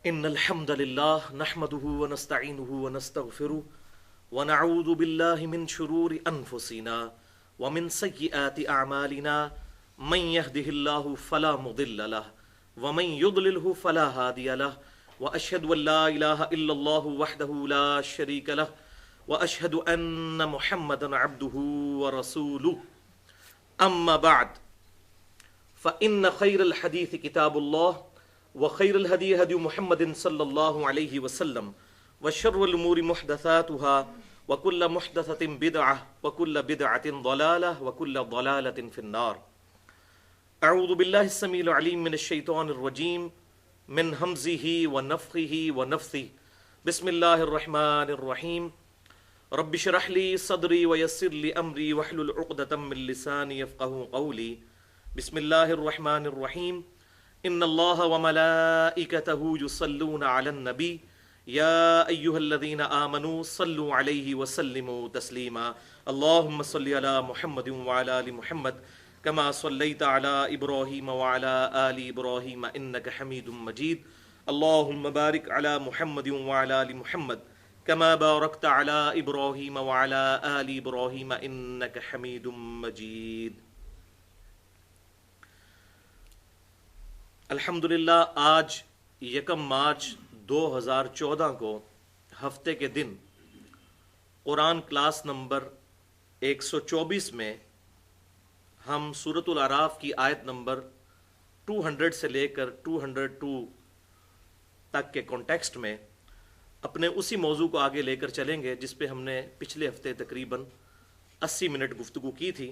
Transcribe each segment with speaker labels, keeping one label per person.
Speaker 1: ان الحمد لله نحمده ونستعينه ونستغفره ونعوذ بالله من شرور انفسنا ومن سيئات اعمالنا من يهده الله فلا مضل له ومن يضلله فلا هادي له واشهد ان لا اله الا الله وحده لا شريك له واشهد ان محمدا عبده ورسوله اما بعد فان خير الحديث كتاب الله وخير الهدي هدي محمد صلى الله عليه وسلم وشر الأمور محدثاتها وكل محدثة بدعة وكل بدعة ضلالة وكل ضلالة في النار. أعوذ بالله السميع العليم من الشيطان الرجيم من همزه ونفخه ونفثه. بسم الله الرحمن الرحيم. رب اشرح لي صدري ويسر لي أمري واحلل عقدة من لساني يفقهوا قولي. بسم الله الرحمن الرحيم. ان الله وملائكته يصلون على النبي يا ايها الذين امنوا صلوا عليه وسلموا تسليما. اللهم صل على محمد وعلى ال محمد كما صليت على ابراهيم وعلى ال ابراهيم انك حميد مجيد. اللهم بارك على محمد وعلى ال محمد كما باركت على ابراهيم وعلى ال ابراهيم انك حميد مجيد. الحمدللہ آج یکم مارچ 2014 کو ہفتے کے دن قرآن کلاس نمبر 124 میں ہم سورۃ الاعراف کی آیت نمبر 200 سے لے کر 202 تک کے کانٹیکسٹ میں اپنے اسی موضوع کو آگے لے کر چلیں گے جس پہ ہم نے پچھلے ہفتے تقریباً 80 منٹ گفتگو کی تھی،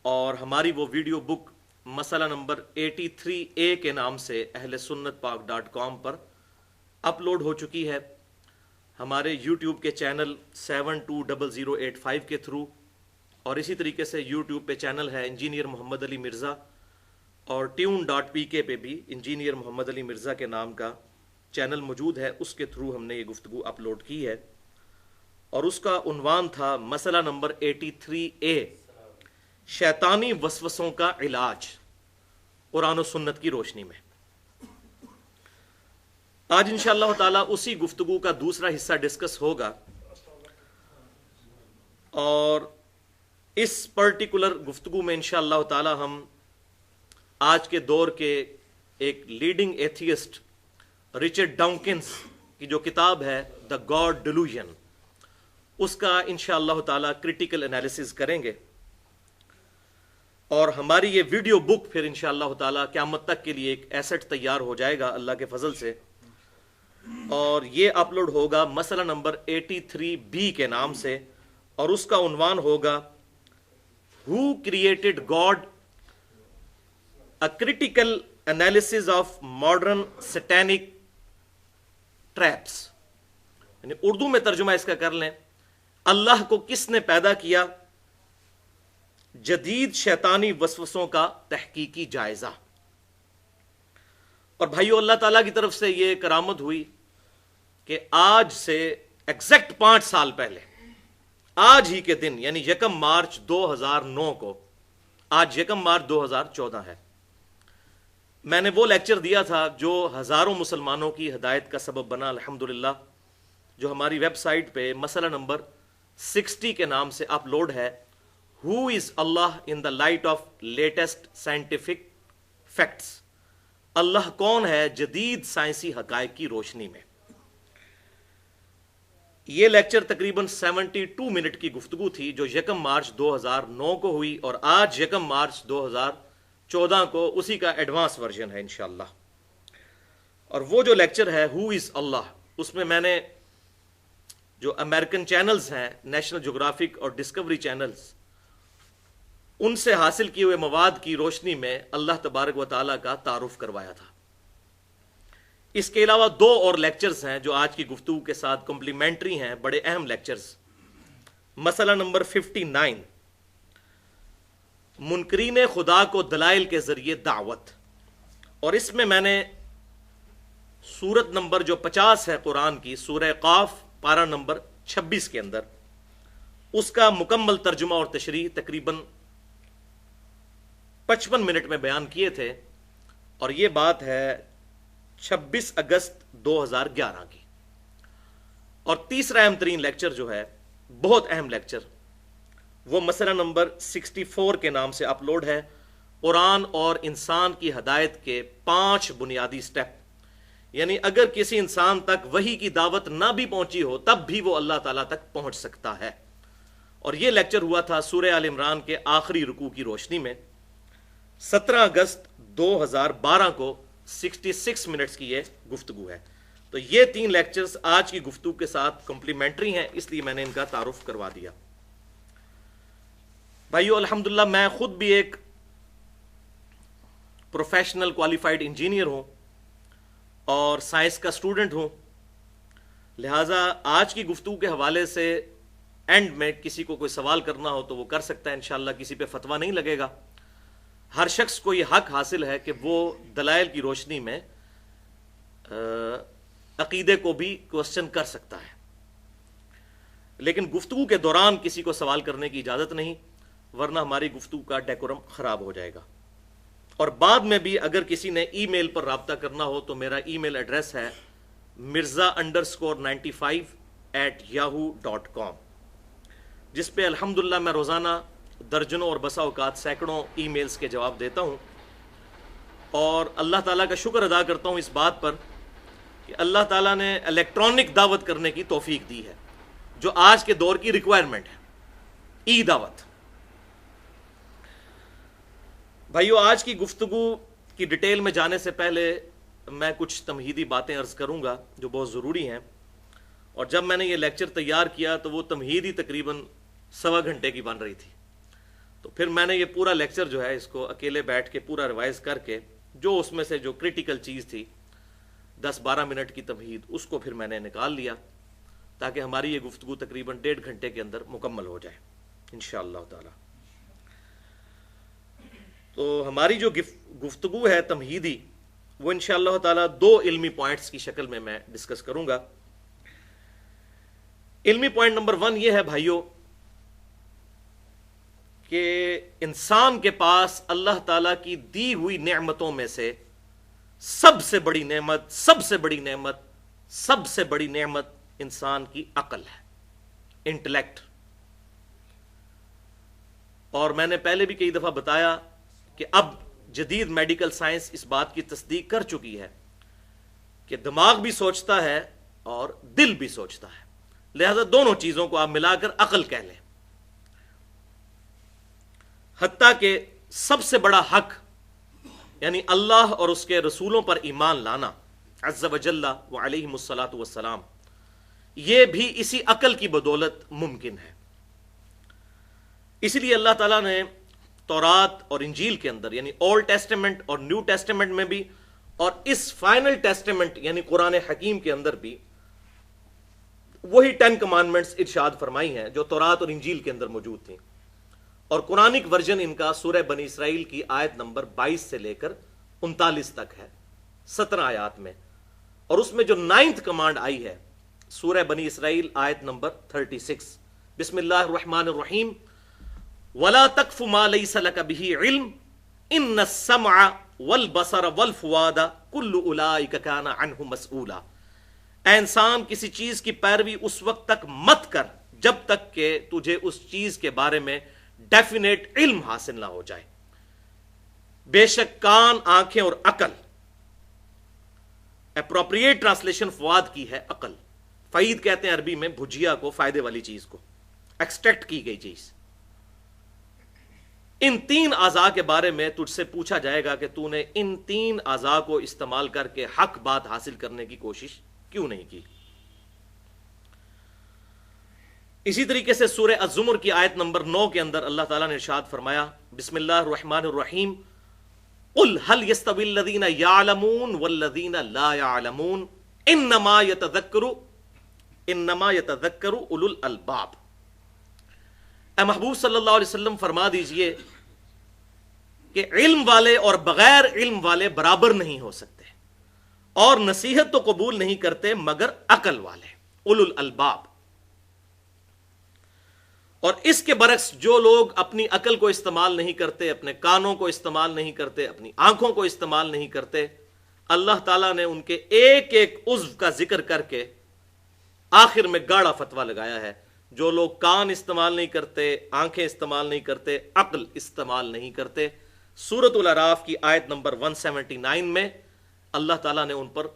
Speaker 1: اور ہماری وہ ویڈیو بک مسئلہ نمبر 83A کے نام سے اہل سنت پاک.com پر اپلوڈ ہو چکی ہے، ہمارے یوٹیوب کے چینل 720085 کے تھرو، اور اسی طریقے سے یوٹیوب پہ چینل ہے انجینئر محمد علی مرزا، اور tune.pk پہ بھی انجینئر محمد علی مرزا کے نام کا چینل موجود ہے، اس کے تھرو ہم نے یہ گفتگو اپلوڈ کی ہے، اور اس کا عنوان تھا مسئلہ نمبر 83A، شیطانی وسوسوں کا علاج قرآن و سنت کی روشنی میں۔ آج انشاءاللہ تعالی اسی گفتگو کا دوسرا حصہ ڈسکس ہوگا، اور اس پرٹیکولر گفتگو میں انشاءاللہ تعالی ہم آج کے دور کے ایک لیڈنگ ایتھیسٹ رچرڈ ڈاؤکنس کی جو کتاب ہے دا گاڈ ڈیلوژن، اس کا انشاءاللہ تعالی کریٹیکل انالیسز کریں گے، اور ہماری یہ ویڈیو بک پھر انشاءاللہ تعالی قیامت تک کے لیے ایک ایسٹ تیار ہو جائے گا اللہ کے فضل سے، اور یہ اپلوڈ ہوگا مسئلہ نمبر 83B کے نام سے، اور اس کا عنوان ہوگا Who created God? A critical analysis of modern satanic traps. یعنی اردو میں ترجمہ اس کا کر لیں، اللہ کو کس نے پیدا کیا، جدید شیطانی وسوسوں کا تحقیقی جائزہ۔ اور بھائیو، اللہ تعالیٰ کی طرف سے یہ کرامت ہوئی کہ آج سے ایگزیکٹ 5 سال پہلے، آج ہی کے دن یعنی 1 مارچ 2009 کو، آج 1 مارچ 2014 ہے، میں نے وہ لیکچر دیا تھا جو ہزاروں مسلمانوں کی ہدایت کا سبب بنا الحمدللہ، جو ہماری ویب سائٹ پہ مسئلہ نمبر 60 کے نام سے اپلوڈ ہے، Who is Allah in the light of latest scientific facts؟ اللہ کون ہے جدید سائنسی حقائق کی روشنی میں۔ یہ لیکچر تقریباً 72 منٹ کی گفتگو تھی جو 1 مارچ 2009 کو ہوئی، اور آج 1 مارچ 2014 کو اسی کا ایڈوانس ورژن ہے انشاءاللہ۔ اور وہ جو لیکچر ہے Who is Allah، اس میں میں نے جو امریکن چینلز ہیں، نیشنل جغرافک اور ڈسکوری چینلز، ان سے حاصل کیے ہوئے مواد کی روشنی میں اللہ تبارک و تعالیٰ کا تعارف کروایا تھا۔ اس کے علاوہ 2 اور لیکچرز ہیں جو آج کی گفتگو کے ساتھ کمپلیمنٹری ہیں، بڑے اہم لیکچرز۔ مسئلہ نمبر 59، منکرین خدا کو دلائل کے ذریعے دعوت، اور اس میں نے سورت نمبر جو 50 ہے قرآن کی، سورہ قاف، پارہ نمبر 26 کے اندر اس کا مکمل ترجمہ اور تشریح تقریباً 55 منٹ میں بیان کیے تھے، اور یہ بات ہے 26 اگست 2011 کی. اور تیسرا اہم ترین لیکچر جو ہے، بہت اہم لیکچر، وہ مسئلہ نمبر 64 کے نام سے اپلوڈ ہے، قرآن اور انسان کی ہدایت کے 5 بنیادی سٹیپ. یعنی اگر کسی انسان تک وحی کی دعوت نہ بھی پہنچی ہو تب بھی وہ اللہ تعالیٰ تک پہنچ سکتا ہے. اور یہ لیکچر ہوا تھا سورہ آل عمران کے آخری رکوع کی روشنی میں. 17 اگست 2012 کو 66 منٹس کی یہ گفتگو ہے. تو یہ 3 لیکچرز آج کی گفتگو کے ساتھ کمپلیمنٹری ہیں، اس لیے میں نے ان کا تعارف کروا دیا. بھائیو، الحمدللہ میں خود بھی ایک پروفیشنل کوالیفائڈ انجینئر ہوں اور سائنس کا اسٹوڈنٹ ہوں. لہٰذا آج کی گفتگو کے حوالے سے اینڈ میں کسی کو کوئی سوال کرنا ہو تو وہ کر سکتا ہے. انشاءاللہ کسی پہ فتویٰ نہیں لگے گا. ہر شخص کو یہ حق حاصل ہے کہ وہ دلائل کی روشنی میں عقیدے کو بھی کوسچن کر سکتا ہے، لیکن گفتگو کے دوران کسی کو سوال کرنے کی اجازت نہیں، ورنہ ہماری گفتگو کا ڈیکورم خراب ہو جائے گا. اور بعد میں بھی اگر کسی نے ای میل پر رابطہ کرنا ہو تو میرا ای میل ایڈریس ہے mirza_95@yahoo.com، جس پہ الحمدللہ میں روزانہ درجنوں اور بسا اوقات سینکڑوں ای میلز کے جواب دیتا ہوں. اور اللہ تعالیٰ کا شکر ادا کرتا ہوں اس بات پر کہ اللہ تعالیٰ نے الیکٹرانک دعوت کرنے کی توفیق دی ہے، جو آج کے دور کی ریکوائرمنٹ ہے، ای دعوت. بھائیو، آج کی گفتگو کی ڈیٹیل میں جانے سے پہلے میں کچھ تمہیدی باتیں عرض کروں گا جو بہت ضروری ہیں. اور جب میں نے یہ لیکچر تیار کیا تو وہ تمہیدی تقریباً 1.25 گھنٹے کی بن رہی تھی. تو پھر میں نے یہ پورا لیکچر جو ہے اس کو اکیلے بیٹھ کے پورا ریوائز کر کے جو اس میں سے جو کریٹیکل چیز تھی 10-12 منٹ کی تمہید، اس کو پھر میں نے نکال لیا تاکہ ہماری یہ گفتگو تقریباً 1.5 گھنٹے کے اندر مکمل ہو جائے انشاءاللہ تعالی. تو ہماری جو گفتگو ہے تمہیدی، وہ انشاءاللہ تعالی 2 علمی پوائنٹس کی شکل میں ڈسکس کروں گا. علمی پوائنٹ نمبر 1 یہ ہے بھائیو کہ انسان کے پاس اللہ تعالیٰ کی دی ہوئی نعمتوں میں سے سب سے بڑی نعمت انسان کی عقل ہے، انٹلیکٹ. اور میں نے پہلے بھی کئی دفعہ بتایا کہ اب جدید میڈیکل سائنس اس بات کی تصدیق کر چکی ہے کہ دماغ بھی سوچتا ہے اور دل بھی سوچتا ہے، لہذا دونوں چیزوں کو آپ ملا کر عقل کہہ لیں. حتیٰ کہ سب سے بڑا حق یعنی اللہ اور اس کے رسولوں پر ایمان لانا عز وجل و علیہم الصلاۃ والسلام، یہ بھی اسی عقل کی بدولت ممکن ہے. اسی لیے اللہ تعالیٰ نے تورات اور انجیل کے اندر یعنی اولڈ ٹیسٹمنٹ اور نیو ٹیسٹمنٹ میں بھی، اور اس فائنل ٹیسٹمنٹ یعنی قرآن حکیم کے اندر بھی وہی 10 کمانڈمنٹس ارشاد فرمائی ہیں جو تورات اور انجیل کے اندر موجود تھیں. اور قرآنک ورژن ان کا سورہ بنی اسرائیل کی آیت نمبر 22 سے لے کر 39 تک ہے، 17 آیات میں. اور اس میں جو 9th کمانڈ آئی ہے سورہ بنی اسرائیل آیت نمبر 36، بسم اللہ الرحمن الرحیم، وَلَا تَقْفُ مَا لَيْسَ لَكَ بِهِ عِلْمٌ إِنَّ السَّمْعَ وَالْبَصَرَ وَالْفُؤَادَ كُلُّ أُولَٰئِكَ كَانَ عَنْهُ مَسْئُولًا. اے انسان، کسی چیز کی پیروی اس وقت تک مت کر جب تک کہ تجھے اس چیز کے بارے میں ڈیفینیٹ علم حاصل نہ ہو جائے. بے شک کان، آنکھیں اور عقل، اپروپریٹ ٹرانسلیشن فواد کی ہے عقل. فعید کہتے ہیں عربی میں بھجیا کو، فائدے والی چیز کو، ایکسٹریکٹ کی گئی چیز. ان 3 اعضاء کے بارے میں تجھ سے پوچھا جائے گا کہ تو نے ان 3 اعضاء کو استعمال کر کے حق بات حاصل کرنے کی کوشش کیوں نہیں کی. اسی طریقے سے سورہ الزمر کی آیت نمبر 9 کے اندر اللہ تعالیٰ نے ارشاد فرمایا، بسم اللہ الرحمن الرحیم، قل هل يستوي الذين يعلمون والذين لا يعلمون انما يتذكر اولو الالباب. اے محبوب صلی اللہ علیہ وسلم فرما دیجئے کہ علم والے اور بغیر علم والے برابر نہیں ہو سکتے، اور نصیحت تو قبول نہیں کرتے مگر عقل والے، اولو الالباب. اور اس کے برعکس جو لوگ اپنی عقل کو استعمال نہیں کرتے، اپنے کانوں کو استعمال نہیں کرتے، اپنی آنکھوں کو استعمال نہیں کرتے، اللہ تعالیٰ نے ان کے ایک ایک عضو کا ذکر کر کے آخر میں گاڑا فتویٰ لگایا ہے. جو لوگ کان استعمال نہیں کرتے، آنکھیں استعمال نہیں کرتے، عقل استعمال نہیں کرتے، سورۃ الاعراف کی آیت نمبر 179 میں اللہ تعالیٰ نے ان پر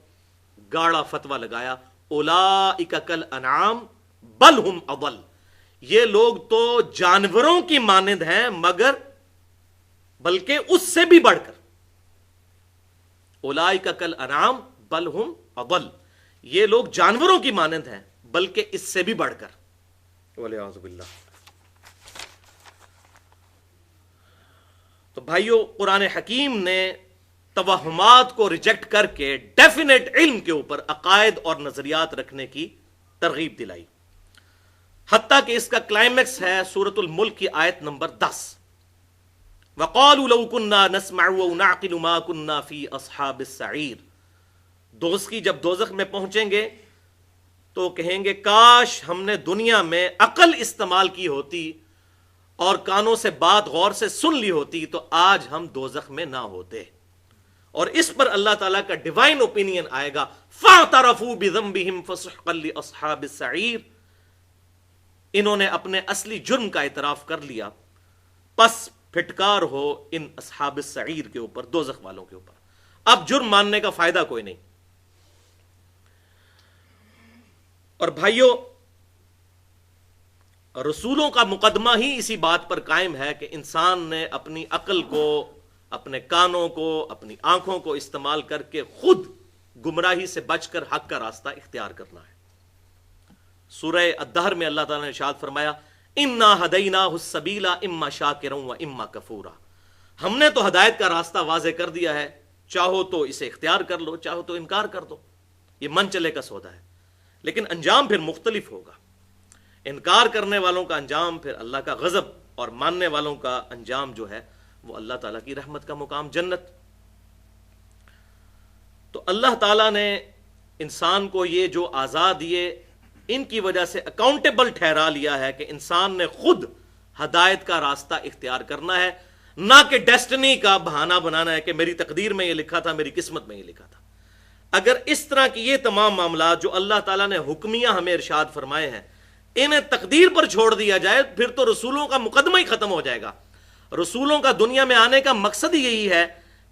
Speaker 1: گاڑا فتویٰ لگایا، اولئک کالانعام بل ہم اضل. یہ لوگ تو جانوروں کی مانند ہیں مگر بلکہ اس سے بھی بڑھ کر. اولئک کالانعام بل ہم اضل. یہ لوگ جانوروں کی مانند ہیں بلکہ اس سے بھی بڑھ کر. والعیاذ باللہ. تو بھائیو، قرآن حکیم نے توہمات کو ریجیکٹ کر کے ڈیفینیٹ علم کے اوپر عقائد اور نظریات رکھنے کی ترغیب دلائی. حتیٰ کہ اس کا کلائمیکس ہے سورۃ الملک کی آیت نمبر 10. وَقَالُوا لَوْ كُنَّا نَسْمَعُ أَوْ نَعْقِلُ مَا كُنَّا فِي أَصْحَابِ السَّعِيرِ. دوزخی جب دوزخ میں پہنچیں گے تو کہیں گے کاش ہم نے دنیا میں عقل استعمال کی ہوتی اور کانوں سے بات غور سے سن لی ہوتی تو آج ہم دوزخ میں نہ ہوتے. اور اس پر اللہ تعالیٰ کا ڈیوائن اوپینین آئے گا، فَاعْتَرَفُوا بِذَنبِهِمْ فَسُحْقًا لِأَصْحَابِ السَّعِيرِ. انہوں نے اپنے اصلی جرم کا اعتراف کر لیا، پس پھٹکار ہو ان اصحاب السعیر کے اوپر، دوزخ والوں کے اوپر. اب جرم ماننے کا فائدہ کوئی نہیں. اور بھائیوں، رسولوں کا مقدمہ ہی اسی بات پر قائم ہے کہ انسان نے اپنی عقل کو، اپنے کانوں کو، اپنی آنکھوں کو استعمال کر کے خود گمراہی سے بچ کر حق کا راستہ اختیار کرنا ہے. سورہ الدہر میں اللہ تعالیٰ نے ارشاد فرمایا، اِنَّا هَدَيْنَاهُ السَّبِيلَ إِمَّا شَاكِرًا وَإِمَّا كَفُورًا. ہم نے تو ہدایت کا راستہ واضح کر دیا ہے، چاہو تو اسے اختیار کر لو، چاہو تو انکار کر دو. یہ من چلے کا سودا ہے، لیکن انجام پھر مختلف ہوگا. انکار کرنے والوں کا انجام پھر اللہ کا غضب، اور ماننے والوں کا انجام جو ہے وہ اللہ تعالیٰ کی رحمت کا مقام جنت. تو اللہ تعالیٰ نے انسان کو یہ جو آزاد دیے، ان کی وجہ سے اکاؤنٹیبل ٹھہرا لیا ہے کہ انسان نے خود ہدایت کا راستہ اختیار کرنا ہے، نہ کہ ڈیسٹنی کا بہانہ بنانا ہے کہ میری تقدیر میں یہ لکھا تھا، میری قسمت میں یہ لکھا تھا. اگر اس طرح کی یہ تمام معاملات جو اللہ تعالیٰ نے حکمیہ ہمیں ارشاد فرمائے ہیں انہیں تقدیر پر چھوڑ دیا جائے، پھر تو رسولوں کا مقدمہ ہی ختم ہو جائے گا. رسولوں کا دنیا میں آنے کا مقصد ہی یہی ہے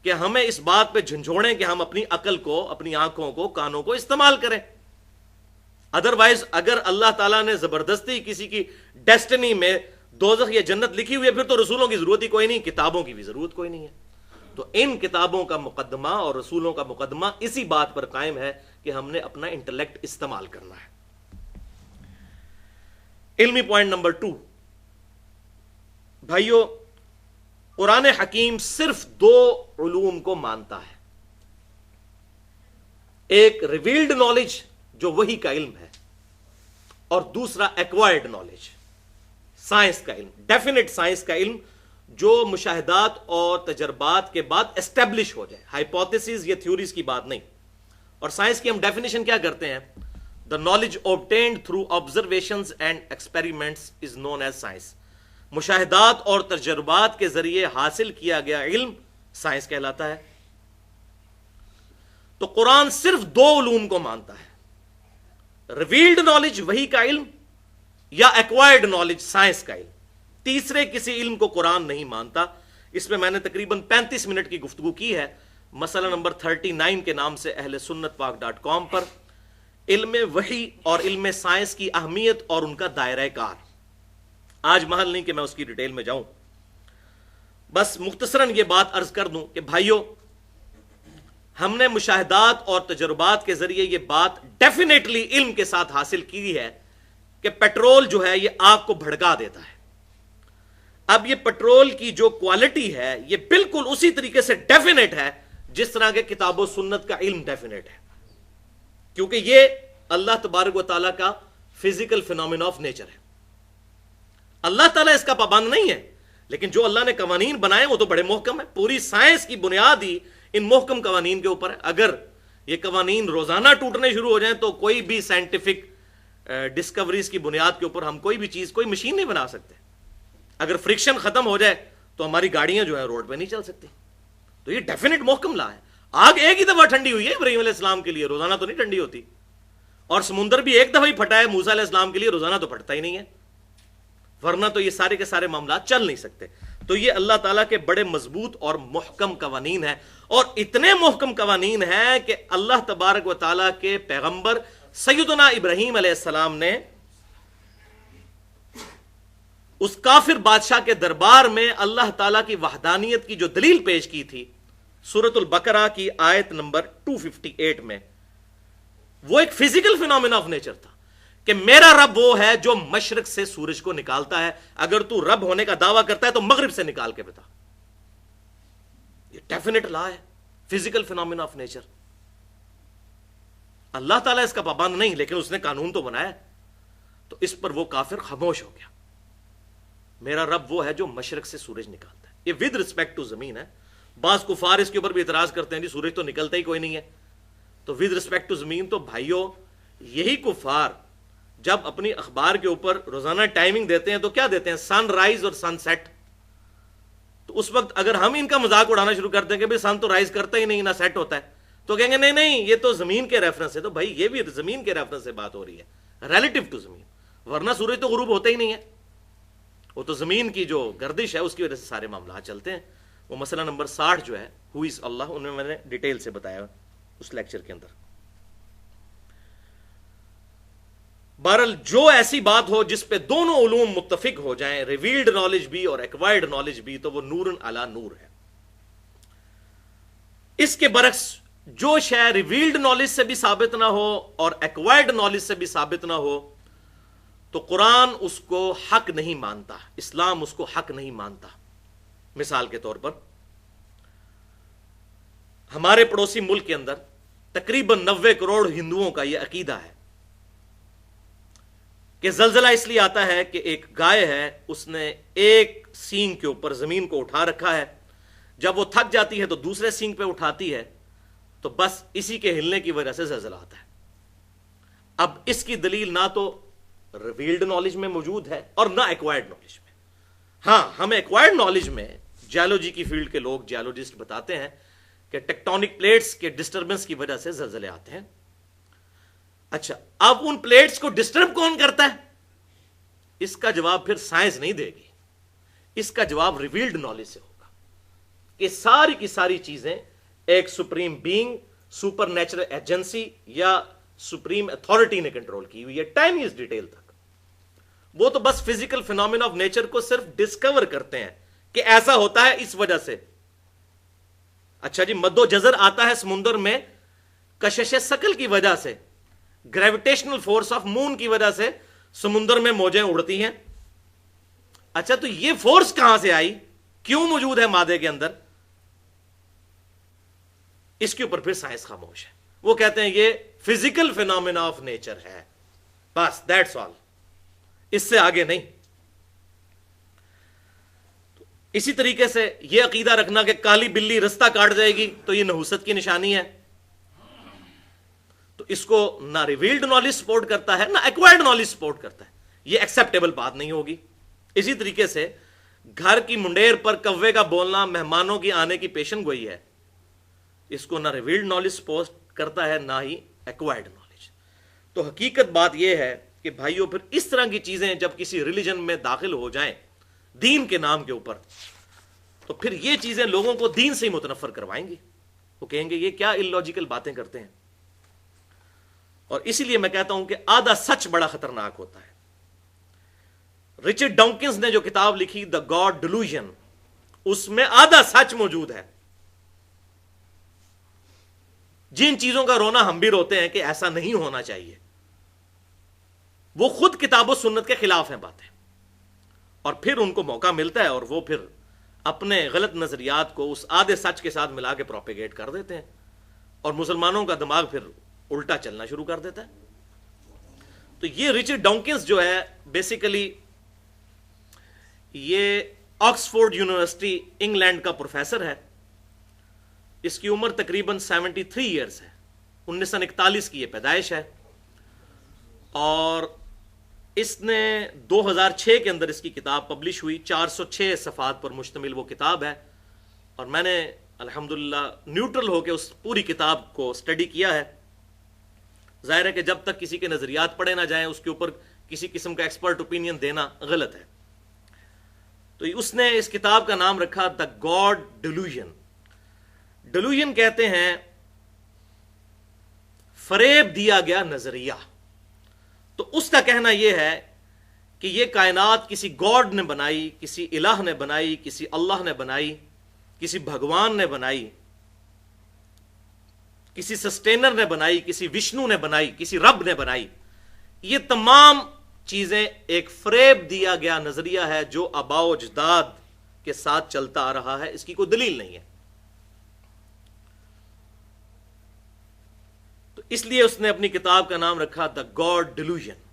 Speaker 1: کہ ہمیں اس بات پہ جھنجھوڑیں کہ ہم اپنی عقل کو، اپنی آنکھوں کو، کانوں کو استعمال کریں. ادروائز اگر اللہ تعالیٰ نے زبردستی کسی کی ڈیسٹنی میں دوزخ یا جنت لکھی ہوئی ہے، پھر تو رسولوں کی ضرورت ہی کوئی نہیں، کتابوں کی بھی ضرورت کوئی نہیں ہے. تو ان کتابوں کا مقدمہ اور رسولوں کا مقدمہ اسی بات پر قائم ہے کہ ہم نے اپنا انٹلیکٹ استعمال کرنا ہے. علمی پوائنٹ نمبر 2. بھائیو، قرآن حکیم صرف 2 علوم کو مانتا ہے. ایک ریویلڈ نالج جو وحی کا علم ہے، اور دوسرا ایکوائرڈ نالج، سائنس کا علم، ڈیفینیٹ سائنس کا علم جو مشاہدات اور تجربات کے بعد اسٹیبلش ہو جائے. ہائپوتھیسز یا تھیوریز کی بات نہیں. اور سائنس کی ہم ڈیفینیشن کیا کرتے ہیں؟ The knowledge obtained through observations and experiments is known as science. مشاہدات اور تجربات کے ذریعے حاصل کیا گیا علم سائنس کہلاتا ہے. تو قرآن صرف 2 علوم کو مانتا ہے، ریویلڈ نالج وحی کا علم یا ایکوائرڈ نالج سائنس کا علم. تیسرے کسی علم کو قرآن نہیں مانتا. اس میں نے تقریباً 35 منٹ کی گفتگو کی ہے. مسئلہ نمبر 39 کے نام سے اہل سنت پاک.com پر علم وحی اور علم سائنس کی اہمیت اور ان کا دائرہ کار. آج محل نہیں کہ میں اس کی ڈیٹیل میں جاؤں، بس مختصراً یہ بات عرض کر دوں کہ بھائیو، ہم نے مشاہدات اور تجربات کے ذریعے یہ بات ڈیفینیٹلی علم کے ساتھ حاصل کی ہے کہ پیٹرول جو ہے یہ آگ کو بھڑکا دیتا ہے. اب یہ پیٹرول کی جو کوالٹی ہے یہ بالکل اسی طریقے سے ڈیفینیٹ ہے جس طرح کے کتاب و سنت کا علم ڈیفینیٹ ہے، کیونکہ یہ اللہ تبارک و تعالیٰ کا فزیکل فینومینا آف نیچر ہے. اللہ تعالیٰ اس کا پابند نہیں ہے، لیکن جو اللہ نے قوانین بنائے وہ تو بڑے محکم ہیں. پوری سائنس کی بنیاد ہی ان محکم قوانین کے اوپر ہے. اگر یہ قوانین روزانہ ٹوٹنے شروع ہو جائیں تو کوئی بھی سائنٹیفک ڈسکوریز کی بنیاد کے اوپر ہم کوئی بھی چیز، کوئی مشین نہیں بنا سکتے. اگر فرکشن ختم ہو جائے تو ہماری گاڑیاں جو ہیں روڈ پہ نہیں چل سکتی. تو یہ ڈیفینیٹ محکم لا ہے. آگ ایک ہی دفعہ ٹھنڈی ہوئی ہے ابراہیم علیہ السلام کے لیے، روزانہ تو نہیں ٹھنڈی ہوتی. اور سمندر بھی ایک دفعہ ہی پھٹا ہے موسیٰ علیہ السلام کے لیے، روزانہ تو پھٹتا ہی نہیں ہے، ورنہ تو یہ سارے کے سارے معاملات چل نہیں سکتے. تو یہ اللہ تعالیٰ کے بڑے مضبوط اور محکم قوانین ہیں، اور اتنے محکم قوانین ہیں کہ اللہ تبارک و تعالیٰ کے پیغمبر سیدنا ابراہیم علیہ السلام نے اس کافر بادشاہ کے دربار میں اللہ تعالیٰ کی وحدانیت کی جو دلیل پیش کی تھی سورۃ البقرہ کی آیت نمبر 258 میں، وہ ایک فزیکل فینومینا آف نیچر تھا کہ میرا رب وہ ہے جو مشرق سے سورج کو نکالتا ہے، اگر تو رب ہونے کا دعویٰ کرتا ہے تو مغرب سے نکال کے بتا. یہ ڈیفینیٹ لا ہے، فزیکل فینومینا آف نیچر. اللہ تعالیٰ اس کا پابند نہیں، لیکن اس نے قانون تو بنایا، تو اس پر وہ کافر خاموش ہو گیا. میرا رب وہ ہے جو مشرق سے سورج نکالتا ہے. یہ ود رسپیکٹ ٹو زمین ہے. بعض کفار اس کے اوپر بھی اعتراض کرتے ہیں جی سورج تو نکلتا ہی کوئی نہیں ہے. تو ود رسپیکٹ ٹو زمین، تو بھائیوں یہی کفار جب اپنی اخبار کے اوپر روزانہ ٹائمنگ دیتے ہیں تو کیا دیتے ہیں؟ سن رائز اور سن سیٹ. تو اس وقت اگر ہم ان کا مذاق اڑانا شروع کرتے ہیں کہ بھئی سن تو رائز کرتا ہی نہیں نہ سیٹ ہوتا ہے، تو کہیں گے نہیں نہیں یہ تو زمین کے ریفرنس ہے. تو بھائی یہ بھی زمین کے ریفرنس سے بات ہو رہی ہے، ریلیٹو ٹو زمین، ورنہ سورج تو غروب ہوتا ہی نہیں ہے. وہ تو زمین کی جو گردش ہے اس کی وجہ سے سارے معاملات چلتے ہیں. وہ مسئلہ نمبر 60 جو ہے ہو از اللہ، ان میں نے ڈیٹیل سے بتایا اس لیکچر کے اندر. بہرحال جو ایسی بات ہو جس پہ دونوں علوم متفق ہو جائیں، ریویلڈ نالج بھی اور ایکوائرڈ نالج بھی، تو وہ نور علی نور ہے. اس کے برعکس جو شے ریویلڈ نالج سے بھی ثابت نہ ہو اور ایکوائرڈ نالج سے بھی ثابت نہ ہو تو قرآن اس کو حق نہیں مانتا، اسلام اس کو حق نہیں مانتا. مثال کے طور پر ہمارے پڑوسی ملک کے اندر تقریباً 90 کروڑ ہندوؤں کا یہ عقیدہ ہے کہ زلزلہ اس لیے آتا ہے کہ ایک گائے ہے، اس نے ایک سینگ کے اوپر زمین کو اٹھا رکھا ہے، جب وہ تھک جاتی ہے تو دوسرے سینگ پہ اٹھاتی ہے، تو بس اسی کے ہلنے کی وجہ سے زلزلہ آتا ہے. اب اس کی دلیل نہ تو ریویلڈ نالج میں موجود ہے اور نہ ایکوائرڈ نالج میں. ہاں ہمیں ایکوائرڈ نالج میں جیولوجی کی فیلڈ کے لوگ جیولوجسٹ بتاتے ہیں کہ ٹیکٹونک پلیٹس کے ڈسٹربنس کی وجہ سے زلزلے آتے ہیں. اچھا اب ان پلیٹس کو ڈسٹرب کون کرتا ہے؟ اس کا جواب پھر سائنس نہیں دے گی، اس کا جواب ریویلڈ نالج سے ہوگا کہ ساری کی ساری چیزیں ایک supreme being, super natural agency یا سپریم اتھارٹی نے کنٹرول کی ہوئی ہے ٹائنیسٹ ڈیٹیل تک. وہ تو بس فزیکل فینومینا آف نیچر کو صرف ڈسکور کرتے ہیں کہ ایسا ہوتا ہے اس وجہ سے. اچھا جی مد و جزر آتا ہے سمندر میں کشش ثقل کی وجہ سے، گریویٹیشنل فورس آف مون کی وجہ سے سمندر میں موجیں اڑتی ہیں. اچھا تو یہ فورس کہاں سے آئی، کیوں موجود ہے مادے کے اندر؟ اس کے اوپر پھر سائنس خاموش ہے. وہ کہتے ہیں یہ فزیکل فینومینا آف نیچر ہے، بس دیٹس آل، اس سے آگے نہیں. اسی طریقے سے یہ عقیدہ رکھنا کہ کالی بلی رستہ کاٹ جائے گی تو یہ نحوست کی نشانی ہے، تو اس کو نہ ریویلڈ نالج سپورٹ کرتا ہے نہ ایکوائرڈ نالج سپورٹ کرتا ہے. یہ ایکسیپٹیبل بات نہیں ہوگی. اسی طریقے سے گھر کی منڈیر پر کوے کا بولنا مہمانوں کی آنے کی پیشن گوئی ہے، اس کو نہ ریویلڈ نالج سپورٹ کرتا ہے نہ ہی ایکوائرڈ نالج. تو حقیقت بات یہ ہے کہ بھائیوں پھر اس طرح کی چیزیں جب کسی ریلیجن میں داخل ہو جائیں دین کے نام کے اوپر، تو پھر یہ چیزیں لوگوں کو دین سے ہی متنفر کروائیں گی. وہ کہیں گے یہ کیا اللاجیکل باتیں کرتے ہیں. اور اسی لیے میں کہتا ہوں کہ آدھا سچ بڑا خطرناک ہوتا ہے. رچرڈ ڈاؤکنز نے جو کتاب لکھی دا گاڈ ڈیلوژن، اس میں آدھا سچ موجود ہے. جن چیزوں کا رونا ہم بھی روتے ہیں کہ ایسا نہیں ہونا چاہیے، وہ خود کتاب و سنت کے خلاف ہیں باتیں، اور پھر ان کو موقع ملتا ہے اور وہ پھر اپنے غلط نظریات کو اس آدھے سچ کے ساتھ ملا کے پروپیگیٹ کر دیتے ہیں، اور مسلمانوں کا دماغ پھر الٹا چلنا شروع کر دیتا ہے. تو یہ رچرڈ ڈاؤکنز جو ہے بیسیکلی یہ آکسفورڈ یونیورسٹی انگلینڈ کا پروفیسر ہے. اس کی عمر تقریباً 73 ایئرز ہے، 1941 کی یہ پیدائش ہے، اور اس نے 2006 کے اندر اس کی کتاب پبلش ہوئی. 406 صفحات پر مشتمل وہ کتاب ہے، اور میں نے الحمدللہ نیوٹرل ہو کے اس پوری کتاب کو اسٹڈی کیا ہے. ظاہر ہے کہ جب تک کسی کے نظریات پڑھے نہ جائیں اس کے اوپر کسی قسم کا ایکسپرٹ اوپینین دینا غلط ہے. تو اس نے اس کتاب کا نام رکھا دا گاڈ ڈیلوژن. ڈیلوژن کہتے ہیں فریب دیا گیا نظریہ. تو اس کا کہنا یہ ہے کہ یہ کائنات کسی گاڈ نے بنائی, کسی الہ نے بنائی, کسی اللہ نے بنائی, کسی بھگوان نے بنائی, کسی سسٹینر نے بنائی, کسی وشنو نے بنائی, کسی رب نے بنائی. یہ تمام چیزیں ایک فریب دیا گیا نظریہ ہے جو آباء و اجداد کے ساتھ چلتا آ رہا ہے. اس کی کوئی دلیل نہیں ہے. تو اس لیے اس نے اپنی کتاب کا نام رکھا دا گاڈ ڈیلوژن.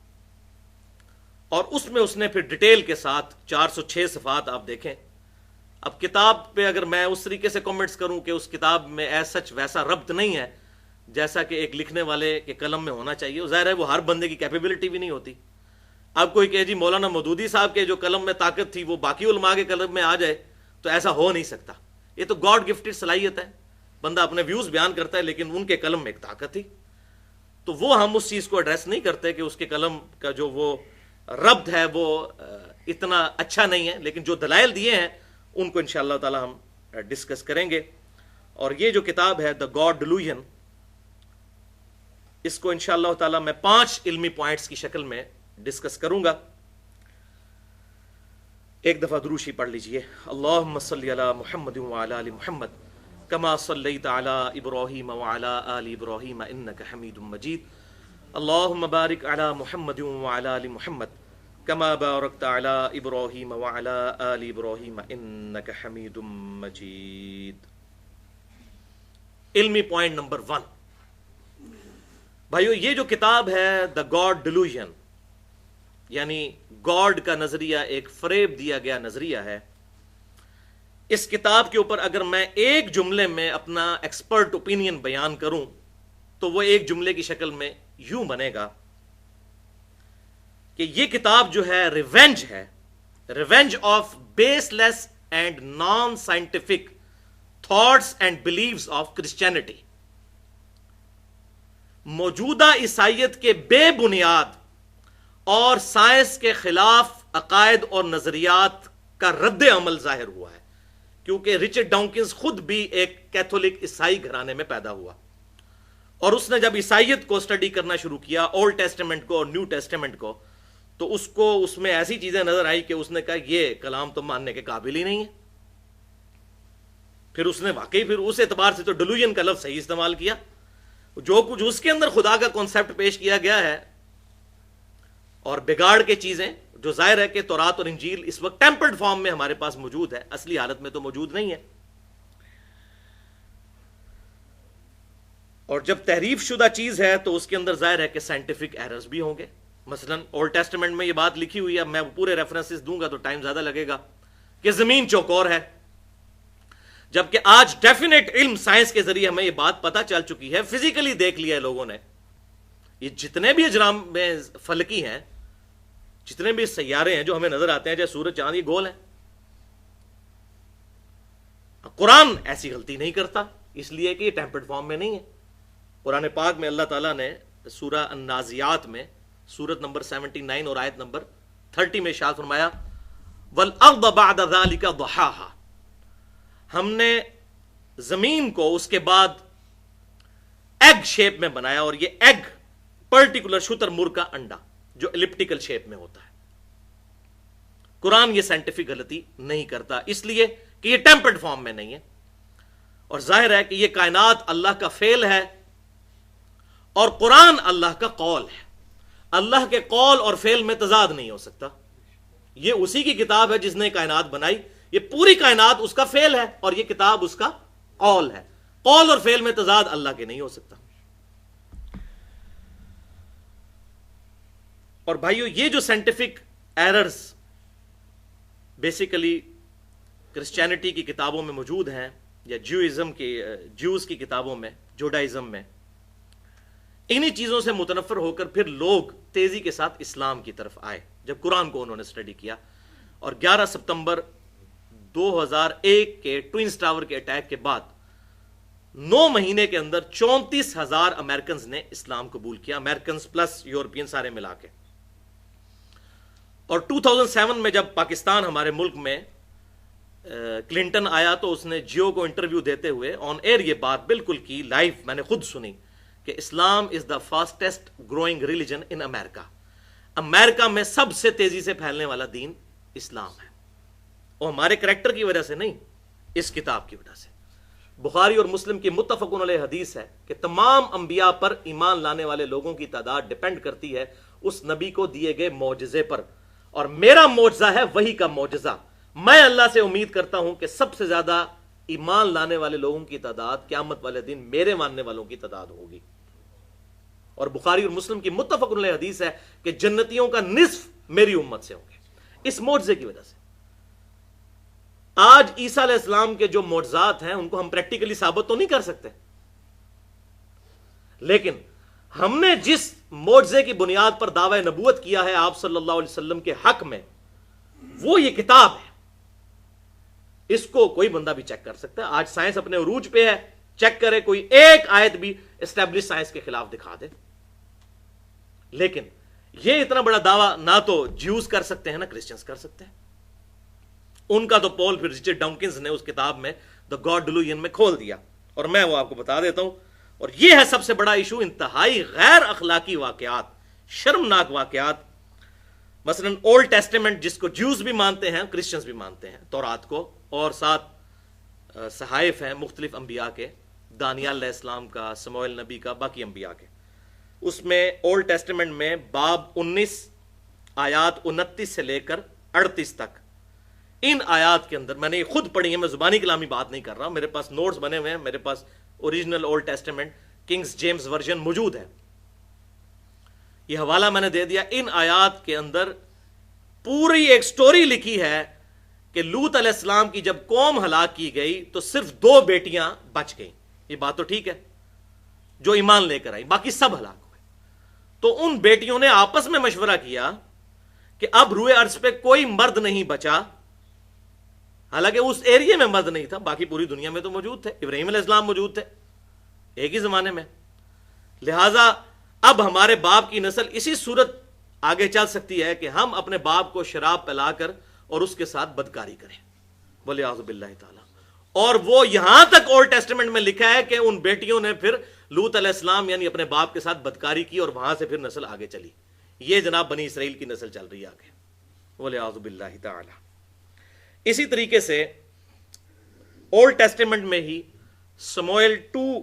Speaker 1: اور اس نے پھر ڈیٹیل کے ساتھ 406 صفحات آپ دیکھیں. اب کتاب پہ اگر میں اس طریقے سے کمنٹس کروں کہ اس کتاب میں ایسا سچ ویسا ربط نہیں ہے جیسا کہ ایک لکھنے والے کے قلم میں ہونا چاہیے, ظاہر ہے وہ ہر بندے کی کیپیبلٹی بھی نہیں ہوتی. اب کوئی کہ جی مولانا مودودی صاحب کے جو قلم میں طاقت تھی وہ باقی علماء کے قلم میں آ جائے تو ایسا ہو نہیں سکتا. یہ تو گاڈ گفٹڈ صلاحیت ہے. بندہ اپنے ویوز بیان کرتا ہے لیکن ان کے قلم میں ایک طاقت تھی. تو وہ ہم اس چیز کو ایڈریس نہیں کرتے کہ اس کے قلم کا جو وہ ربط ہے وہ اتنا اچھا نہیں ہے, لیکن جو دلائل دیے ہیں ان کو انشاءاللہ تعالی ہم ڈسکس کریں گے. اور یہ جو کتاب ہے دا گاڈ ڈیلوژن, اس کو انشاءاللہ تعالی میں 5 علمی پوائنٹس کی شکل میں ڈسکس کروں گا. ایک دفعہ دروشی پڑھ لیجئے. اللہم صلی علی محمد وعلی آل محمد کما صلیت علی ابراہیم وعلی آل ابراہیم انک حمید مجید. اللہم بارک علی محمد وعلی آل محمد کما بارکت علی ابراہیم وعلی آل ابراہیم انک حمید مجید. علمی پوائنٹ نمبر 1. بھائیو, یہ جو کتاب ہے دا گاڈ ڈیلوژن, یعنی گاڈ کا نظریہ ایک فریب دیا گیا نظریہ ہے. اس کتاب کے اوپر اگر میں ایک جملے میں اپنا ایکسپرٹ اوپینین بیان کروں تو وہ ایک جملے کی شکل میں یوں بنے گا کہ یہ کتاب جو ہے revenge of baseless and non scientific thoughts and beliefs of Christianity. موجودہ عیسائیت کے بے بنیاد اور سائنس کے خلاف عقائد اور نظریات کا رد عمل ظاہر ہوا ہے, کیونکہ رچرڈ ڈاؤکنز خود بھی ایک کیتھولک عیسائی گھرانے میں پیدا ہوا, اور اس نے جب عیسائیت کو اسٹڈی کرنا شروع کیا, اولڈ ٹیسٹمنٹ کو اور نیو ٹیسٹمنٹ کو, تو اس کو اس میں ایسی چیزیں نظر آئی کہ اس نے کہا یہ کلام تو ماننے کے قابل ہی نہیں ہے. پھر اس نے واقعی پھر اس اعتبار سے تو ڈیلوژن کا لفظ صحیح استعمال کیا. جو کچھ اس کے اندر خدا کا کانسیپٹ پیش کیا گیا ہے اور بگاڑ کے چیزیں, جو ظاہر ہے کہ تورات اور انجیل اس وقت ٹیمپرڈ فارم میں ہمارے پاس موجود ہے, اصلی حالت میں تو موجود نہیں ہے. اور جب تحریف شدہ چیز ہے تو اس کے اندر ظاہر ہے کہ سائنٹیفک ایررز بھی ہوں گے. مثلا اولڈ ٹیسٹمنٹ میں یہ بات لکھی ہوئی ہے, میں پورے ریفرنسز دوں گا تو ٹائم زیادہ لگے گا, کہ زمین چوکور ہے, جبکہ آج ڈیفینیٹ علم سائنس کے ذریعے ہمیں یہ بات پتہ چل چکی ہے, فزیکلی دیکھ لیا ہے لوگوں نے. یہ جتنے بھی اجرام میں فلکی ہیں, جتنے بھی سیارے ہیں جو ہمیں نظر آتے ہیں, جیسے سورج چاند, یہ گول ہیں. قرآن ایسی غلطی نہیں کرتا, اس لیے کہ یہ ٹیمپرڈ فارم میں نہیں ہے. قرآن پاک میں اللہ تعالیٰ نے سورہ النازعات میں سورت نمبر 79 اور آیت نمبر 30 میں ارشاد فرمایا وَالْأَرْضَ بَعْدَ ذَلِكَ ضَحَاهَا, ہم نے زمین کو اس کے بعد ایگ شیپ میں بنایا, اور یہ ایگ پرٹیکولر شتر مرغ کا انڈا جو ایلپٹیکل شیپ میں ہوتا ہے. قرآن یہ سائنٹیفک غلطی نہیں کرتا, اس لیے کہ یہ ٹیمپرڈ فارم میں نہیں ہے. اور ظاہر ہے کہ یہ کائنات اللہ کا فعل ہے اور قرآن اللہ کا قول ہے. اللہ کے قول اور فعل میں تضاد نہیں ہو سکتا. یہ اسی کی کتاب ہے جس نے کائنات بنائی, یہ پوری کائنات اس کا فعل ہے اور یہ کتاب اس کا قول ہے. قول اور فعل میں تضاد اللہ کے نہیں ہو سکتا. اور بھائیو, یہ جو سائنٹیفک ایررز بیسیکلی کرسچینٹی کی کتابوں میں موجود ہیں, یا جیوز کی کتابوں میں, جوڈائزم میں, انہی چیزوں سے متنفر ہو کر پھر لوگ تیزی کے ساتھ اسلام کی طرف آئے جب قرآن کو انہوں نے اسٹڈی کیا. اور 11 ستمبر 2001 کے ٹوئنز ٹاور کے اٹیک کے بعد 9 مہینے کے اندر 34,000 امریکنز نے اسلام قبول کیا، امریکنز پلس یورپین سارے ملا کے. اور 2007 میں جب پاکستان ہمارے ملک میں کلنٹن آیا تو اس نے جیو کو انٹرویو دیتے ہوئے آن ایئر یہ بات بالکل کی، لائیو میں نے خود سنی، کہ اسلام از دا فاسٹسٹ گروئنگ ریلیجن ان امریکہ. امریکہ میں سب سے تیزی سے پھیلنے والا دین اسلام ہے، اور ہمارے کریکٹر کی وجہ سے نہیں، اس کتاب کی وجہ سے. بخاری اور مسلم کی متفق علیہ حدیث ہے کہ تمام انبیاء پر ایمان لانے والے لوگوں کی تعداد ڈیپینڈ کرتی ہے اس نبی کو دیے گئے معجزے پر، اور میرا معجزہ ہے وہی کا معجزہ. میں اللہ سے امید کرتا ہوں کہ سب سے زیادہ ایمان لانے والے لوگوں کی تعداد قیامت والے دن میرے ماننے والوں کی تعداد ہوگی. اور بخاری اور مسلم کی متفق علیہ حدیث ہے کہ جنتیوں کا نصف میری امت سے ہوں گے، اس معجزے کی وجہ سے. آج عیسیٰ علیہ السلام کے جو معجزات ہیں ان کو ہم پریکٹیکلی ثابت تو نہیں کر سکتے، لیکن ہم نے جس معجزے کی بنیاد پر دعوی نبوت کیا ہے آپ صلی اللہ علیہ وسلم کے حق میں، وہ یہ کتاب ہے. اس کو کوئی بندہ بھی چیک کر سکتا ہے. آج سائنس اپنے عروج پہ ہے، چیک کرے، کوئی ایک آیت بھی اسٹیبلش سائنس کے خلاف دکھا دے. لیکن یہ اتنا بڑا دعویٰ نہ تو جیوز کر سکتے ہیں نہ کرسچنز کر سکتے ہیں. ان کا تو پول پھر رچرڈ ڈاؤکنز نے اس کتاب میں دا گاڈ ڈیلوژن میں کھول دیا، اور میں وہ آپ کو بتا دیتا ہوں. اور یہ ہے سب سے بڑا ایشو، انتہائی غیر اخلاقی واقعات، شرمناک واقعات. مثلا اولڈ ٹیسٹیمنٹ جس کو جیوز بھی مانتے ہیں، کرسچنز بھی مانتے ہیں، تورات کو، اور ساتھ صحائف ہیں مختلف انبیاء کے، دانیال علیہ السلام کا، سموئیل نبی کا، باقی انبیاء کے. اس میں اولڈ ٹیسٹیمنٹ میں باب 19 آیات 29 سے لے کر 38 تک، ان آیات کے اندر میں نے یہ خود پڑھی ہے، میں زبانی کلامی بات نہیں کر رہا، میرے پاس نوٹس بنے ہوئے ہیں، میرے پاس original Old Testament kings James version موجود ہے، یہ حوالہ میں نے دے دیا. ان آیات کے اندر پوری ایک سٹوری لکھی ہے کہ لوط علیہ السلام کی جب قوم ہلاک کی گئی تو صرف 2 بیٹیاں بچ گئیں. یہ بات تو ٹھیک ہے، جو ایمان لے کر آئی، باقی سب ہلاک ہوئے. تو ان بیٹیوں نے آپس میں مشورہ کیا کہ اب روئے ارض پہ کوئی مرد نہیں بچا، حالانکہ اس ایریے میں مرد نہیں تھا، باقی پوری دنیا میں تو موجود تھے، ابراہیم علیہ السلام موجود تھے ایک ہی زمانے میں. لہٰذا اب ہمارے باپ کی نسل اسی صورت آگے چل سکتی ہے کہ ہم اپنے باپ کو شراب پلا کر اور اس کے ساتھ بدکاری کریں، بولے اعوذ باللہ تعالی. اور وہ یہاں تک اولڈ ٹیسٹیمنٹ میں لکھا ہے کہ ان بیٹیوں نے پھر لوط علیہ السلام یعنی اپنے باپ کے ساتھ بدکاری کی، اور وہاں سے پھر نسل آگے چلی. یہ جناب بنی اسرائیل کی نسل چل رہی ہے آگے، بولے اعوذ باللہ تعالی. اسی طریقے سے اولڈ ٹیسٹیمنٹ میں ہی سموئیل 2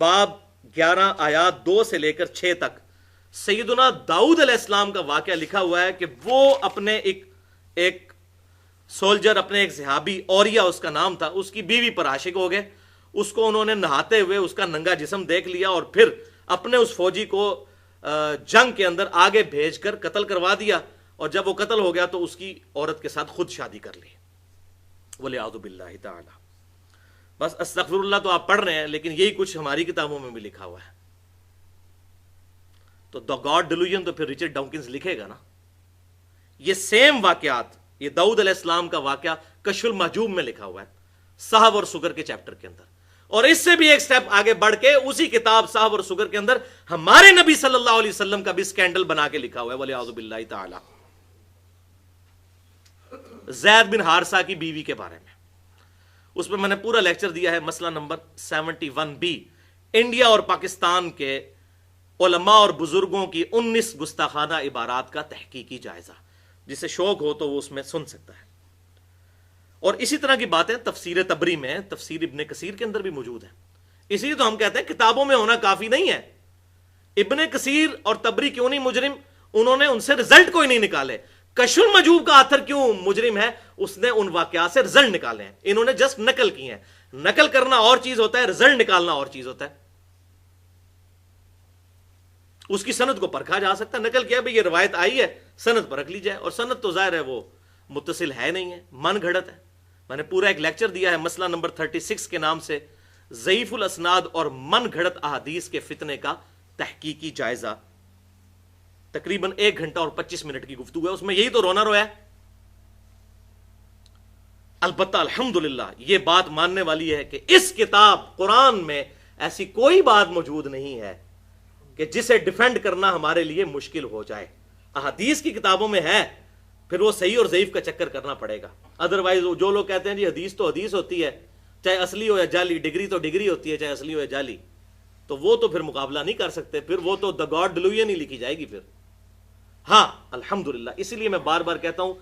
Speaker 1: باب 11 آیات 2 سے لے کر 6 تک سیدنا داؤد علیہ السلام کا واقعہ لکھا ہوا ہے کہ وہ اپنے ایک سولجر، اپنے ایک صحابی، اوریا اس کا نام تھا، اس کی بیوی پر عاشق ہو گئے. اس کو انہوں نے نہاتے ہوئے اس کا ننگا جسم دیکھ لیا، اور پھر اپنے اس فوجی کو جنگ کے اندر آگے بھیج کر قتل کروا دیا. اور جب وہ قتل ہو گیا تو اس کی عورت کے ساتھ خود شادی کر لی. بولے اعوذ باللہ تعالی. بس استغفر اللہ تو آپ پڑھ رہے ہیں، لیکن یہی کچھ ہماری کتابوں میں بھی لکھا ہوا ہے. تو دا گاڈ ڈیلوژن تو پھر رچرڈ ڈاؤکنز لکھے گا نا. یہ سیم واقعات، یہ داؤد علیہ السلام کا واقعہ کشف المحجوب میں لکھا ہوا ہے، صحب اور سگر کے چیپٹر کے اندر. اور اس سے بھی ایک سٹیپ آگے بڑھ کے اسی کتاب صحب اور سگر کے اندر ہمارے نبی صلی اللہ علیہ وسلم کا بھی سکینڈل بنا کے لکھا ہوا ہے، بولے اعوذ باللہ تعالی. زید بن حارثہ کی بیوی کے بارے میں، اس پہ میں نے پورا لیکچر دیا ہے، مسئلہ نمبر 71B، انڈیا اور پاکستان کے علماء اور بزرگوں کی 19 گستاخانہ عبارات کا تحقیقی جائزہ. جسے شوق ہو تو وہ اس میں سن سکتا ہے. اور اسی طرح کی باتیں تفسیر تبری میں، تفسیر ابن کثیر کے اندر بھی موجود ہیں. اسی لیے تو ہم کہتے ہیں کتابوں میں ہونا کافی نہیں ہے. ابن کثیر اور تبری کیوں نہیں مجرم؟ انہوں نے ان سے رزلٹ کوئی نہیں نکالے. کشف المحجوب کا آتھر کیوں مجرم ہے؟ اس نے ان واقعات سے رزلٹ نکالے ہیں، انہوں نے جسٹ نقل کی ہیں. نقل کرنا اور چیز ہوتا ہے، رزلٹ نکالنا اور چیز ہوتا ہے. اس کی سند کو پرکھا جا سکتا ہے، نقل کیا بھئی یہ روایت آئی ہے، سند پرکھ لی جائے. اور سند تو ظاہر ہے وہ متصل ہے نہیں ہے، من گھڑت ہے. میں نے پورا ایک لیکچر دیا ہے مسئلہ نمبر 36 کے نام سے، ضعیف الاسناد اور من گھڑت احادیث کے فتنے کا تحقیقی جائزہ. تقریباً 1 گھنٹہ اور 25 منٹ کی گفتگو ہے، اس میں یہی تو رونا رویا ہے. البتہ الحمدللہ یہ بات ماننے والی ہے کہ اس کتاب قرآن میں ایسی کوئی بات موجود نہیں ہے کہ جسے ڈیفینڈ کرنا ہمارے لیے مشکل ہو جائے. احادیث کی کتابوں میں ہے، پھر وہ صحیح اور ضعیف کا چکر کرنا پڑے گا. ادروائز جو لوگ کہتے ہیں جی حدیث تو حدیث ہوتی ہے، چاہے اصلی ہو یا جعلی، ڈگری تو ڈگری ہوتی ہے چاہے اصلی ہو یا جعلی، تو وہ تو پھر مقابلہ نہیں کر سکتے، پھر وہ تو دا گاڈ ڈیلوژن ہی لکھی جائے گی پھر. ہاں الحمدللہ، اسی لیے میں بار بار کہتا ہوں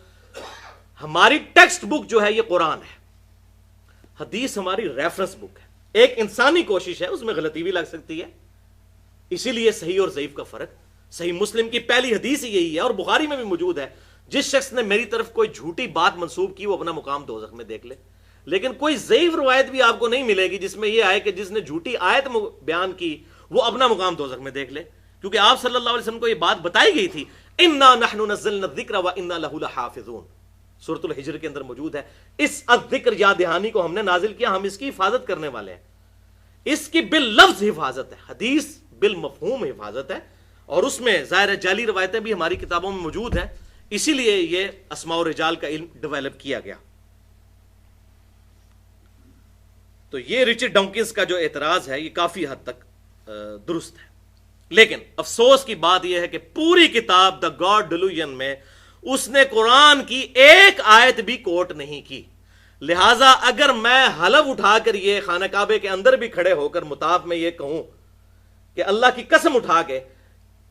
Speaker 1: ہماری ٹیکسٹ بک جو ہے یہ قرآن ہے، حدیث ہماری ریفرنس بک ہے. ایک انسانی کوشش ہے، اس میں غلطی بھی لگ سکتی ہے، اسی لیے صحیح اور ضعیف کا فرق. صحیح مسلم کی پہلی حدیث ہی یہی ہے، اور بخاری میں بھی موجود ہے، جس شخص نے میری طرف کوئی جھوٹی بات منسوب کی وہ اپنا مقام دوزخ میں دیکھ لے. لیکن کوئی ضعیف روایت بھی آپ کو نہیں ملے گی جس میں یہ آئے کہ جس نے جھوٹی آیت بیان کی وہ اپنا مقام دوزخ میں دیکھ لے، کیونکہ آپ صلی اللہ علیہ وسلم کو یہ بات بتائی گئی تھی، انا نحن نزلنا الذکر وانا لہ لحافظون، سورۃ الحجر کے اندر موجود ہے. اس الذکر یاد دہانی کو ہم نے نازل کیا، ہم اس کی حفاظت کرنے والے ہیں. اس کی باللفظ حفاظت ہے، حدیث بالمفہوم حفاظت ہے، اور اس میں ظاہر جعلی روایتیں بھی ہماری کتابوں میں موجود ہیں، اسی لیے یہ اسماء و رجال کا علم ڈیولپ کیا گیا. تو یہ رچرڈ ڈاکنز کا جو اعتراض ہے یہ کافی حد تک درست ہے. لیکن افسوس کی بات یہ ہے کہ پوری کتاب دا گاڈ ڈیلوژن میں اس نے قرآن کی ایک آیت بھی کوٹ نہیں کی. لہٰذا اگر میں حلف اٹھا کر یہ خانہ کعبے کے اندر بھی کھڑے ہو کر مطاف میں یہ کہوں کہ اللہ کی قسم اٹھا کے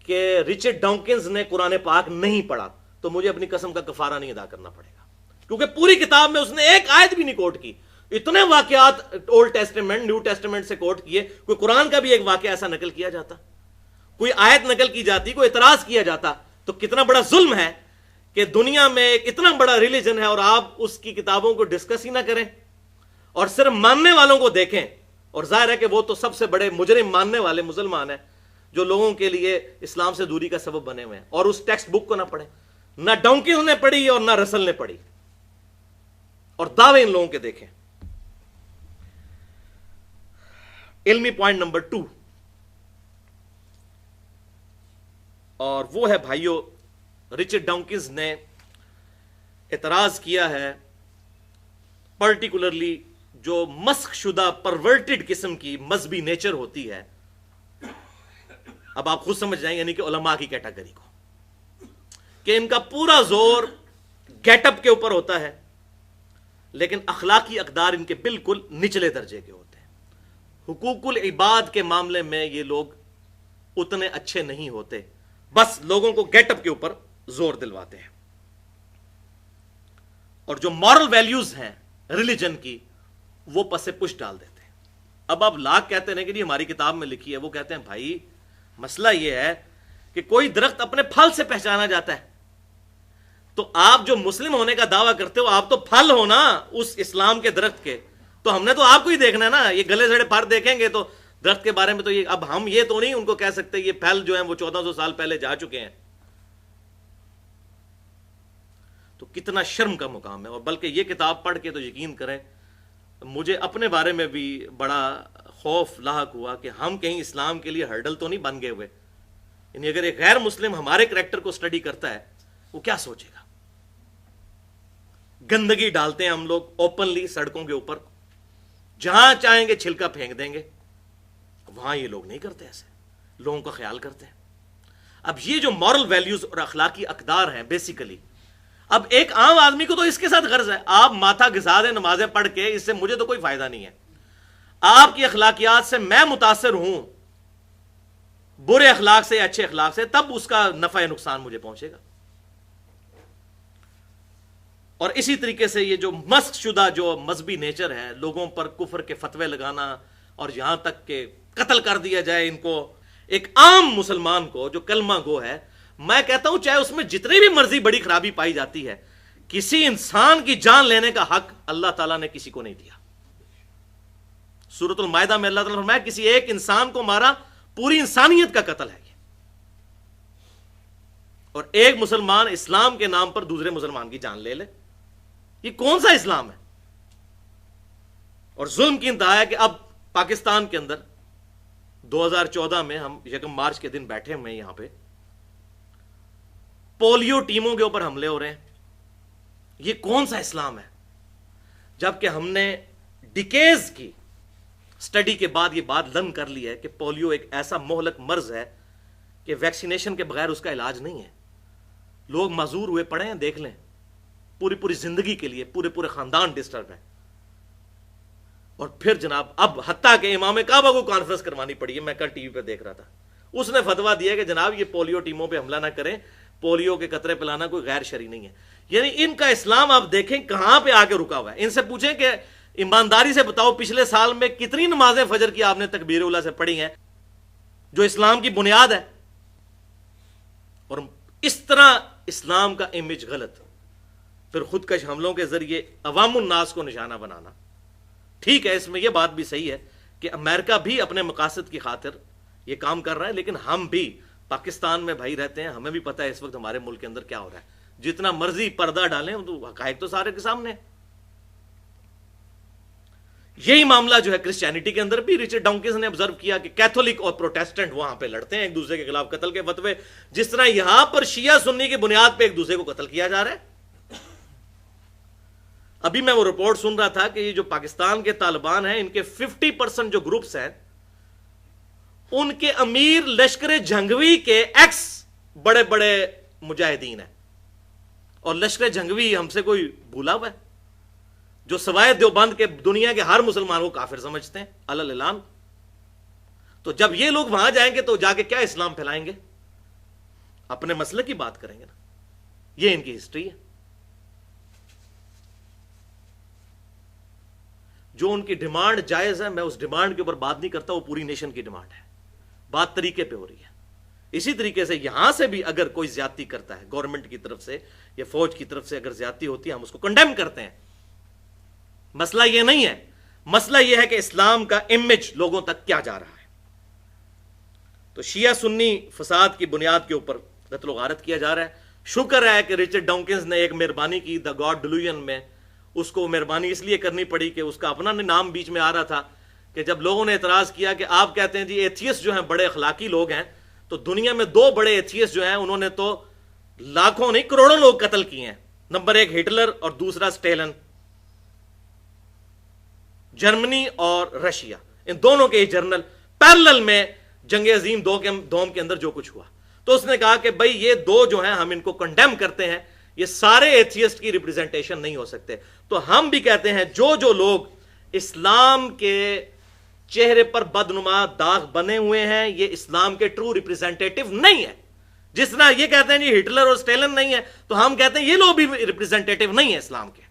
Speaker 1: کہ رچرڈ ڈاکنز نے قرآن پاک نہیں پڑھا، تو مجھے اپنی قسم کا کفارہ نہیں ادا کرنا پڑے گا، کیونکہ پوری کتاب میں اس نے ایک آیت بھی نہیں کوٹ کی. اتنے واقعات اولڈ ٹیسٹمنٹ نیو ٹیسٹمنٹ سے کوٹ کیے، کوئی قرآن کا بھی ایک واقعہ ایسا نقل کیا جاتا، کوئی آیت نقل کی جاتی، کوئی اعتراض کیا جاتا، تو کتنا بڑا ظلم ہے کہ دنیا میں ایک اتنا بڑا ریلیجن ہے اور آپ اس کی کتابوں کو ڈسکس ہی نہ کریں اور صرف ماننے والوں کو دیکھیں. اور ظاہر ہے کہ وہ تو سب سے بڑے مجرم ماننے والے مسلمان ہیں جو لوگوں کے لیے اسلام سے دوری کا سبب بنے ہوئے ہیں، اور اس ٹیکسٹ بک کو نہ پڑھیں. نہ ڈاکنز نے پڑھی اور نہ رسل نے پڑھی، اور دعوے ان لوگوں کے دیکھیں. علمی پوائنٹ نمبر 2، اور وہ ہے بھائیو، رچرڈ ڈاکنز نے اعتراض کیا ہے پرٹیکولرلی جو مسخ شدہ پرورٹڈ قسم کی مذہبی نیچر ہوتی ہے. اب آپ خود سمجھ جائیں، یعنی کہ علماء کی کیٹیگری کو، کہ ان کا پورا زور گیٹ اپ کے اوپر ہوتا ہے لیکن اخلاقی اقدار ان کے بالکل نچلے درجے کے ہوتے ہیں. حقوق العباد کے معاملے میں یہ لوگ اتنے اچھے نہیں ہوتے، بس لوگوں کو گیٹ اپ کے اوپر زور دلواتے ہیں، اور جو مورل ویلیوز ہیں ریلیجن کی وہ پس پش ڈال دیتے ہیں. اب آپ لاکھ کہتے ہیں کہ جی ہماری کتاب میں لکھی ہے، وہ کہتے ہیں بھائی مسئلہ یہ ہے کہ کوئی درخت اپنے پھل سے پہچانا جاتا ہے، تو آپ جو مسلم ہونے کا دعویٰ کرتے ہو آپ تو پھل ہو نا اس اسلام کے درخت کے، تو ہم نے تو آپ کو ہی دیکھنا ہے نا. یہ گلے سڑے پھل دیکھیں گے تو درخت کے بارے میں تو یہ، اب ہم یہ تو نہیں ان کو کہہ سکتے یہ پھل جو ہیں وہ 1400 سال پہلے جا چکے ہیں. تو کتنا شرم کا مقام ہے. اور بلکہ یہ کتاب پڑھ کے تو یقین کریں مجھے اپنے بارے میں بھی بڑا خوف لاحق ہوا کہ ہم کہیں اسلام کے لیے ہرڈل تو نہیں بن گئے ہوئے. یعنی اگر ایک غیر مسلم ہمارے کریکٹر کو سٹڈی کرتا ہے وہ کیا سوچے گا. گندگی ڈالتے ہیں ہم لوگ اوپنلی سڑکوں کے اوپر، جہاں چاہیں گے چھلکا پھینک دیں گے. وہاں یہ لوگ نہیں کرتے، ایسے لوگوں کا خیال کرتے ہیں. اب یہ جو مورل ویلیوز اور اخلاقی اقدار ہیں بیسیکلی، اب ایک عام آدمی کو تو اس کے ساتھ غرض ہے، آپ ماتھا گھسا دیں نمازیں پڑھ کے، اس سے مجھے تو کوئی فائدہ نہیں ہے. آپ کی اخلاقیات سے میں متاثر ہوں، برے اخلاق سے یا اچھے اخلاق سے، تب اس کا نفع یا نقصان مجھے پہنچے گا. اور اسی طریقے سے یہ جو مسخ شدہ جو مذہبی نیچر ہے، لوگوں پر کفر کے فتوے لگانا اور یہاں تک کہ قتل کر دیا جائے ان کو، ایک عام مسلمان کو جو کلمہ گو ہے، میں کہتا ہوں چاہے اس میں جتنی بھی مرضی بڑی خرابی پائی جاتی ہے، کسی انسان کی جان لینے کا حق اللہ تعالیٰ نے کسی کو نہیں دیا. سورۃ المائدہ میں اللہ تعالیٰ نے فرمایا کسی ایک انسان کو مارا پوری انسانیت کا قتل ہے یہ. اور ایک مسلمان اسلام کے نام پر دوسرے مسلمان کی جان لے لے، یہ کون سا اسلام ہے؟ اور ظلم کی انتہا ہے کہ اب پاکستان کے اندر 2014 میں ہم 1 مارچ کے دن بیٹھے ہوئے ہیں یہاں پہ، پولیو ٹیموں کے اوپر حملے ہو رہے ہیں. یہ کون سا اسلام ہے؟ جبکہ ہم نے ڈیکیز کی سٹڈی کے بعد یہ بات لرن کر لی ہے کہ پولیو ایک ایسا مہلک مرض ہے کہ ویکسینیشن کے بغیر اس کا علاج نہیں ہے. لوگ معذور ہوئے پڑے ہیں، دیکھ لیں، پوری زندگی کے لیے پورے خاندان ڈسٹرب ہے. اور پھر جناب اب حتیٰ کہ امام کعبہ کو کانفرنس کروانی پڑی ہے. میں کل ٹی وی پہ دیکھ رہا تھا، اس نے فتویٰ دیا کہ جناب یہ پولیو ٹیموں پہ حملہ نہ کریں، پولیو کے قطرے پلانا کوئی غیر شرعی نہیں ہے. یعنی ان کا اسلام آپ دیکھیں کہاں پہ آ کے رکا ہوا ہے. ان سے پوچھیں کہ ایمانداری سے بتاؤ پچھلے سال میں کتنی نمازیں فجر کی آپ نے تکبیر اولیٰ سے پڑھی ہیں جو اسلام کی بنیاد ہے. اور اس طرح اسلام کا امیج غلط، پھر خودکش حملوں کے ذریعے عوام الناس کو نشانہ بنانا. ٹھیک ہے، اس میں یہ بات بھی صحیح ہے کہ امریکہ بھی اپنے مقاصد کی خاطر یہ کام کر رہا ہے، لیکن ہم بھی پاکستان میں بھائی رہتے ہیں، ہمیں بھی پتہ ہے اس وقت ہمارے ملک کے اندر کیا ہو رہا ہے. جتنا مرضی پردہ ڈالیں تو حقائق تو سارے کے سامنے. یہی معاملہ جو ہے کرسچینٹی کے اندر بھی رچرڈ ڈاؤکنز نے آبزرو کیا کہ کیتھولک اور پروٹیسٹنٹ وہاں پہ لڑتے ہیں ایک دوسرے کے خلاف قتل کے فتوے، جس طرح یہاں پر شیعہ سنی کی بنیاد پہ ایک دوسرے کو قتل کیا جا رہا ہے. ابھی میں وہ رپورٹ سن رہا تھا کہ یہ جو پاکستان کے طالبان ہیں ان کے 50% جو گروپس ہیں ان کے امیر لشکر جھنگوی کے ایکس بڑے بڑے مجاہدین ہیں. اور لشکر جھنگوی ہم سے کوئی بھولا ہوا ہے جو سوائے دیوبند کے دنیا کے ہر مسلمان کو کافر سمجھتے ہیں علی اعلان. تو جب یہ لوگ وہاں جائیں گے تو جا کے کیا اسلام پھیلائیں گے؟ اپنے مسئلے کی بات کریں گے نا. یہ ان کی ہسٹری ہے. جو ان کی ڈیمانڈ جائز ہے، میں اس ڈیمانڈ کے اوپر بات نہیں کرتا، وہ پوری نیشن کی ڈیمانڈ ہے. بات طریقے پہ ہو رہی ہے. اسی طریقے سے یہاں سے بھی اگر کوئی زیادتی کرتا ہے گورنمنٹ کی طرف سے یا فوج کی طرف سے اگر زیادتی ہوتی ہے ہم اس کو کنڈیم کرتے ہیں. مسئلہ یہ نہیں ہے، مسئلہ یہ ہے کہ اسلام کا امیج لوگوں تک کیا جا رہا ہے. تو شیعہ سنی فساد کی بنیاد کے اوپر قتل و غارت کیا جا رہا ہے. شکر ہے کہ رچرڈ ڈاؤکنز نے ایک مہربانی کی دا گاڈ ڈیلوژن میں. اس کو مہربانی اس لیے کرنی پڑی کہ اس کا اپنا نام بیچ میں آ رہا تھا کہ جب لوگوں نے اعتراض کیا کہ آپ کہتے ہیں جی ایتھیسٹ جو ہیں بڑے اخلاقی لوگ ہیں، تو دنیا میں 2 بڑے ایتھیسٹ جو ہیں انہوں نے تو لاکھوں نہیں کروڑوں لوگ قتل کیے ہیں. نمبر 1 ہٹلر اور دوسرا سٹیلن. جرمنی اور رشیا، ان دونوں کے جرنل پیرلل میں جنگ عظیم دوم کے اندر جو کچھ ہوا. تو اس نے کہا کہ بھائی یہ 2 جو ہیں ہم ان کو کنڈیم کرتے ہیں، یہ سارے ایتھیسٹ کی ریپریزنٹیشن نہیں ہو سکتے. تو ہم بھی کہتے ہیں جو لوگ اسلام کے چہرے پر بدنما داغ بنے ہوئے ہیں یہ اسلام کے ٹرو ریپریزنٹیٹو نہیں ہے. جس طرح یہ کہتے ہیں جی ہٹلر اور سٹیلن نہیں ہے، تو ہم کہتے ہیں یہ لوگ بھی ریپریزنٹیٹو نہیں ہے اسلام کے.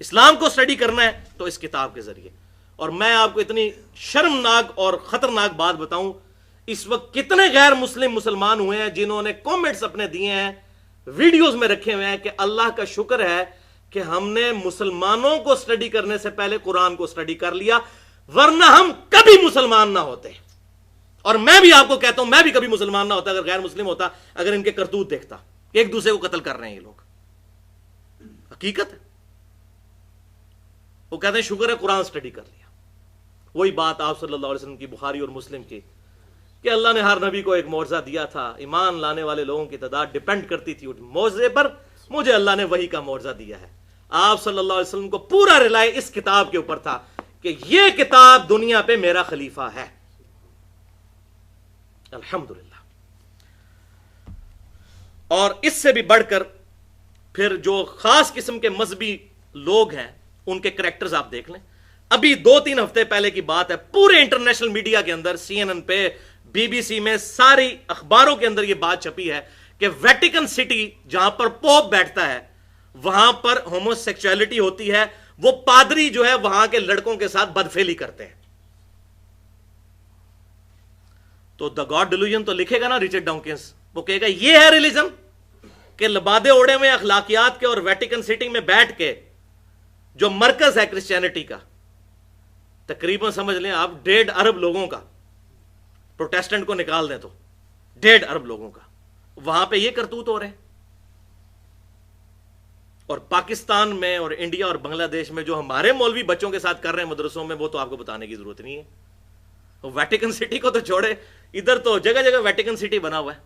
Speaker 1: اسلام کو سٹڈی کرنا ہے تو اس کتاب کے ذریعے. اور میں آپ کو اتنی شرمناک اور خطرناک بات بتاؤں، اس وقت کتنے غیر مسلم مسلمان ہوئے ہیں جنہوں نے کامنٹس اپنے دیے ہیں، ویڈیوز میں رکھے ہوئے ہیں کہ اللہ کا شکر ہے کہ ہم نے مسلمانوں کو سٹڈی کرنے سے پہلے قرآن کو سٹڈی کر لیا، ورنہ ہم کبھی مسلمان نہ ہوتے. اور میں بھی آپ کو کہتا ہوں میں بھی کبھی مسلمان نہ ہوتا اگر غیر مسلم ہوتا، اگر ان کے کرتوت دیکھتا ایک دوسرے کو قتل کر رہے ہیں یہ لوگ. حقیقت ہے. وہ کہتے ہیں شکر ہے قرآن سٹڈی کر لیا. وہی بات آپ صلی اللہ علیہ وسلم کی بخاری اور مسلم کی کہ اللہ نے ہر نبی کو ایک معجزہ دیا تھا، ایمان لانے والے لوگوں کی تعداد ڈیپینڈ کرتی تھی اس معجزے پر. مجھے اللہ نے وہی کا معجزہ دیا ہے. آپ صلی اللہ علیہ وسلم کو پورا رلائے اس کتاب کے اوپر تھا کہ یہ کتاب دنیا پہ میرا خلیفہ ہے. الحمدللہ. اور اس سے بھی بڑھ کر پھر جو خاص قسم کے مذہبی لوگ ہیں ان کے کریکٹرز آپ دیکھ لیں. ابھی 2-3 ہفتے پہلے کی بات ہے، پورے انٹرنیشنل میڈیا کے اندر CNN پہ BBC میں ساری اخباروں کے اندر یہ بات چھپی ہے کہ ویٹیکن سٹی جہاں پر پوپ بیٹھتا ہے وہاں پر ہومو سیکچولیٹی ہوتی ہے. وہ پادری جو ہے وہاں کے لڑکوں کے ساتھ بدفعلی کرتے ہیں. تو دا گاڈ ڈیلوژن تو لکھے گا نا رچرڈ ڈاؤکنز، وہ کہے گا یہ ہے ریلیجن کہ لبادے اوڑے میں اخلاقیات کے اور ویٹیکن سٹی میں بیٹھ کے جو مرکز ہے کرسچینٹی کا، تقریباً سمجھ لیں آپ 1.5 ارب لوگوں کا، پروٹیسٹنٹ کو نکال دیں تو 1.5 ارب لوگوں کا، وہاں پہ یہ کرتوت ہو رہے ہیں. اور پاکستان میں اور انڈیا اور بنگلہ دیش میں جو ہمارے مولوی بچوں کے ساتھ کر رہے ہیں مدرسوں میں، وہ تو آپ کو بتانے کی ضرورت نہیں ہے. ویٹیکن سٹی کو تو چھوڑے، ادھر تو جگہ جگہ ویٹیکن سٹی بنا ہوا ہے.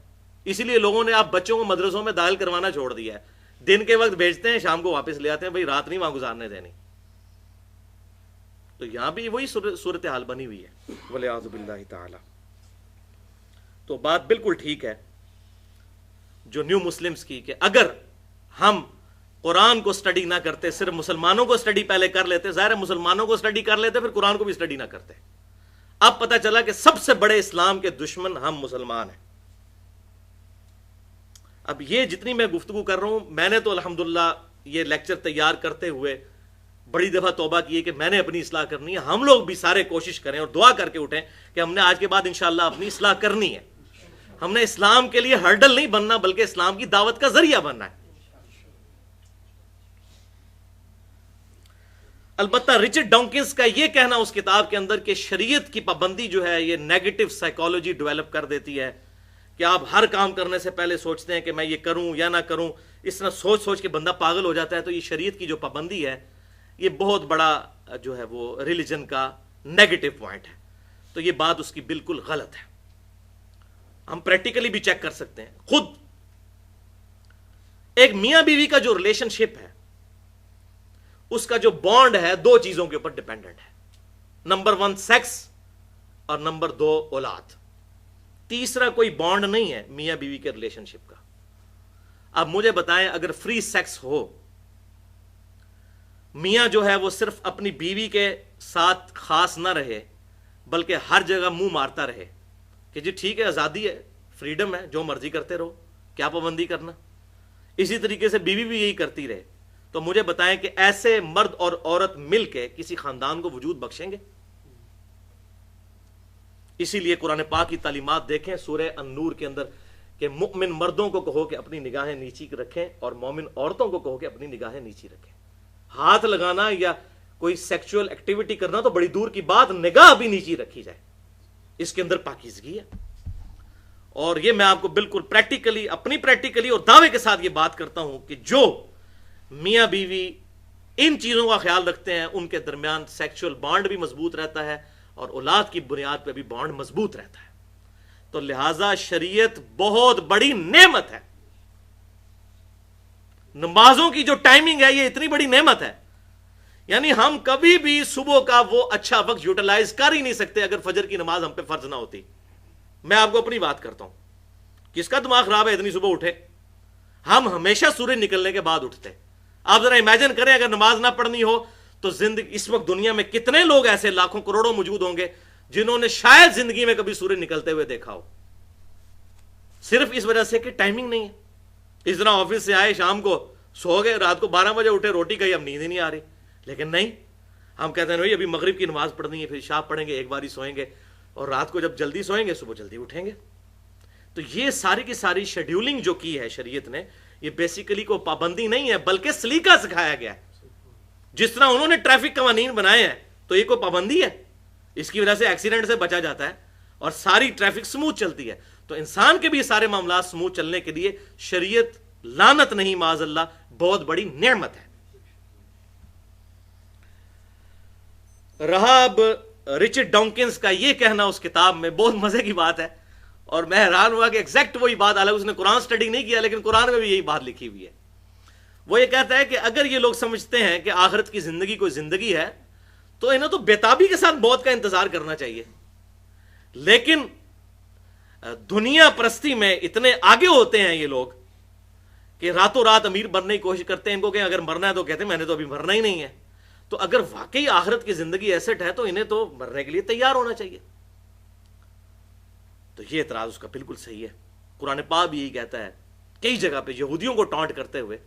Speaker 1: اسی لیے لوگوں نے آپ بچوں کو مدرسوں میں داخل کروانا چھوڑ دیا ہے. دن کے وقت بھیجتے ہیں، شام کو واپس لے آتے ہیں، بھائی رات نہیں وہاں گزارنے دینی. تو یہاں بھی وہی صورتحال بنی ہوئی ہے والعیاذ باللہ تعالی. تو بات بالکل ٹھیک ہے جو نیو مسلمز کی، کہ اگر ہم قرآن کو سٹڈی نہ کرتے، صرف مسلمانوں کو سٹڈی پہلے کر لیتے، ظاہر ہے مسلمانوں کو سٹڈی کر لیتے پھر قرآن کو بھی سٹڈی نہ کرتے. اب پتہ چلا کہ سب سے بڑے اسلام کے دشمن ہم مسلمان ہیں. اب یہ جتنی میں گفتگو کر رہا ہوں، میں نے تو الحمدللہ یہ لیکچر تیار کرتے ہوئے بڑی دفعہ توبہ کی ہے کہ میں نے اپنی اصلاح کرنی ہے. ہم لوگ بھی سارے کوشش کریں اور دعا کر کے اٹھیں کہ ہم نے آج کے بعد انشاءاللہ اپنی اصلاح کرنی ہے. ہم نے اسلام کے لیے ہرڈل نہیں بننا بلکہ اسلام کی دعوت کا ذریعہ بننا ہے. البتہ رچرڈ ڈانکنز کا یہ کہنا اس کتاب کے اندر کہ شریعت کی پابندی جو ہے یہ نیگیٹو سائیکالوجی ڈیولپ کر دیتی ہے، کہ آپ ہر کام کرنے سے پہلے سوچتے ہیں کہ میں یہ کروں یا نہ کروں، اس طرح سوچ سوچ کے بندہ پاگل ہو جاتا ہے. تو یہ شریعت کی جو پابندی ہے یہ بہت بڑا جو ہے وہ ریلیجن کا نیگیٹو پوائنٹ ہے. تو یہ بات اس کی بالکل غلط ہے. ہم پریکٹیکلی بھی چیک کر سکتے ہیں. خود ایک میاں بیوی کا جو ریلیشن شپ ہے اس کا جو بانڈ ہے دو چیزوں کے اوپر ڈیپینڈنٹ ہے. نمبر 1 سیکس اور نمبر 2 اولاد. تیسرا کوئی بانڈ نہیں ہے میاں بیوی کے ریلیشن شپ کا. اب مجھے بتائیں اگر فری سیکس ہو، میاں جو ہے وہ صرف اپنی بیوی کے ساتھ خاص نہ رہے بلکہ ہر جگہ منہ مارتا رہے کہ جی ٹھیک ہے آزادی ہے، فریڈم ہے، جو مرضی کرتے رہو، کیا پابندی کرنا، اسی طریقے سے بیوی بھی یہی کرتی رہے، تو مجھے بتائیں کہ ایسے مرد اور عورت مل کے کسی خاندان کو وجود بخشیں گے؟ اسی لیے قرآن پاک کی تعلیمات دیکھیں سورہ النور کے اندر کہ مؤمن مردوں کو کہو کہ اپنی نگاہیں نیچی رکھیں اور مومن عورتوں کو کہو کہ اپنی نگاہیں نیچی رکھیں. ہاتھ لگانا یا کوئی سیکچول ایکٹیویٹی کرنا تو بڑی دور کی بات، نگاہ بھی نیچی رکھی جائے، اس کے اندر پاکیزگی ہے. اور یہ میں آپ کو بالکل پریکٹیکلی، اپنی پریکٹیکلی اور دعوے کے ساتھ یہ بات کرتا ہوں کہ جو میاں بیوی ان چیزوں کا خیال رکھتے ہیں ان کے درمیان سیکشول بانڈ بھی مضبوط رہتا ہے اور اولاد کی بنیاد پہ بھی بانڈ مضبوط رہتا ہے. تو لہذا شریعت بہت بڑی نعمت ہے. نمازوں کی جو ٹائمنگ ہے یہ اتنی بڑی نعمت ہے، یعنی ہم کبھی بھی صبح کا وہ اچھا وقت یوٹیلائز کر ہی نہیں سکتے اگر فجر کی نماز ہم پہ فرض نہ ہوتی. میں آپ کو اپنی بات کرتا ہوں، کس کا دماغ خراب ہے اتنی صبح اٹھے؟ ہم ہمیشہ سورج نکلنے کے بعد اٹھتے. آپ ذرا امیجن کریں اگر نماز نہ پڑھنی ہو تو زندگی اس وقت دنیا میں کتنے لوگ ایسے لاکھوں کروڑوں موجود ہوں گے جنہوں نے شاید زندگی میں کبھی سورج نکلتے ہوئے دیکھا ہو، صرف اس وجہ سے کہ ٹائمنگ نہیں ہے. اس طرح آفس سے آئے شام کو سو گئے، رات کو 12 بجے اٹھے، روٹی کھائی، اب نیند ہی نہیں آ رہی. لیکن نہیں، ہم کہتے ہیں نہیں ابھی مغرب کی نماز پڑھنی ہے، پھر عشاء پڑھیں گے، ایک بار ہی سوئیں گے، اور رات کو جب جلدی سوئیں گے صبح جلدی اٹھیں گے. تو یہ ساری کی ساری شیڈیولنگ جو کی ہے شریعت نے، یہ بیسیکلی کو پابندی نہیں ہے بلکہ سلیقہ سکھایا گیا ہے. جس طرح انہوں نے ٹریفک قوانین بنائے ہیں تو یہ کوئی پابندی ہے، اس کی وجہ سے ایکسیڈنٹ سے بچا جاتا ہے اور ساری ٹریفک سموتھ چلتی ہے. تو انسان کے بھی یہ سارے معاملات سموتھ چلنے کے لیے شریعت لعنت نہیں، معاذ اللہ، بہت بڑی نعمت ہے. رہا اب رچرڈ ڈانکنز کا یہ کہنا اس کتاب میں، بہت مزے کی بات ہے اور میں حیران ہوا کہ ایگزیکٹ وہی بات، حالانکہ اس نے قرآن سٹڈی نہیں کیا لیکن قرآن میں بھی یہی بات لکھی ہوئی ہے. وہ یہ کہتا ہے کہ اگر یہ لوگ سمجھتے ہیں کہ آخرت کی زندگی کوئی زندگی ہے تو انہیں تو بےتابی کے ساتھ موت کا انتظار کرنا چاہیے. لیکن دنیا پرستی میں اتنے آگے ہوتے ہیں یہ لوگ کہ راتوں رات امیر بننے کی کوشش کرتے ہیں. ان کو کہ اگر مرنا ہے تو کہتے ہیں میں نے تو ابھی مرنا ہی نہیں ہے. تو اگر واقعی آخرت کی زندگی ایسٹ ہے تو انہیں تو مرنے کے لیے تیار ہونا چاہیے. تو یہ اعتراض اس کا بالکل صحیح ہے. قرآن پاک بھی یہی کہتا ہے کئی جگہ پہ یہودیوں کو ٹانٹ کرتے ہوئے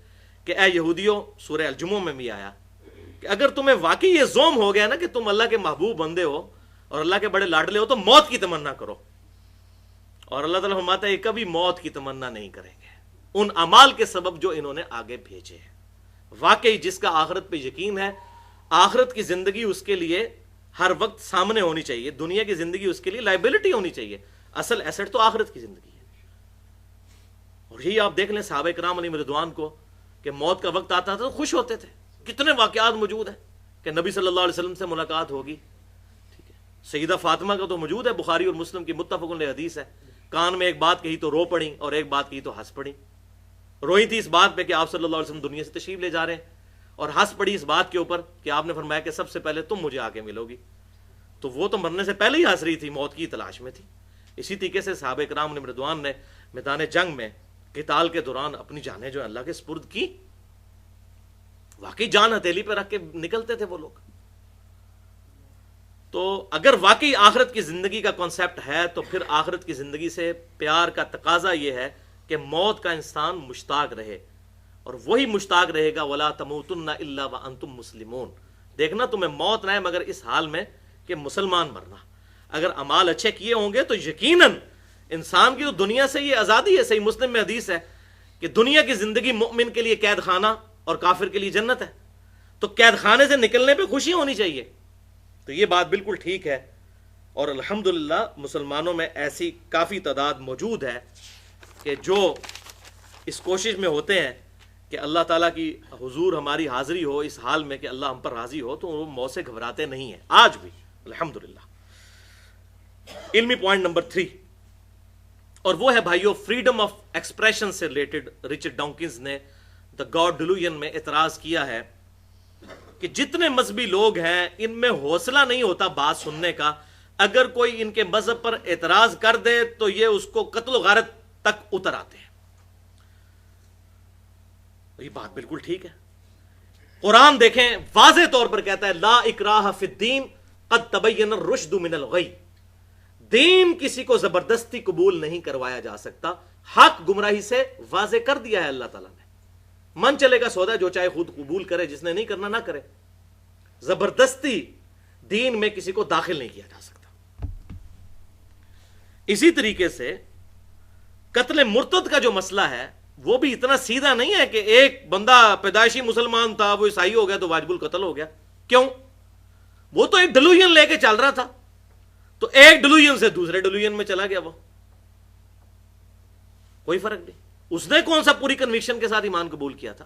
Speaker 1: کہ اے یہودیوں، سورہ الجمعہ میں بھی آیا کہ اگر تمہیں واقعی یہ زوم ہو گیا نا کہ تم اللہ کے محبوب بندے ہو اور اللہ کے بڑے لاڈلے ہو تو موت کی تمنا کرو. اور اللہ تعالیٰ فرماتا ہے یہ کبھی موت کی تمنا نہیں کریں گے ان اعمال کے سبب جو انہوں نے آگے بھیجے ہیں. واقعی جس کا آخرت پہ یقین ہے، آخرت کی زندگی اس کے لیے ہر وقت سامنے ہونی چاہیے. دنیا کی زندگی اس کے لیے لائبلٹی ہونی چاہیے. اصل ایسٹ تو آخرت کی زندگی ہے. اور یہی آپ دیکھ لیں صحابہ کرام علیہم رضوان کو کہ موت کا وقت آتا تھا تو خوش ہوتے تھے. کتنے واقعات موجود ہیں کہ نبی صلی اللہ علیہ وسلم سے ملاقات ہوگی. ٹھیک ہے، سیدہ فاطمہ کا تو موجود ہے، بخاری اور مسلم کی متفق علیہ حدیث ہے. کان میں ایک بات کہی تو رو پڑی اور ایک بات کہی تو ہنس پڑی. روئی تھی اس بات پہ کہ آپ صلی اللہ علیہ وسلم دنیا سے تشریف لے جا رہے ہیں، اور ہنس پڑی اس بات کے اوپر کہ آپ نے فرمایا کہ سب سے پہلے تم مجھے آ کے ملو گی. تو وہ تو مرنے سے پہلے ہی ہنس رہی تھی، موت کی تلاش میں تھی. اسی طریقے سے صحابہ کرام نے رضوان نے میدان جنگ میں قتال کے دوران اپنی جانیں جو اللہ کے سپرد کی. واقعی جان ہتھیلی پہ رکھ کے نکلتے تھے وہ لوگ. تو اگر واقعی آخرت کی زندگی کا کانسیپٹ ہے تو پھر آخرت کی زندگی سے پیار کا تقاضا یہ ہے کہ موت کا انسان مشتاق رہے، اور وہی مشتاق رہے گا وَلَا تَمُوتُنَّ إِلَّا وَأَنْتُمْ مُسْلِمُونَ. دیکھنا تمہیں موت نہ ہے مگر اس حال میں کہ مسلمان مرنا. اگر اعمال اچھے کیے ہوں گے تو یقیناً انسان کی تو دنیا سے یہ آزادی ہے. صحیح مسلم میں حدیث ہے کہ دنیا کی زندگی مؤمن کے لیے قید خانہ اور کافر کے لیے جنت ہے. تو قید خانے سے نکلنے پہ خوشی ہونی چاہیے. تو یہ بات بالکل ٹھیک ہے، اور الحمدللہ مسلمانوں میں ایسی کافی تعداد موجود ہے کہ جو اس کوشش میں ہوتے ہیں کہ اللہ تعالیٰ کی حضور ہماری حاضری ہو اس حال میں کہ اللہ ہم پر راضی ہو، تو وہ موت سے گھبراتے نہیں ہیں آج بھی الحمدللہ. علمی پوائنٹ نمبر 3، اور وہ ہے بھائیو فریڈم آف ایکسپریشن سے ریلیٹڈ. رچرڈ ڈاکنز نے دا گاڈ ڈیلوژن میں اعتراض کیا ہے کہ جتنے مذہبی لوگ ہیں ان میں حوصلہ نہیں ہوتا بات سننے کا. اگر کوئی ان کے مذہب پر اعتراض کر دے تو یہ اس کو قتل و غارت تک اتر آتے ہیں. یہ بات بالکل ٹھیک ہے. قرآن دیکھیں واضح طور پر کہتا ہے لا اکراہ فی الدین قد تبین الرشد من الغی. دین کسی کو زبردستی قبول نہیں کروایا جا سکتا، حق گمراہی سے واضح کر دیا ہے اللہ تعالیٰ نے. من چلے گا سودا، جو چاہے خود قبول کرے، جس نے نہیں کرنا نہ کرے. زبردستی دین میں کسی کو داخل نہیں کیا جا سکتا. اسی طریقے سے قتل مرتد کا جو مسئلہ ہے وہ بھی اتنا سیدھا نہیں ہے کہ ایک بندہ پیدائشی مسلمان تھا وہ عیسائی ہو گیا تو واجب القتل ہو گیا. کیوں؟ وہ تو ایک ڈیلوژن لے کے چل رہا تھا، تو ایک ڈیلوژن سے دوسرے ڈیلوژن میں چلا گیا، وہ کوئی فرق نہیں. اس نے کون سا پوری کنوکشن کے ساتھ ایمان قبول کیا تھا؟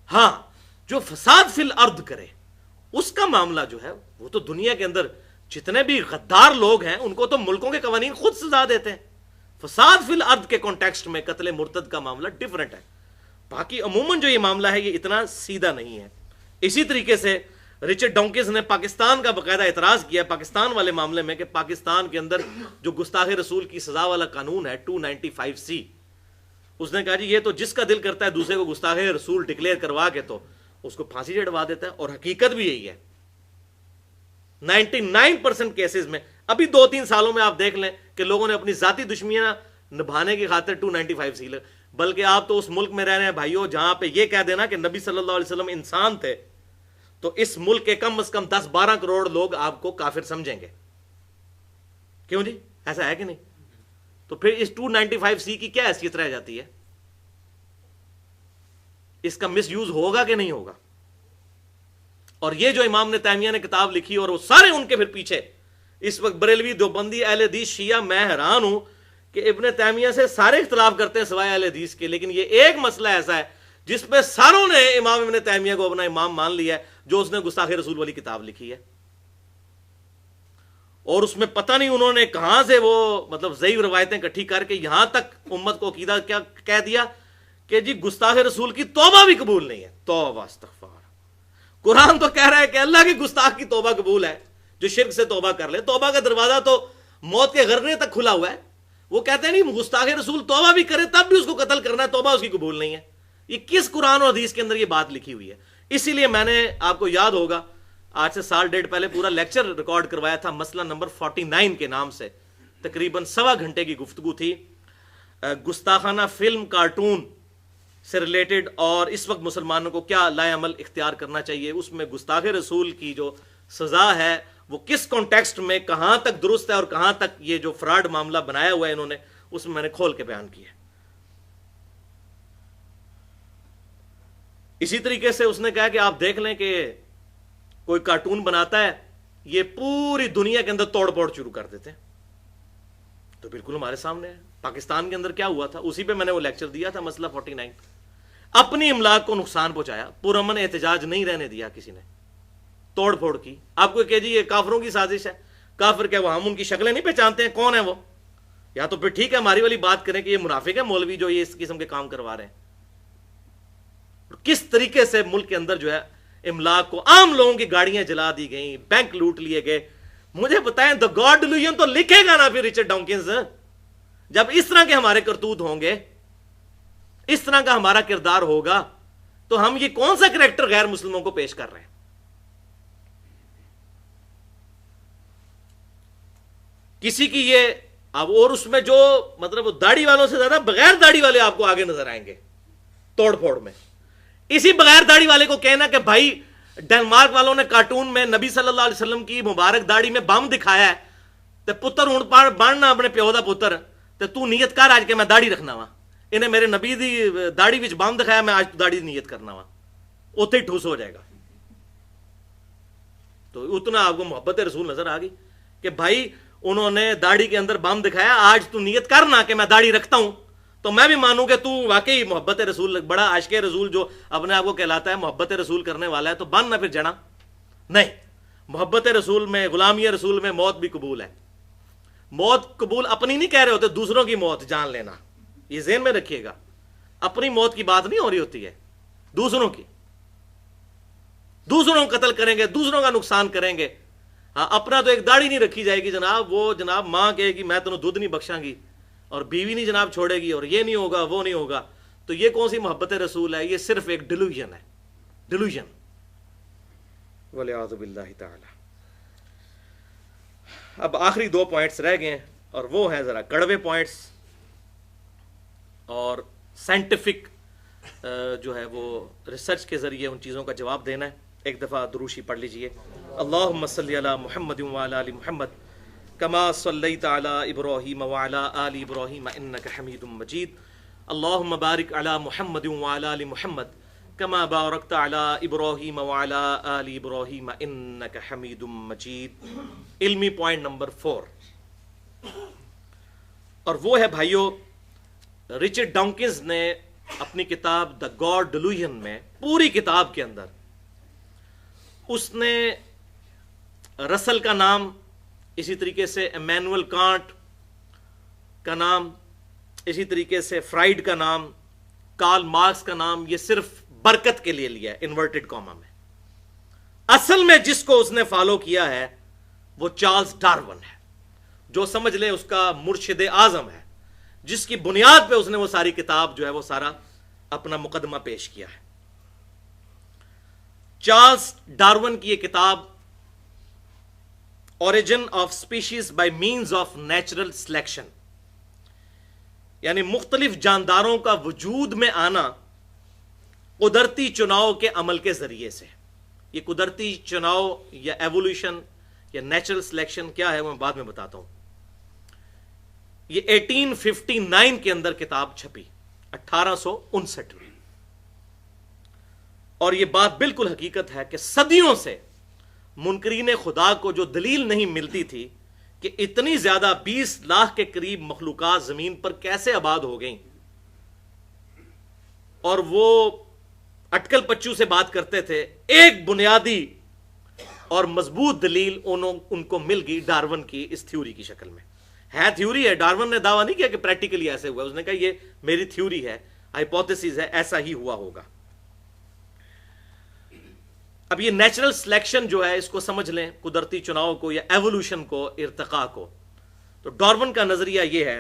Speaker 1: ہاں، جو فساد فی الارض کرے اس کا معاملہ جو ہے وہ تو دنیا کے اندر جتنے بھی غدار لوگ ہیں ان کو تو ملکوں کے قوانین خود سزا دیتے ہیں. فساد فی الارض کے کانٹیکسٹ میں قتل مرتد کا معاملہ ڈیفرنٹ ہے. باقی عموماً جو یہ معاملہ ہے یہ اتنا سیدھا نہیں ہے. اسی طریقے سے رچرڈ ڈونکنز نے پاکستان کا باقاعدہ اعتراض کیا پاکستان والے معاملے میں کہ پاکستان کے اندر جو گستاخ رسول کی سزا والا قانون ہے 295C، اس نے کہا جی یہ تو جس کا دل کرتا ہے دوسرے کو گستاخ رسول ڈکلیئر کروا کے تو اس کو پھانسی چڑھوا دیتا ہے. اور حقیقت بھی یہی ہے 99% کیسز میں. ابھی 2-3 سالوں میں آپ دیکھ لیں کہ لوگوں نے اپنی ذاتی دشمنیاں نبھانے کی خاطر 295C بلکہ آپ تو اس ملک میں رہ رہے ہیں بھائیو جہاں پہ یہ کہہ دینا کہ نبی صلی اللہ علیہ وسلم انسان تھے تو اس ملک کے کم از کم 10-12 کروڑ لوگ آپ کو کافر سمجھیں گے. کیوں جی؟ ایسا ہے کہ نہیں؟ تو پھر اس 295C کی کیا حیثیت رہ جاتی ہے؟ اس کا مس یوز ہوگا کہ نہیں ہوگا؟ اور یہ جو امام نے تیمیہ نے کتاب لکھی اور وہ سارے ان کے پھر پیچھے اس وقت بریلوی دیوبندی اہل حدیث شیعہ، میں حیران ہوں کہ ابن تیمیہ سے سارے اختلاف کرتے ہیں سوائے اہل حدیث کے، لیکن یہ ایک مسئلہ ایسا ہے جس میں ساروں نے امام ابن تیمیہ کو اپنا امام مان لیا ہے، جو اس نے گستاخ رسول والی کتاب لکھی ہے. اور اس میں پتہ نہیں انہوں نے کہاں سے وہ مطلب ضعیف روایتیں اکٹھی کر کے یہاں تک امت کو عقیدہ کیا کہہ دیا کہ جی گستاخ رسول کی توبہ بھی قبول نہیں ہے. توبہ استغفار. قرآن تو کہہ رہا ہے کہ اللہ کی گستاخ کی توبہ قبول ہے، جو شرک سے توبہ کر لے. توبہ کا دروازہ تو موت کے غرغرے تک کھلا ہوا ہے. وہ کہتے ہیں نہیں گستاخ رسول توبہ بھی کرے تب بھی اس کو قتل کرنا ہے، توبہ اس کی قبول نہیں ہے. یہ کس قرآن اور حدیث کے اندر یہ بات لکھی ہوئی ہے؟ اسی لیے میں نے آپ کو یاد ہوگا آج سے سال ڈیڑھ پہلے پورا لیکچر ریکارڈ کروایا تھا مسئلہ نمبر 49 کے نام سے. تقریباً 1.25 گھنٹے کی گفتگو تھی گستاخانہ فلم کارٹون سے ریلیٹڈ اور اس وقت مسلمانوں کو کیا لائے عمل اختیار کرنا چاہیے. اس میں گستاخ رسول کی جو سزا ہے وہ کس کانٹیکسٹ میں کہاں تک درست ہے اور کہاں تک یہ جو فراڈ معاملہ بنایا ہوا ہے انہوں نے، اس میں نے کھول کے بیان کیا. اسی طریقے سے اس نے کہا کہ آپ دیکھ لیں کہ کوئی کارٹون بناتا ہے یہ پوری دنیا کے اندر توڑ پھوڑ شروع کر دیتے ہیں. تو بالکل ہمارے سامنے ہے پاکستان کے اندر کیا ہوا تھا، اسی پہ میں نے وہ لیکچر دیا تھا مسئلہ 49. اپنی املاک کو نقصان پہنچایا، پرامن احتجاج نہیں رہنے دیا کسی نے، توڑ پھوڑ کی. آپ کو کہ جی یہ کافروں کی سازش ہے، کافر کیا وہ ہم ان کی شکلیں نہیں پہچانتے ہیں کون ہے وہ؟ یا تو پھر ٹھیک ہے ہماری والی بات کریں کہ یہ منافق ہے مولوی جو یہ اس قسم کے کام کروا رہے ہیں. کس طریقے سے ملک کے اندر جو ہے املاک کو، عام لوگوں کی گاڑیاں جلا دی گئیں، بینک لوٹ لیے گئے. مجھے بتائیں دا گاڈ ڈیلوژن تو لکھے گا نا پھر رچرڈ ڈاکنز. جب اس طرح کے ہمارے کرتوت ہوں گے، اس طرح کا ہمارا کردار ہوگا، تو ہم یہ کون سا کریکٹر غیر مسلموں کو پیش کر رہے ہیں؟ کسی کی یہ اب، اور اس میں جو مطلب داڑھی والوں سے زیادہ بغیر داڑھی والے آپ کو آگے نظر آئیں گے توڑ پھوڑ میں. اسی بغیر داڑھی والے کو کہنا کہ بھائی ڈنمارک والوں نے کارٹون میں نبی صلی اللہ علیہ وسلم کی مبارک داڑھی میں بم دکھایا ہے، تے پتر ہوں باننا اپنے پیو دا پتر تے تو نیت کر آج کے میں داڑھی رکھنا وا. انہیں میرے نبی دی داڑھی وچ بم دکھایا، میں آج داڑھی نیت کرنا وا. اوتھے ہی ٹھوس ہو جائے گا. تو اتنا آپ کو محبت رسول نظر آ گئی کہ بھائی انہوں نے داڑھی کے اندر بم دکھایا، آج تو نیت کرنا کہ میں داڑھی رکھتا ہوں، تو میں بھی مانوں کہ تو واقعی محبت رسول، بڑا عاشق رسول جو اپنے آپ کو کہلاتا ہے محبت رسول کرنے والا ہے، تو بن نہ پھر جنا. نہیں، محبت رسول میں، غلامی رسول میں موت بھی قبول ہے. موت قبول اپنی نہیں کہہ رہے ہوتے، دوسروں کی موت جان لینا. یہ ذہن میں رکھیے گا، اپنی موت کی بات نہیں ہو رہی ہوتی ہے، دوسروں کی. دوسروں کو قتل کریں گے، دوسروں کا نقصان کریں گے. ہاں، اپنا تو ایک داڑھی نہیں رکھی جائے گی جناب. وہ جناب ماں کہے گی میں تمہیں دودھ نہیں بخشاں گی، اور بیوی نہیں جناب چھوڑے گی، اور یہ نہیں ہوگا وہ نہیں ہوگا. تو یہ کون سی محبت رسول ہے؟ یہ صرف ایک ڈیلوژن ہے، ڈیلوژن. والعیاذ باللہ تعالی. اب آخری 2 پوائنٹس رہ گئے ہیں، اور وہ ہیں ذرا کڑوے پوائنٹس اور سائنٹیفک جو ہے وہ ریسرچ کے ذریعے ان چیزوں کا جواب دینا ہے. ایک دفعہ دروشی پڑھ لیجئے. اللہم صلی علی محمد وعلی آل محمد کما صلیت علی ابراہیم وعلی آل ابراہیم انک حمید مجید. اللہم بارک علی محمد وعلی آل محمد کما بارکت علی ابراہیم وعلی آل ابراہیم انک حمید مجید. علمی پوائنٹ نمبر 4، اور وہ ہے بھائیو، رچرڈ ڈاکنز نے اپنی کتاب دا گاڈ ڈیلوژن میں، پوری کتاب کے اندر اس نے رسل کا نام، اسی طریقے سے ایمینوئل کانٹ کا نام، اسی طریقے سے فرائیڈ کا نام، کارل مارکس کا نام، یہ صرف برکت کے لیے لیا ہے انورٹڈ کاما میں. اصل میں جس کو اس نے فالو کیا ہے وہ چارلز ڈارون ہے، جو سمجھ لے اس کا مرشد اعظم ہے، جس کی بنیاد پہ اس نے وہ ساری کتاب جو ہے وہ سارا اپنا مقدمہ پیش کیا ہے. چارلز ڈارون کی یہ کتاب origin of species by means of natural selection, یعنی مختلف جانداروں کا وجود میں آنا قدرتی چناؤ کے عمل کے ذریعے سے. یہ قدرتی چناؤ یا ایوولوشن یا نیچرل سلیکشن کیا ہے وہ میں بعد میں بتاتا ہوں. یہ 1859 کے اندر کتاب چھپی، 1859 میں. اور یہ بات بالکل حقیقت ہے کہ صدیوں سے منکرین خدا کو جو دلیل نہیں ملتی تھی کہ اتنی زیادہ 20 لاکھ کے قریب مخلوقات زمین پر کیسے آباد ہو گئیں، اور وہ اٹکل پچو سے بات کرتے تھے، ایک بنیادی اور مضبوط دلیل ان کو مل گئی ڈارون کی اس تھیوری کی شکل میں. ہے تھیوری ہے، ڈارون نے دعویٰ نہیں کیا کہ پریکٹیکلی ایسے ہوا، اس نے کہا یہ میری تھیوری ہے، ہائپوتھیسس ہے، ایسا ہی ہوا ہوگا. اب یہ نیچرل سلیکشن جو ہے اس کو سمجھ لیں، قدرتی چناؤ کو یا ایوولوشن کو، ارتقاء کو. تو ڈارون کا نظریہ یہ ہے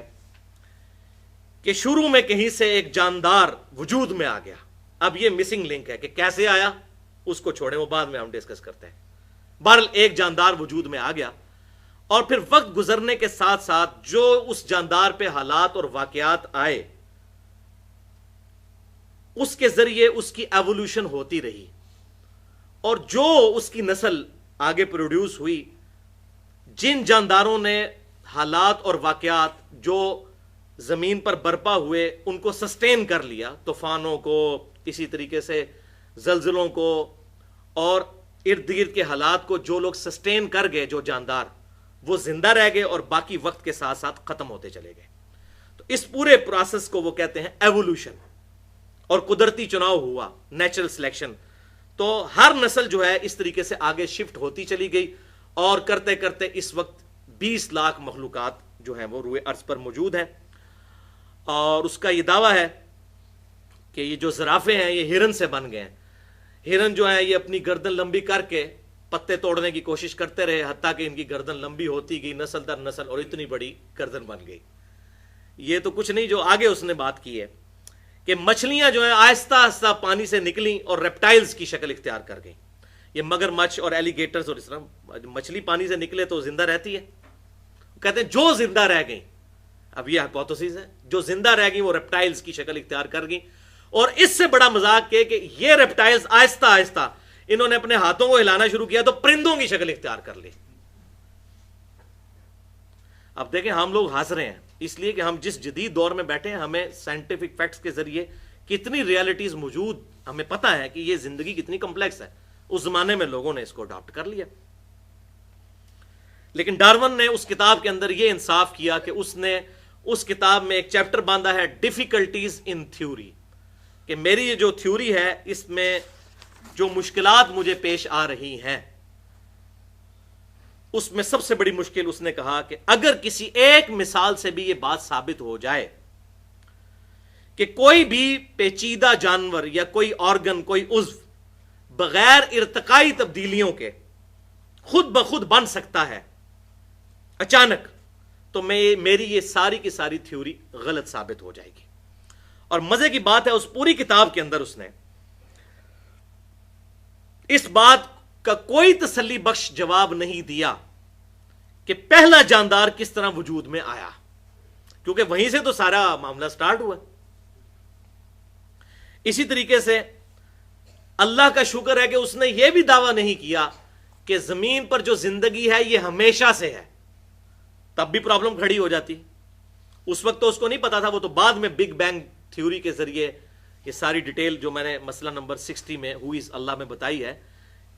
Speaker 1: کہ شروع میں کہیں سے ایک جاندار وجود میں آ گیا. اب یہ مسنگ لنک ہے کہ کیسے آیا، اس کو چھوڑیں، وہ بعد میں ہم ڈسکس کرتے ہیں. بہرحال ایک جاندار وجود میں آ گیا، اور پھر وقت گزرنے کے ساتھ ساتھ جو اس جاندار پہ حالات اور واقعات آئے، اس کے ذریعے اس کی ایوولوشن ہوتی رہی، اور جو اس کی نسل آگے پروڈیوس ہوئی، جن جانداروں نے حالات اور واقعات جو زمین پر برپا ہوئے ان کو سسٹین کر لیا، طوفانوں کو، اسی طریقے سے زلزلوں کو، اور ارد گرد کے حالات کو جو لوگ سسٹین کر گئے، جو جاندار، وہ زندہ رہ گئے اور باقی وقت کے ساتھ ساتھ ختم ہوتے چلے گئے. تو اس پورے پروسیس کو وہ کہتے ہیں ایوولوشن، اور قدرتی چناؤ ہوا، نیچرل سلیکشن. تو ہر نسل جو ہے اس طریقے سے آگے شفٹ ہوتی چلی گئی، اور کرتے کرتے اس وقت 20 لاکھ مخلوقات جو ہیں وہ روئے ارض پر موجود ہیں، اور اس کا یہ دعویٰ ہے کہ یہ جو زرافے ہیں یہ ہرن سے بن گئے ہیں. ہرن جو ہیں یہ اپنی گردن لمبی کر کے پتے توڑنے کی کوشش کرتے رہے، حتیٰ کہ ان کی گردن لمبی ہوتی گئی نسل در نسل، اور اتنی بڑی گردن بن گئی. یہ تو کچھ نہیں، جو آگے اس نے بات کی ہے کہ مچھلیاں جو ہیں آہستہ آہستہ پانی سے نکلیں اور ریپٹائلز کی شکل اختیار کر گئیں. یہ مگر مچھ اور ایلیگیٹرز، اور اس طرح مچھلی پانی سے نکلے تو زندہ رہتی ہے. کہتے ہیں جو زندہ رہ گئیں، اب یہ ہائپوتھیسس ہے، جو زندہ رہ گئیں وہ ریپٹائلز کی شکل اختیار کر گئیں. اور اس سے بڑا مذاق کہ یہ ریپٹائلز آہستہ آہستہ انہوں نے اپنے ہاتھوں کو ہلانا شروع کیا تو پرندوں کی شکل اختیار کر لی. اب دیکھیں ہم لوگ ہنس رہے ہیں اس لیے کہ ہم جس جدید دور میں بیٹھے ہیں، ہمیں سائنٹیفک فیکٹس کے ذریعے کتنی ریالٹیز موجود ہمیں پتہ ہے کہ یہ زندگی کتنی کمپلیکس ہے. اس زمانے میں لوگوں نے اس کو اڈاپٹ کر لیا. لیکن ڈارون نے اس کتاب کے اندر یہ انصاف کیا کہ اس نے اس کتاب میں ایک چیپٹر باندھا ہے ڈیفیکلٹیز ان تھیوری، کہ میری یہ جو تھیوری ہے اس میں جو مشکلات مجھے پیش آ رہی ہیں، اس میں سب سے بڑی مشکل اس نے کہا کہ اگر کسی ایک مثال سے بھی یہ بات ثابت ہو جائے کہ کوئی بھی پیچیدہ جانور یا کوئی آرگن، کوئی عضو بغیر ارتقائی تبدیلیوں کے خود بخود بن سکتا ہے اچانک، تو میری یہ ساری کی ساری تھیوری غلط ثابت ہو جائے گی. اور مزے کی بات ہے اس پوری کتاب کے اندر اس نے اس بات کا کوئی تسلی بخش جواب نہیں دیا کہ پہلا جاندار کس طرح وجود میں آیا، کیونکہ وہیں سے تو سارا معاملہ سٹارٹ ہوا. اسی طریقے سے اللہ کا شکر ہے کہ اس نے یہ بھی دعویٰ نہیں کیا کہ زمین پر جو زندگی ہے یہ ہمیشہ سے ہے، تب بھی پرابلم کھڑی ہو جاتی. اس وقت تو اس کو نہیں پتا تھا، وہ تو بعد میں بگ بینگ تھیوری کے ذریعے یہ ساری ڈیٹیل جو میں نے مسئلہ نمبر 60 میں ہو از اللہ میں بتائی ہے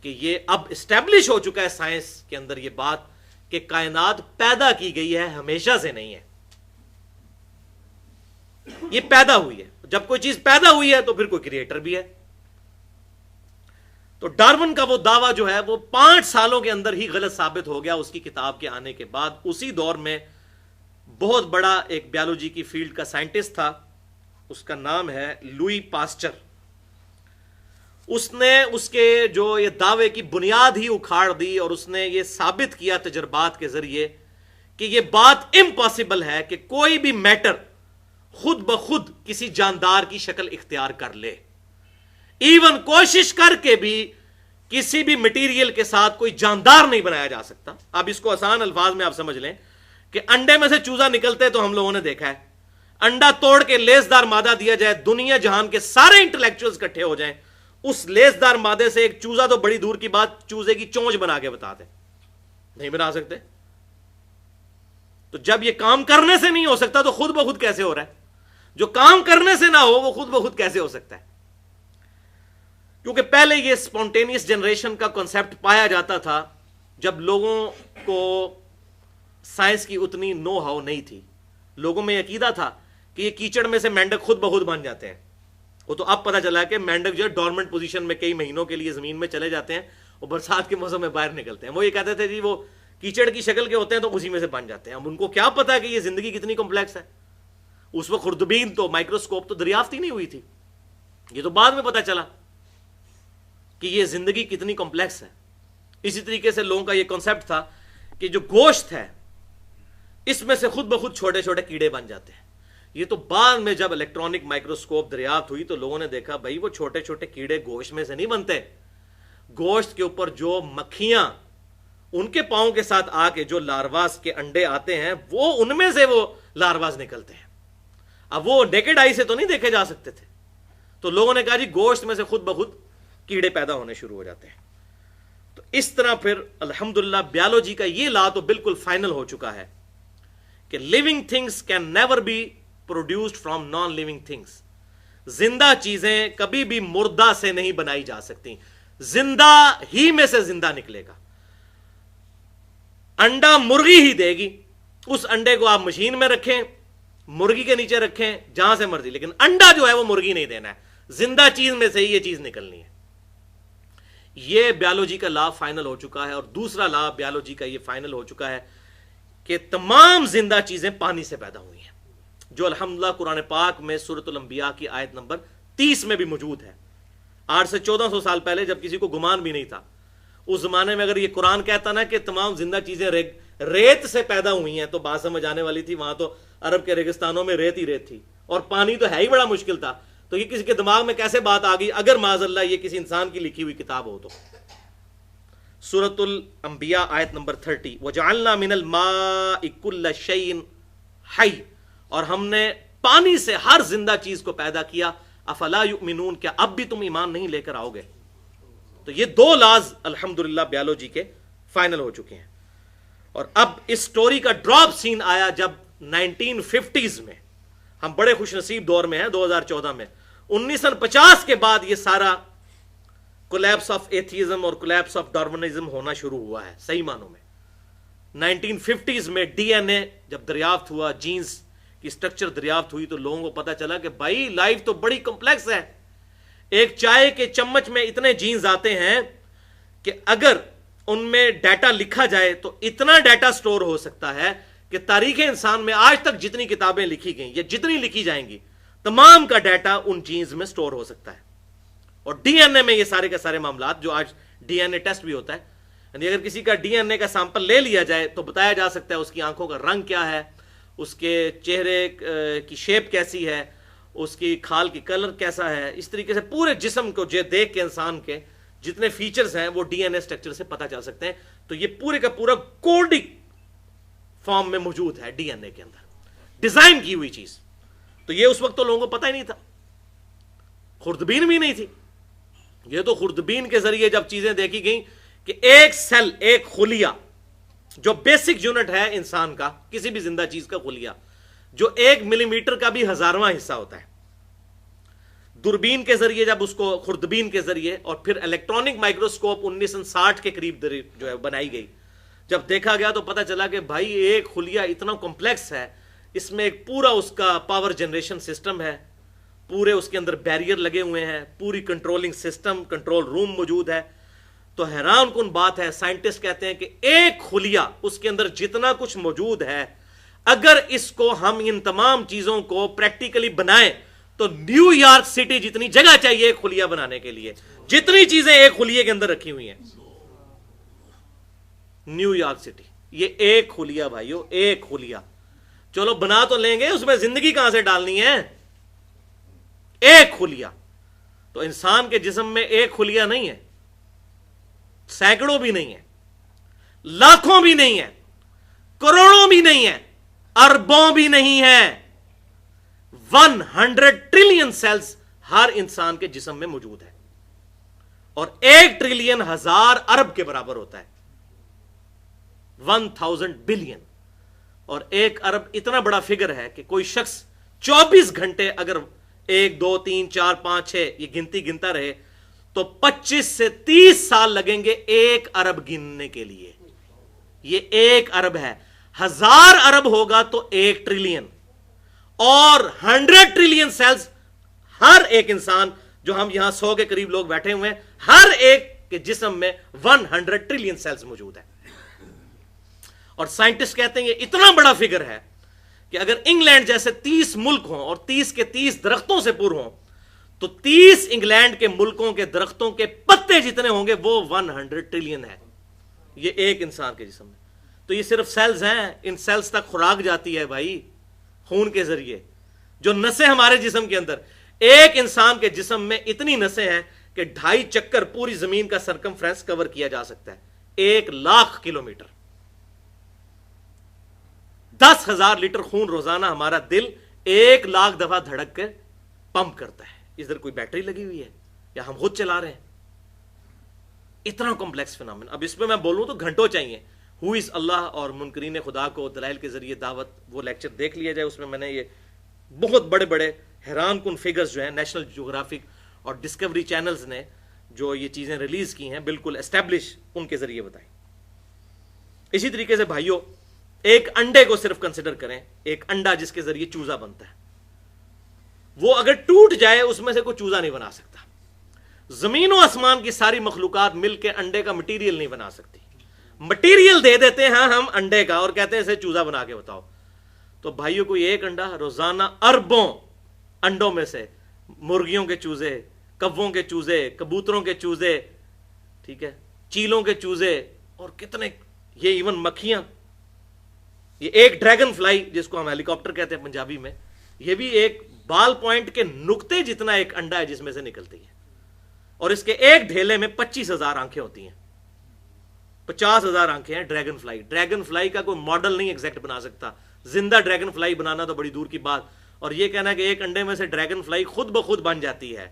Speaker 1: کہ یہ اب اسٹیبلش ہو چکا ہے سائنس کے اندر یہ بات کہ کائنات پیدا کی گئی ہے، ہمیشہ سے نہیں ہے. یہ پیدا ہوئی ہے. جب کوئی چیز پیدا ہوئی ہے تو پھر کوئی کریٹر بھی ہے. تو ڈارون کا وہ دعویٰ جو ہے وہ 5 سالوں کے اندر ہی غلط ثابت ہو گیا اس کی کتاب کے آنے کے بعد. اسی دور میں بہت بڑا ایک بیالوجی کی فیلڈ کا سائنٹسٹ تھا، اس کا نام ہے لوئی پاسچر. اس نے اس کے جو یہ دعوے کی بنیاد ہی اکھاڑ دی اور اس نے یہ ثابت کیا تجربات کے ذریعے کہ یہ بات امپاسبل ہے کہ کوئی بھی میٹر خود بخود کسی جاندار کی شکل اختیار کر لے. ایون کوشش کر کے بھی کسی بھی مٹیریل کے ساتھ کوئی جاندار نہیں بنایا جا سکتا. اب اس کو آسان الفاظ میں آپ سمجھ لیں کہ انڈے میں سے چوزا نکلتے تو ہم لوگوں نے دیکھا ہے. انڈا توڑ کے لیسدار مادہ دیا جائے، دنیا جہان کے سارے انٹلیکچوئلز اکٹھے ہو جائیں، اس لیسدار مادے سے ایک چوزا تو بڑی دور کی بات چوزے کی چونچ بنا کے بتا دیں، نہیں بنا سکتے. تو جب یہ کام کرنے سے نہیں ہو سکتا تو خود بخود کیسے ہو رہا ہے؟ جو کام کرنے سے نہ ہو وہ خود بخود کیسے ہو سکتا ہے؟ کیونکہ پہلے یہ سپونٹینیس جنریشن کا کنسپٹ پایا جاتا تھا جب لوگوں کو سائنس کی اتنی نو ہاؤ نہیں تھی. لوگوں میں عقیدہ تھا کہ یہ کیچڑ میں سے مینڈک خود بخود بن جاتے ہیں. وہ تو اب پتہ چلا کہ مینڈک جو ہے ڈورمنٹ پوزیشن میں کئی مہینوں کے لیے زمین میں چلے جاتے ہیں اور برسات کے موسم میں باہر نکلتے ہیں. وہ یہ کہتے تھے جی وہ کیچڑ کی شکل کے ہوتے ہیں تو اسی میں سے بن جاتے ہیں. اب ان کو کیا پتا کہ یہ زندگی کتنی کمپلیکس ہے؟ اس وقت خوردبین تو مائکروسکوپ تو دریافت ہی نہیں ہوئی تھی. یہ تو بعد میں پتا چلا کہ یہ زندگی کتنی کمپلیکس ہے. اسی طریقے سے لوگوں کا یہ کنسپٹ تھا کہ جو گوشت ہے اس میں سے خود بخود چھوٹے چھوٹے کیڑے بن جاتے ہیں. یہ تو بعد میں جب الیکٹرانک مائکروسکوپ دریافت ہوئی تو لوگوں نے دیکھا بھائی وہ چھوٹے چھوٹے کیڑے گوشت میں سے نہیں بنتے. گوشت کے اوپر جو مکھیاں ان کے پاؤں کے ساتھ آ کے جو لارواز کے انڈے آتے ہیں وہ ان میں سے وہ لارواز نکلتے ہیں. اب وہ نیکڈ آئی سے تو نہیں دیکھے جا سکتے تھے. تو لوگوں نے کہا جی گوشت میں سے خود بخود کیڑے پیدا ہونے شروع ہو جاتے ہیں. تو اس طرح پھر الحمدللہ بیالوجی کا یہ لا تو بالکل فائنل ہو چکا ہے کہ living things can never be produced from non living things. زندہ چیزیں کبھی بھی مردہ سے نہیں بنائی جا سکتی، زندہ ہی میں سے زندہ نکلے گا. انڈا مرغی ہی دے گی. اس انڈے کو آپ مشین میں رکھیں، مرغی کے نیچے رکھیں، جہاں سے مرضی، لیکن انڈا جو ہے وہ مرغی نہیں دینا ہے. زندہ چیز میں سے ہی یہ چیز نکلنی ہے. یہ بیالوجی کا لا فائنل ہو چکا ہے. اور دوسرا لا بیالوجی کا یہ فائنل ہو چکا ہے کہ تمام زندہ چیزیں پانی سے پیدا ہوئی ہیں، جو الحمدللہ قرآن پاک میں سورۃ الانبیاء کی آیت نمبر 30 میں بھی موجود ہے۔ 8 سے 1400 سال پہلے جب کسی کو گمان بھی نہیں تھا، اس زمانے میں اگر یہ قرآن کہتا نا کہ تمام زندہ چیزیں ریت سے پیدا ہوئی ہیں تو بات سمجھ آنے والی تھی۔ وہاں تو عرب کے ریگستانوں میں ریت ہی ریت تھی اور پانی تو ہے ہی بڑا مشکل تھا، تو یہ کسی کے دماغ میں کیسے بات آ گئی اگر معاذ اللہ یہ کسی انسان کی لکھی ہوئی کتاب ہو تو۔ سورۃ الانبیاء آیت نمبر 30، وَجَعَلْنَا مِنَ الْمَاءِ كُلَّ شَيْءٍ حَيٍّ، اور ہم نے پانی سے ہر زندہ چیز کو پیدا کیا۔ افلا یؤمنون، کیا اب بھی تم ایمان نہیں لے کر آؤ گے؟ تو یہ 2 لاز الحمدللہ بیالوجی کے فائنل ہو چکے ہیں۔ اور اب اس سٹوری کا ڈراپ سین آیا جب 1950s میں، ہم بڑے خوش نصیب دور میں ہیں 2014 میں، 1950 کے بعد یہ سارا کولیپس آف ایتھیزم اور کولیپس آف ڈارونزم ہونا شروع ہوا ہے صحیح معنوں میں۔ 1950s میں ڈی این اے جب دریافت ہوا، جینز کی سٹرکچر دریافت ہوئی، تو لوگوں کو پتا چلا کہ بھائی لائف تو بڑی کمپلیکس ہے۔ ایک چائے کے چمچ میں اتنے جینز آتے ہیں کہ اگر ان میں ڈیٹا لکھا جائے تو اتنا ڈیٹا سٹور ہو سکتا ہے کہ تاریخ انسان میں آج تک جتنی کتابیں لکھی گئیں یا جتنی لکھی جائیں گی، تمام کا ڈیٹا ان جینز میں سٹور ہو سکتا ہے۔ اور ڈی این اے میں یہ سارے کے سارے معاملات، جو آج ڈی این اے ٹیسٹ بھی ہوتا ہے، یعنی اگر کسی کا ڈی این اے کا سیمپل لے لیا جائے تو بتایا جا سکتا ہے اس کی آنکھوں کا رنگ کیا ہے، اس کے چہرے کی شیپ کیسی ہے، اس کی کھال کی کلر کیسا ہے، اس طریقے سے پورے جسم کو دیکھ کے انسان کے جتنے فیچرز ہیں وہ ڈی این اے سٹرکچر سے پتہ چل سکتے ہیں۔ تو یہ پورے کا پورا کوڈک فارم میں موجود ہے ڈی این اے کے اندر، ڈیزائن کی ہوئی چیز۔ تو یہ اس وقت تو لوگوں کو پتہ ہی نہیں تھا، خوردبین بھی نہیں تھی۔ یہ تو خوردبین کے ذریعے جب چیزیں دیکھی گئیں کہ ایک سیل، ایک خلیہ جو بیسک یونٹ ہے انسان کا، کسی بھی زندہ چیز کا خلیہ، جو 1 ملی میٹر کا بھی 1000واں حصہ ہوتا ہے، دوربین کے ذریعے جب اس کو، خوردبین کے ذریعے، اور پھر الیکٹرانک مائکروسکوپ 1960 کے قریب جو ہے بنائی گئی، جب دیکھا گیا تو پتا چلا کہ بھائی ایک خلیہ اتنا کمپلیکس ہے، اس میں ایک پورا اس کا پاور جنریشن سسٹم ہے، پورے اس کے اندر بیریئر لگے ہوئے ہیں، پوری کنٹرولنگ سسٹم، کنٹرول روم موجود ہے۔ تو حیران کن بات ہے، سائنٹسٹ کہتے ہیں کہ ایک خلیہ، اس کے اندر جتنا کچھ موجود ہے، اگر اس کو ہم ان تمام چیزوں کو پریکٹیکلی بنائیں تو نیو یارک سٹی جتنی جگہ چاہیے ایک خلیہ بنانے کے لیے، جتنی چیزیں ایک خلیے کے اندر رکھی ہوئی ہیں، نیو یارک سٹی، یہ ایک خلیہ بھائیو، ایک خلیہ۔ چلو بنا تو لیں گے، اس میں زندگی کہاں سے ڈالنی ہے؟ ایک خلیہ۔ تو انسان کے جسم میں ایک خلیہ نہیں ہے، سینکڑوں بھی نہیں ہے، لاکھوں بھی نہیں ہے، کروڑوں بھی نہیں ہے، اربوں بھی نہیں ہے، 100 ٹریلین سیلز ہر انسان کے جسم میں موجود ہے، اور 1 ٹریلین 1000 ارب کے برابر ہوتا ہے، 1000 بلین۔ اور 1 ارب اتنا بڑا فگر ہے کہ کوئی شخص 24 گھنٹے اگر 1 2 3 4 5 6 یہ گنتی گنتا رہے تو 25 سے 30 سال لگیں گے 1 ارب گننے کے لیے۔ یہ 1 ارب ہے، 1000 ارب ہوگا تو 1 ٹریلین، اور 100 ٹریلین سیلز ہر ایک انسان، جو ہم یہاں 100 کے قریب لوگ بیٹھے ہوئے ہیں، ہر ایک کے جسم میں 100 ٹریلین سیلز موجود ہیں۔ اور سائنٹسٹ کہتے ہیں یہ اتنا بڑا فگر ہے کہ اگر انگلینڈ جیسے 30 ملک ہوں اور 30 کے 30 درختوں سے پر ہوں تو 30 انگلینڈ کے ملکوں کے درختوں کے پتے جتنے ہوں گے وہ 100 ٹریلین ہے، یہ ایک انسان کے جسم میں۔ تو یہ صرف سیلز ہیں، ان سیلز تک خوراک جاتی ہے بھائی خون کے ذریعے، جو نسیں ہمارے جسم کے اندر، ایک انسان کے جسم میں اتنی نسیں ہیں کہ 2.5 چکر پوری زمین کا سرکمفرنس کور کیا جا سکتا ہے، 1,00,000 کلومیٹر۔ 10,000 لیٹر خون روزانہ ہمارا دل 1,00,000 دفعہ دھڑک کے پمپ کرتا ہے۔ ادھر کوئی بیٹری لگی ہوئی ہے یا ہم خود چلا رہے ہیں؟ اتنا کمپلیکس فینامن۔ اب اس پہ میں بولوں تو گھنٹوں چاہیے۔ ہو از اللہ اور منکرین خدا کو دلائل کے ذریعے دعوت، وہ لیکچر دیکھ لیا جائے، اس میں نے یہ بہت بڑے بڑے حیران کن فگرز جو ہیں نیشنل جیوگرافک اور ڈسکوری چینلز نے جو یہ چیزیں ریلیز کی ہیں بالکل اسٹیبلش ان کے ذریعے بتائیں۔ اسی طریقے سے بھائیوں، ایک انڈے کو صرف کنسیڈر کریں، ایک انڈا جس کے ذریعے چوزا بنتا ہے، وہ اگر ٹوٹ جائے اس میں سے کوئی چوزا نہیں بنا سکتا۔ زمین و آسمان کی ساری مخلوقات مل کے انڈے کا مٹیریل نہیں بنا سکتی، مٹیریل دے دیتے ہیں ہم انڈے کا اور کہتے ہیں اسے چوزا بنا کے بتاؤ. تو بھائیوں کو ایک انڈا روزانہ اربوں انڈوں میں سے مرغیوں کے چوزے, کووں کے چوزے, کبوتروں کے چوزے, ٹھیک ہے, چیلوں کے چوزے اور کتنے, یہ ایون مکھیاں, یہ ایک ڈریگن فلائی جس کو ہم ہیلی کاپٹر کہتے ہیں پنجابی میں, یہ بھی ایک بال پوائنٹ کے نقطے جتنا ایک انڈا ہے جس میں سے نکلتی ہے, اور اس کے ایک ڈھیلے میں 25,000 آنکھیں ہوتی ہیں, 50,000 آنکھیں ہیں ڈریگن فلائی. ڈریگن فلائی کا کوئی ماڈل نہیں ایگزیکٹ بنا سکتا, زندہ ڈریگن فلائی بنانا تو بڑی دور کی بات, اور یہ کہنا کہ ایک انڈے میں سے ڈریگن فلائی خود بخود بن جاتی ہے,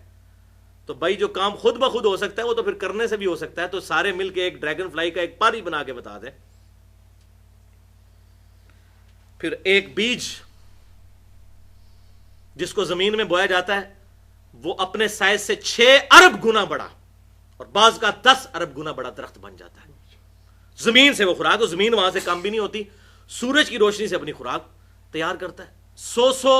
Speaker 1: تو بھائی جو کام خود بخود ہو سکتا ہے وہ تو پھر کرنے سے بھی ہو سکتا ہے, تو سارے مل کے ایک ڈریگن فلائی کا ایک پاری بنا کے بتا دیں. پھر ایک بیج جس کو زمین میں بویا جاتا ہے وہ اپنے سائز سے 6 ارب گنا بڑا اور بعض کا 10 ارب گنا بڑا درخت بن جاتا ہے. زمین سے وہ خوراک, زمین وہاں سے کم بھی نہیں ہوتی, سورج کی روشنی سے اپنی خوراک تیار کرتا ہے. 100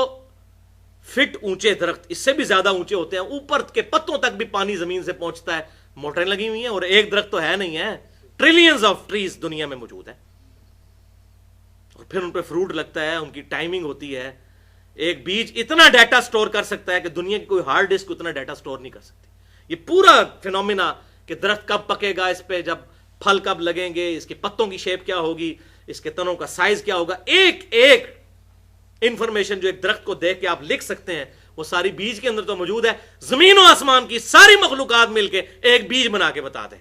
Speaker 1: فٹ اونچے درخت, اس سے بھی زیادہ اونچے ہوتے ہیں, اوپر کے پتوں تک بھی پانی زمین سے پہنچتا ہے, موٹریں لگی ہوئی ہیں, اور ایک درخت تو ہے نہیں ہے, ٹریلینز آف ٹریز دنیا میں موجود ہیں, اور پھر ان پہ فروٹ لگتا ہے, ان کی ٹائمنگ ہوتی ہے. ایک بیج اتنا ڈیٹا سٹور کر سکتا ہے کہ دنیا کی کوئی ہارڈ ڈسک اتنا ڈیٹا سٹور نہیں کر سکتی. یہ پورا فینومینا کہ درخت کب پکے گا, اس پہ جب پھل کب لگیں گے, اس کے پتوں کی شیپ کیا ہوگی, اس کے تنوں کا سائز کیا ہوگا, ایک ایک انفارمیشن جو ایک درخت کو دیکھ کے آپ لکھ سکتے ہیں وہ ساری بیج کے اندر تو موجود ہے. زمین و آسمان کی ساری مخلوقات مل کے ایک بیج بنا کے بتا دیں.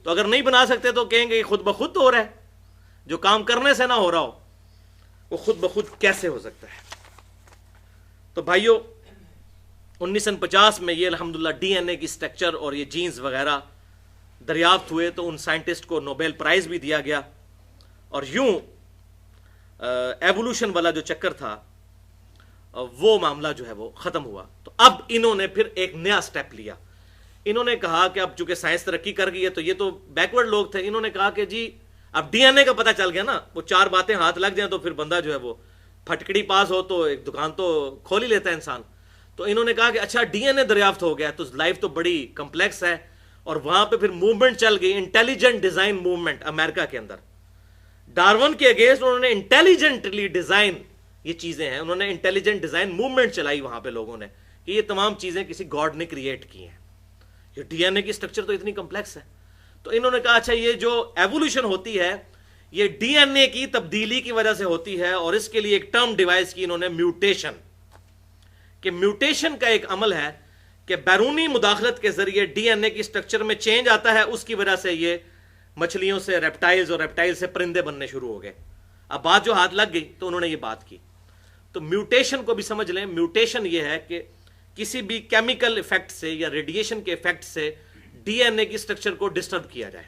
Speaker 1: تو اگر نہیں بنا سکتے تو کہیں گے یہ خود بخود تو ہو رہا ہے, جو کام کرنے سے نہ ہو رہا ہو وہ خود بخود کیسے ہو سکتا ہے. تو بھائیو 1950 میں یہ الحمدللہ ڈی این اے کی سٹرکچر اور یہ جینز وغیرہ دریافت ہوئے, تو ان سائنٹسٹ کو نوبیل پرائز بھی دیا گیا, اور یوں ایوولوشن والا جو چکر تھا وہ معاملہ جو ہے وہ ختم ہوا. تو اب انہوں نے پھر ایک نیا سٹیپ لیا. انہوں نے کہا کہ اب چونکہ سائنس ترقی کر گئی ہے, تو یہ تو بیکورڈ لوگ تھے, انہوں نے کہا کہ جی اب ڈی این اے کا پتہ چل گیا نا, وہ 4 باتیں ہاتھ لگ جائیں تو پھر بندہ جو ہے وہ پھٹکڑی پاس ہو تو ایک دکان تو کھول ہی لیتا ہے انسان. تو انہوں نے کہا کہ اچھا ڈی این اے دریافت ہو گیا تو لائف تو بڑی کمپلیکس ہے, اور وہاں پہ پھر موومنٹ چل گئی, انٹیلیجنٹ ڈیزائن موومنٹ امریکہ کے اندر. ڈارون کے اگینسٹ انہوں نے انٹیلیجنٹلی ڈیزائن, یہ چیزیں ہیں, انہوں نے انٹیلیجنٹ ڈیزائن موومنٹ چلائی وہاں پہ لوگوں نے کہ یہ تمام چیزیں کسی گاڈ نے کریٹ کی ہیں. یہ ڈی این اے کی سٹرکچر تو اتنی کمپلیکس ہے. تو انہوں نے کہا اچھا یہ جو ایوولوشن ہوتی ہے یہ ڈی این اے کی تبدیلی کی وجہ سے ہوتی ہے, اور اس کے لیے ایک ٹرم ڈیوائس کی انہوں نے میوٹیشن, کہ میوٹیشن کا ایک عمل ہے کہ بیرونی مداخلت کے ذریعے ڈی این اے کی سٹرکچر میں چینج آتا ہے, اس کی وجہ سے یہ مچھلیوں سے ریپٹائلز اور ریپٹائل سے پرندے بننے شروع ہو گئے. اب بات جو ہاتھ لگ گئی تو انہوں نے یہ بات کی. تو میوٹیشن کو بھی سمجھ لیں, میوٹیشن یہ ہے کہ کسی بھی کیمیکل ایفیکٹ سے یا ریڈیشن کے ایفیکٹ سے ڈی این اے کی سٹرکچر کو ڈسٹرب کیا جائے.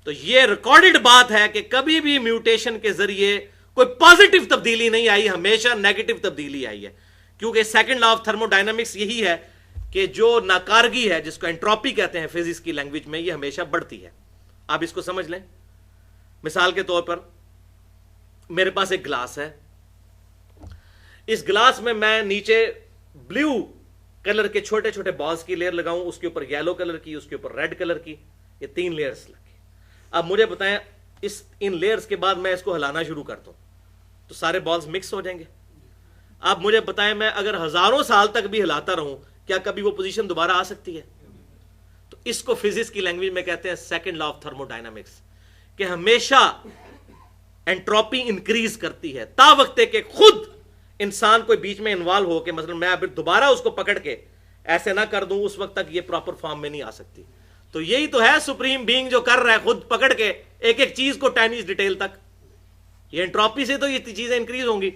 Speaker 1: تو یہ ریکارڈڈ بات ہے کہ کبھی بھی میوٹیشن کے ذریعے کوئی پازیٹیو تبدیلی نہیں آئی, ہمیشہ نیگیٹو تبدیلی آئی ہے, کیونکہ second law of thermo dynamics یہی ہے کہ جو ناکارگی ہے جس کو انٹروپی کہتے ہیں فزکس کی لینگویج میں, یہ ہمیشہ بڑھتی ہے. آپ اس کو سمجھ لیں, مثال کے طور پر میرے پاس ایک گلاس ہے, اس گلاس میں میں نیچے بلیو کلر کے چھوٹے چھوٹے بالز کی لیئر لگاؤں, اس کے اوپر یلو کلر کی, اس کے اوپر ریڈ کلر کی, یہ 3 لیئرز لگی. اب مجھے بتائیں ان لیئرز کے بعد میں اس کو ہلانا شروع کر دوں تو سارے بالز مکس ہو جائیں گے. اب مجھے بتائیں میں اگر ہزاروں سال تک بھی ہلاتا رہوں کیا کبھی وہ پوزیشن دوبارہ آ سکتی ہے؟ تو اس کو فزکس کی لینگویج میں کہتے ہیں second law of thermo dynamics, کہ ہمیشہ انٹروپی انکریز کرتی ہے تا وقت کہ خود انسان کوئی بیچ میں انوالو ہو کے مثلا میں اب دوبارہ اس کو پکڑ کے ایسے نہ کر دوں, اس وقت تک یہ پراپر فارم میں نہیں آ سکتی. تو یہی تو ہے سپریم بینگ جو کر رہا ہے, خود پکڑ کے ایک ایک چیز کو ٹائنیز ڈیٹیل تک, یہ انٹروپی سے تو یہ چیزیں انکریز ہوں گی.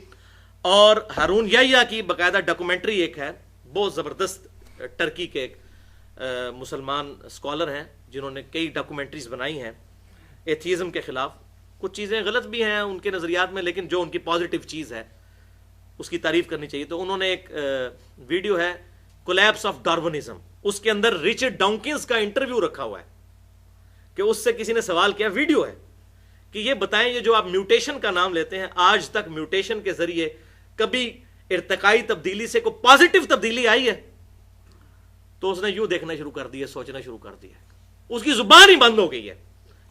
Speaker 1: اور ہارون یحییٰ کی باقاعدہ ڈاکومنٹری ایک ہے, بہت زبردست, ٹرکی کے ایک مسلمان اسکالر ہیں جنہوں نے کئی ڈاکومنٹریز بنائی ہیں ایتھیزم کے خلاف. کچھ چیزیں غلط بھی ہیں ان کے نظریات میں, لیکن جو ان کی پازیٹیو چیز ہے اس کی تعریف کرنی چاہیے. تو انہوں نے ایک ویڈیو ہے کولیپس آف ڈارونزم, اس کے اندر رچرڈ ڈانکنز کا انٹرویو رکھا ہوا ہے کہ اس سے کسی نے سوال کیا, ویڈیو ہے, کہ یہ بتائیں یہ جو آپ میوٹیشن کا نام لیتے ہیں, آج تک میوٹیشن کے ذریعے کبھی ارتقائی تبدیلی سے کوئی پازیٹیو تبدیلی آئی ہے؟ تو اس نے یوں دیکھنا شروع کر دیا, سوچنا شروع کر دیا, اس کی زبان ہی بند ہو گئی ہے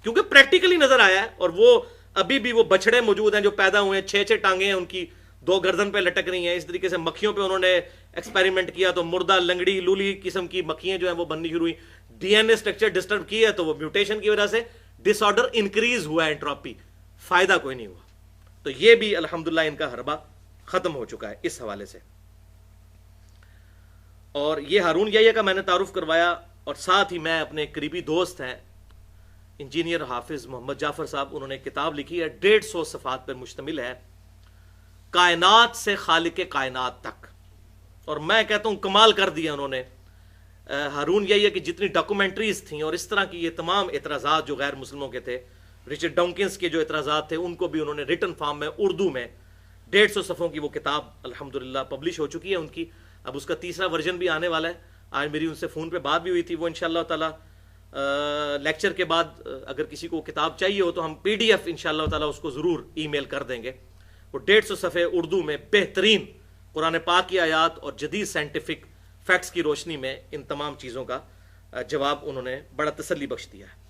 Speaker 1: کیونکہ پریکٹیکلی نظر آیا ہے. اور وہ ابھی بھی وہ بچڑے موجود ہیں جو پیدا ہوئے ہیں, 6 ٹانگیں ہیں ان کی, 2 گردن پہ لٹک رہی ہیں. اس طریقے سے مکھیوں پہ انہوں نے ایکسپیریمنٹ کیا تو مردہ لنگڑی لولی قسم کی مکھیاں جو ہیں وہ بننی شروع ہوئی. D N A structure disturb کی ہے تو وہ میوٹیشن کی وجہ سے ڈس آرڈر انکریز ہوا, انٹروپی, فائدہ کوئی نہیں ہوا. تو یہ بھی الحمدللہ ان کا حربہ ختم ہو چکا ہے اس حوالے سے. اور یہ ہارون یحییٰ کا میں نے تعارف کروایا, اور ساتھ ہی میں اپنے قریبی دوست ہیں انجینئر حافظ محمد جعفر صاحب, انہوں نے ایک کتاب لکھی ہے 150 صفحات پر مشتمل ہے, کائنات سے خالق کائنات تک. اور میں کہتا ہوں کمال کر دیا انہوں نے. ہارون یحییٰ کی جتنی ڈاکومنٹریز تھیں اور اس طرح کی یہ تمام اعتراضات جو غیر مسلموں کے تھے, رچرڈ ڈونکنز کے جو اعتراضات تھے, ان کو بھی انہوں نے ریٹن فارم میں اردو میں 150 صفحوں کی وہ کتاب الحمدللہ پبلش ہو چکی ہے ان کی. اب اس کا تیسرا ورژن بھی آنے والا ہے. آج میری ان سے فون پہ بات بھی ہوئی تھی. وہ انشاءاللہ تعالی لیکچر کے بعد اگر کسی کو کتاب چاہیے ہو تو ہم پی ڈی ایف انشاءاللہ تعالی اس کو ضرور ای میل کر دیں گے. وہ 150 صفحے اردو میں بہترین قرآن پاک کی آیات اور جدید سائنٹیفک فیکٹس کی روشنی میں ان تمام چیزوں کا جواب انہوں نے بڑا تسلی بخش دیا ہے.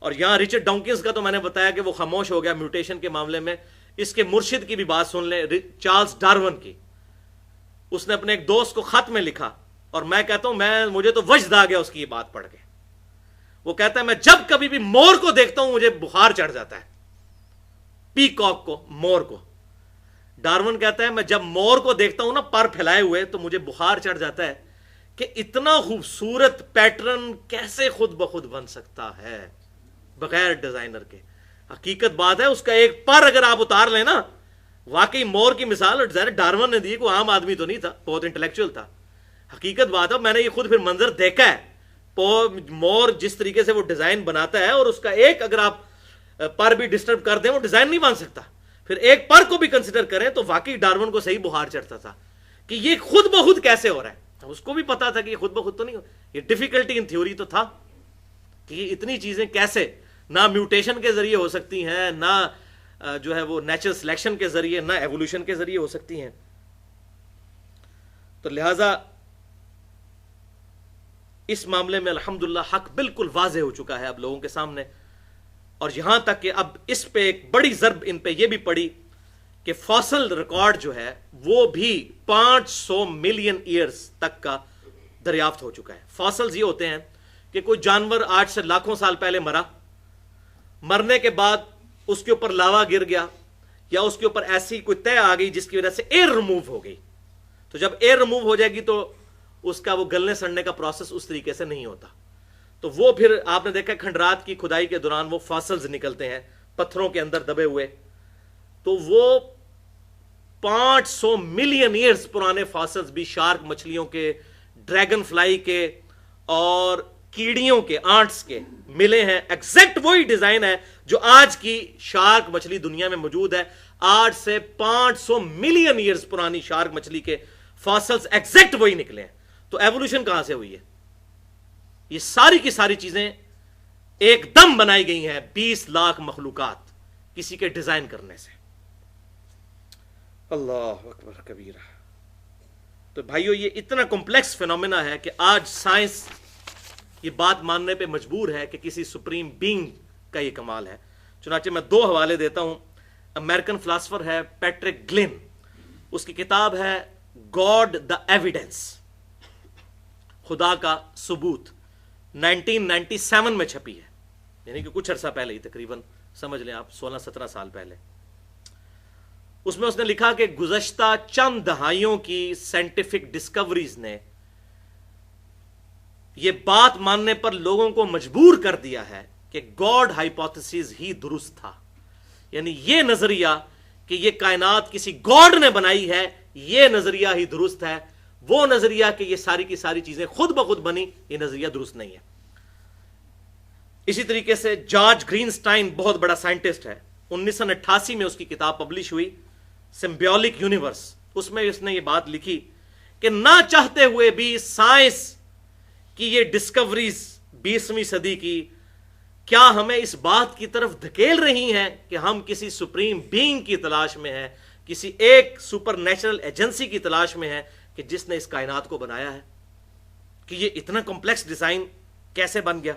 Speaker 1: اور یہاں رچرڈ ڈونکنز کا تو میں نے بتایا کہ وہ خاموش ہو گیا میوٹیشن کے معاملے میں. اس کے مرشد کی بھی بات سن لیں, چارلز ڈارون کی. اس نے اپنے ایک دوست کو خط میں لکھا, اور میں کہتا ہوں مجھے تو وجد آ گیا اس کی یہ بات پڑھ کے. وہ کہتا ہے میں جب کبھی بھی مور کو دیکھتا ہوں مجھے بخار چڑھ جاتا ہے, پی کاک کو, مور کو. ڈارون کہتا ہے میں جب مور کو دیکھتا ہوں نا پر پھیلائے ہوئے تو مجھے بخار چڑھ جاتا ہے کہ اتنا خوبصورت پیٹرن کیسے خود بخود بن سکتا ہے بغیر ڈیزائنر کے. حقیقت بات ہے اس کا ایک پر اگر آپ اتار لیں نا, واقعی مور کی مثال ڈارون نے دی, کوئی عام آدمی تو نہیں تھا, بہت انٹلیکچوئل تھا. حقیقت بات ہے میں نے یہ خود پھر منظر دیکھا ہے. مور جس طریقے سے وہ ڈیزائن بناتا ہے, اور اس کا ایک اگر آپ پر بھی ڈسٹرب کر دیں وہ ڈیزائن نہیں بن سکتا. پھر ایک پر کو بھی کنسیڈر کریں تو واقعی ڈارون کو صحیح بخار چڑھتا تھا کہ یہ خود بخود کیسے ہو رہا ہے. اس کو بھی پتا تھا کہ یہ خود بخود تو نہیں ہو, یہ ڈیفیکلٹی ان تھیوری تو تھا کہ یہ اتنی چیزیں کیسے نہ میوٹیشن کے ذریعے ہو سکتی ہیں, نہ جو ہے وہ نیچرل سلیکشن کے ذریعے, نہ ایوولوشن کے ذریعے ہو سکتی ہیں. تو لہذا اس معاملے میں الحمدللہ حق بالکل واضح ہو چکا ہے اب لوگوں کے سامنے. اور یہاں تک کہ اب اس پہ ایک بڑی ضرب ان پہ یہ بھی پڑی کہ فاسل ریکارڈ جو ہے وہ بھی 500 ملین ایئرز تک کا دریافت ہو چکا ہے. فاسلز یہ ہوتے ہیں کہ کوئی جانور آج سے لاکھوں سال پہلے مرا, مرنے کے بعد اس کے اوپر لاوا گر گیا, یا اس کے اوپر ایسی کوئی طے آ گئی جس کی وجہ سے ایئر ریموو ہو گئی. تو جب ایئر ریموو ہو جائے گی تو اس کا وہ گلنے سڑنے کا پروسیس اس طریقے سے نہیں ہوتا. تو وہ پھر آپ نے دیکھا کھنڈرات کی کھدائی کے دوران وہ فاسلز نکلتے ہیں پتھروں کے اندر دبے ہوئے. تو وہ 500 ملین ایئرز پرانے فاسلز بھی شارک مچھلیوں کے, ڈریگن فلائی کے اور کیڑیوں کے, آنٹس کے ملے ہیں. ایگزیکٹ وہی ڈیزائن ہے جو آج کی شارک مچھلی دنیا میں موجود ہے. آج سے 500 ملین ایئرز پرانی شارک مچھلی کے فاسلز ایگزیکٹ وہی نکلے ہیں. تو ایوولوشن کہاں سے ہوئی ہے؟ یہ ساری کی ساری چیزیں ایک دم بنائی گئی ہیں 20 لاکھ مخلوقات کسی کے ڈیزائن کرنے سے. اللہ اکبر کبیرہ. تو بھائیو یہ اتنا کمپلیکس فینومینا ہے کہ آج سائنس یہ بات ماننے پہ مجبور ہے کہ کسی سپریم بینگ کا یہ کمال ہے. چنانچہ میں 2 حوالے دیتا ہوں. امریکن فلاسفر ہے پیٹرک گلن, اس کی کتاب ہے گاڈ دا ایویڈنس, خدا کا ثبوت, 1997 میں چھپی ہے, یعنی کہ کچھ عرصہ پہلے ہی, تقریباً سمجھ لیں آپ 16-17 سال پہلے. اس میں اس نے لکھا کہ گزشتہ چند دہائیوں کی سائنٹیفک ڈسکوریز نے یہ بات ماننے پر لوگوں کو مجبور کر دیا ہے کہ گاڈ ہائپوتھیسز ہی درست تھا. یعنی یہ نظریہ کہ یہ کائنات کسی گاڈ نے بنائی ہے, یہ نظریہ ہی درست ہے. وہ نظریہ کہ یہ ساری کی ساری چیزیں خود بخود بنی, یہ نظریہ درست نہیں ہے. اسی طریقے سے جارج گرینسٹائن بہت بڑا سائنٹسٹ ہے, 1988 میں اس کی کتاب پبلش ہوئی سمبیولک یونیورس. اس میں اس نے یہ بات لکھی کہ نہ چاہتے ہوئے بھی سائنس کی یہ ڈسکوریز 20ویں صدی کی کیا ہمیں اس بات کی طرف دھکیل رہی ہیں کہ ہم کسی سپریم بینگ کی تلاش میں ہیں, کسی ایک سپر نیچرل ایجنسی کی تلاش میں ہیں کہ جس نے اس کائنات کو بنایا ہے, کہ یہ اتنا کمپلیکس ڈیزائن کیسے بن گیا.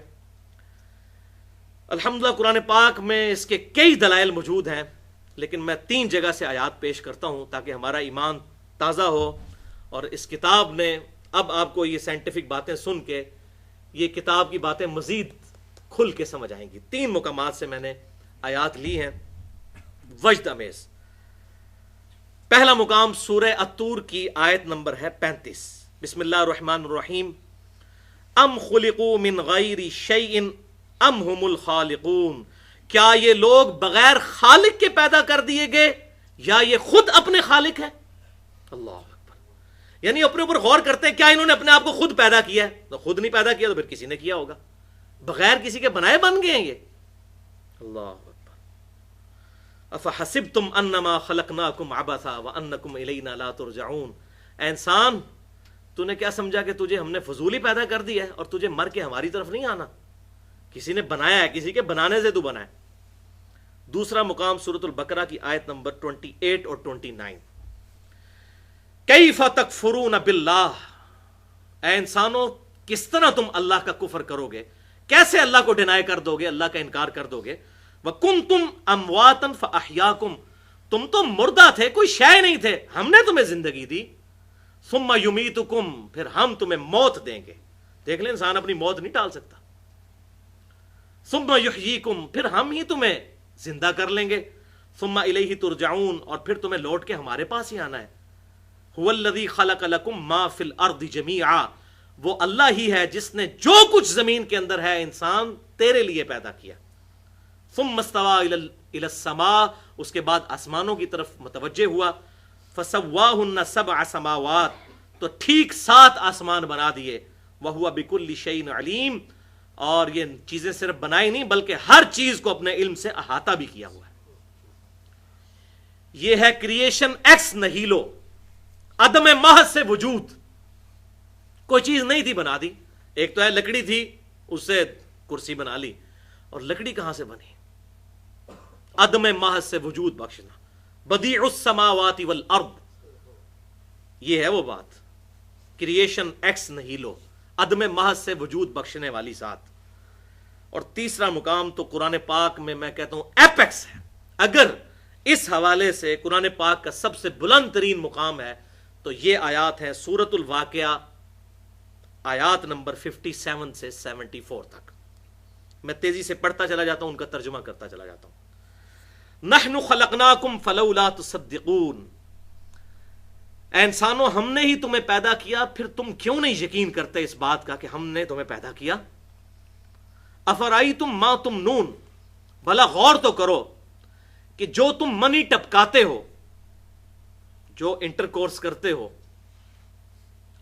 Speaker 1: الحمدللہ قرآن پاک میں اس کے کئی دلائل موجود ہیں، لیکن میں 3 جگہ سے آیات پیش کرتا ہوں تاکہ ہمارا ایمان تازہ ہو، اور اس کتاب نے اب آپ کو یہ سائنٹیفک باتیں سن کے یہ کتاب کی باتیں مزید کھل کے سمجھ آئیں گی۔ 3 مقامات سے میں نے آیات لی ہیں وجد امیز۔ پہلا مقام سورہ الطور کی آیت نمبر ہے 35۔ بسم اللہ الرحمن الرحیم۔ ام خلقوا من غیر شیء ام هم الخالقون، کیا یہ لوگ بغیر خالق کے پیدا کر دیے گئے یا یہ خود اپنے خالق ہے؟ اللہ اکبر، یعنی اپنے اوپر غور کرتے ہیں، کیا انہوں نے اپنے آپ کو خود پیدا کیا ہے؟ تو خود نہیں پیدا کیا تو پھر کسی نے کیا ہوگا، بغیر کسی کے بنائے بن گئے ہیں یہ۔ اللہ اکبر۔ افحسبتم انما خلقناکم عبثا وانکم الینا لا ترجعون، اے انسان تو نے کیا سمجھا کہ تجھے ہم نے فضول ہی پیدا کر دیا ہے اور تجھے مر کے ہماری طرف نہیں آنا؟ کسی نے بنایا ہے، کسی کے بنانے سے تو بنا ہے۔ دوسرا مقام سورۃ البقرہ کی آیت نمبر 28 اور 29۔ کیف تکفرون باللہ، اے انسانوں کس طرح تم اللہ کا کفر کرو گے، کیسے اللہ کو ڈینائی کر دو گے، اللہ کا انکار کر دو گے۔ وکنتم امواتا فاحیاکم، تم تو مردہ تھے، کوئی شے نہیں تھے، ہم نے تمہیں زندگی دی۔ ثم یمیتکم، پھر ہم تمہیں موت دیں گے۔ دیکھ لیں انسان اپنی موت نہیں ٹال سکتا۔ ثم یحییکم، پھر ہم ہی تمہیں زندہ کر لیں گے۔ ثم الیہ ترجعون، اور پھر تمہیں لوٹ کے ہمارے پاس ہی آنا ہے۔ هو الذی خلق لکم ما فی الارض جمیعا، وہ اللہ ہی ہے جس نے جو کچھ زمین کے اندر ہے انسان تیرے لیے پیدا کیا۔ ثم استوى الی السماء، اس کے بعد آسمانوں کی طرف متوجہ ہوا۔ فسواہن 7 سماوات، تو ٹھیک 7 آسمان بنا دیے۔ وہو بکل شیء علیم، اور یہ چیزیں صرف بنائی نہیں بلکہ ہر چیز کو اپنے علم سے احاطہ بھی کیا ہوا ہے۔ یہ ہے کریشن ایکس نہیلو، عدم محض سے وجود، کوئی چیز نہیں تھی بنا دی۔ ایک تو ہے لکڑی تھی، اس سے کرسی بنا لی، اور لکڑی کہاں سے بنی؟ عدم محض سے وجود بخشنا۔ بدیع السماوات والارض، یہ ہے وہ بات، کریشن ایکس نہیلو، عدم محض سے وجود بخشنے والی ذات۔ اور تیسرا مقام تو قرآن پاک میں کہتا ہوں ایپیکس ہے، اگر اس حوالے سے قرآن پاک کا سب سے بلند ترین مقام ہے تو یہ آیات ہیں سورۃ الواقعہ، آیات نمبر 57 سے 74 تک۔ میں تیزی سے پڑھتا چلا جاتا ہوں، ان کا ترجمہ کرتا چلا جاتا ہوں۔ نحن خلقناکم فلولا تصدقون، اے انسانوں ہم نے ہی تمہیں پیدا کیا، پھر تم کیوں نہیں یقین کرتے اس بات کا کہ ہم نے تمہیں پیدا کیا؟ افرائیتم ما تمنون، بھلا غور تو کرو کہ جو تم منی ٹپکاتے ہو، جو انٹرکورس کرتے ہو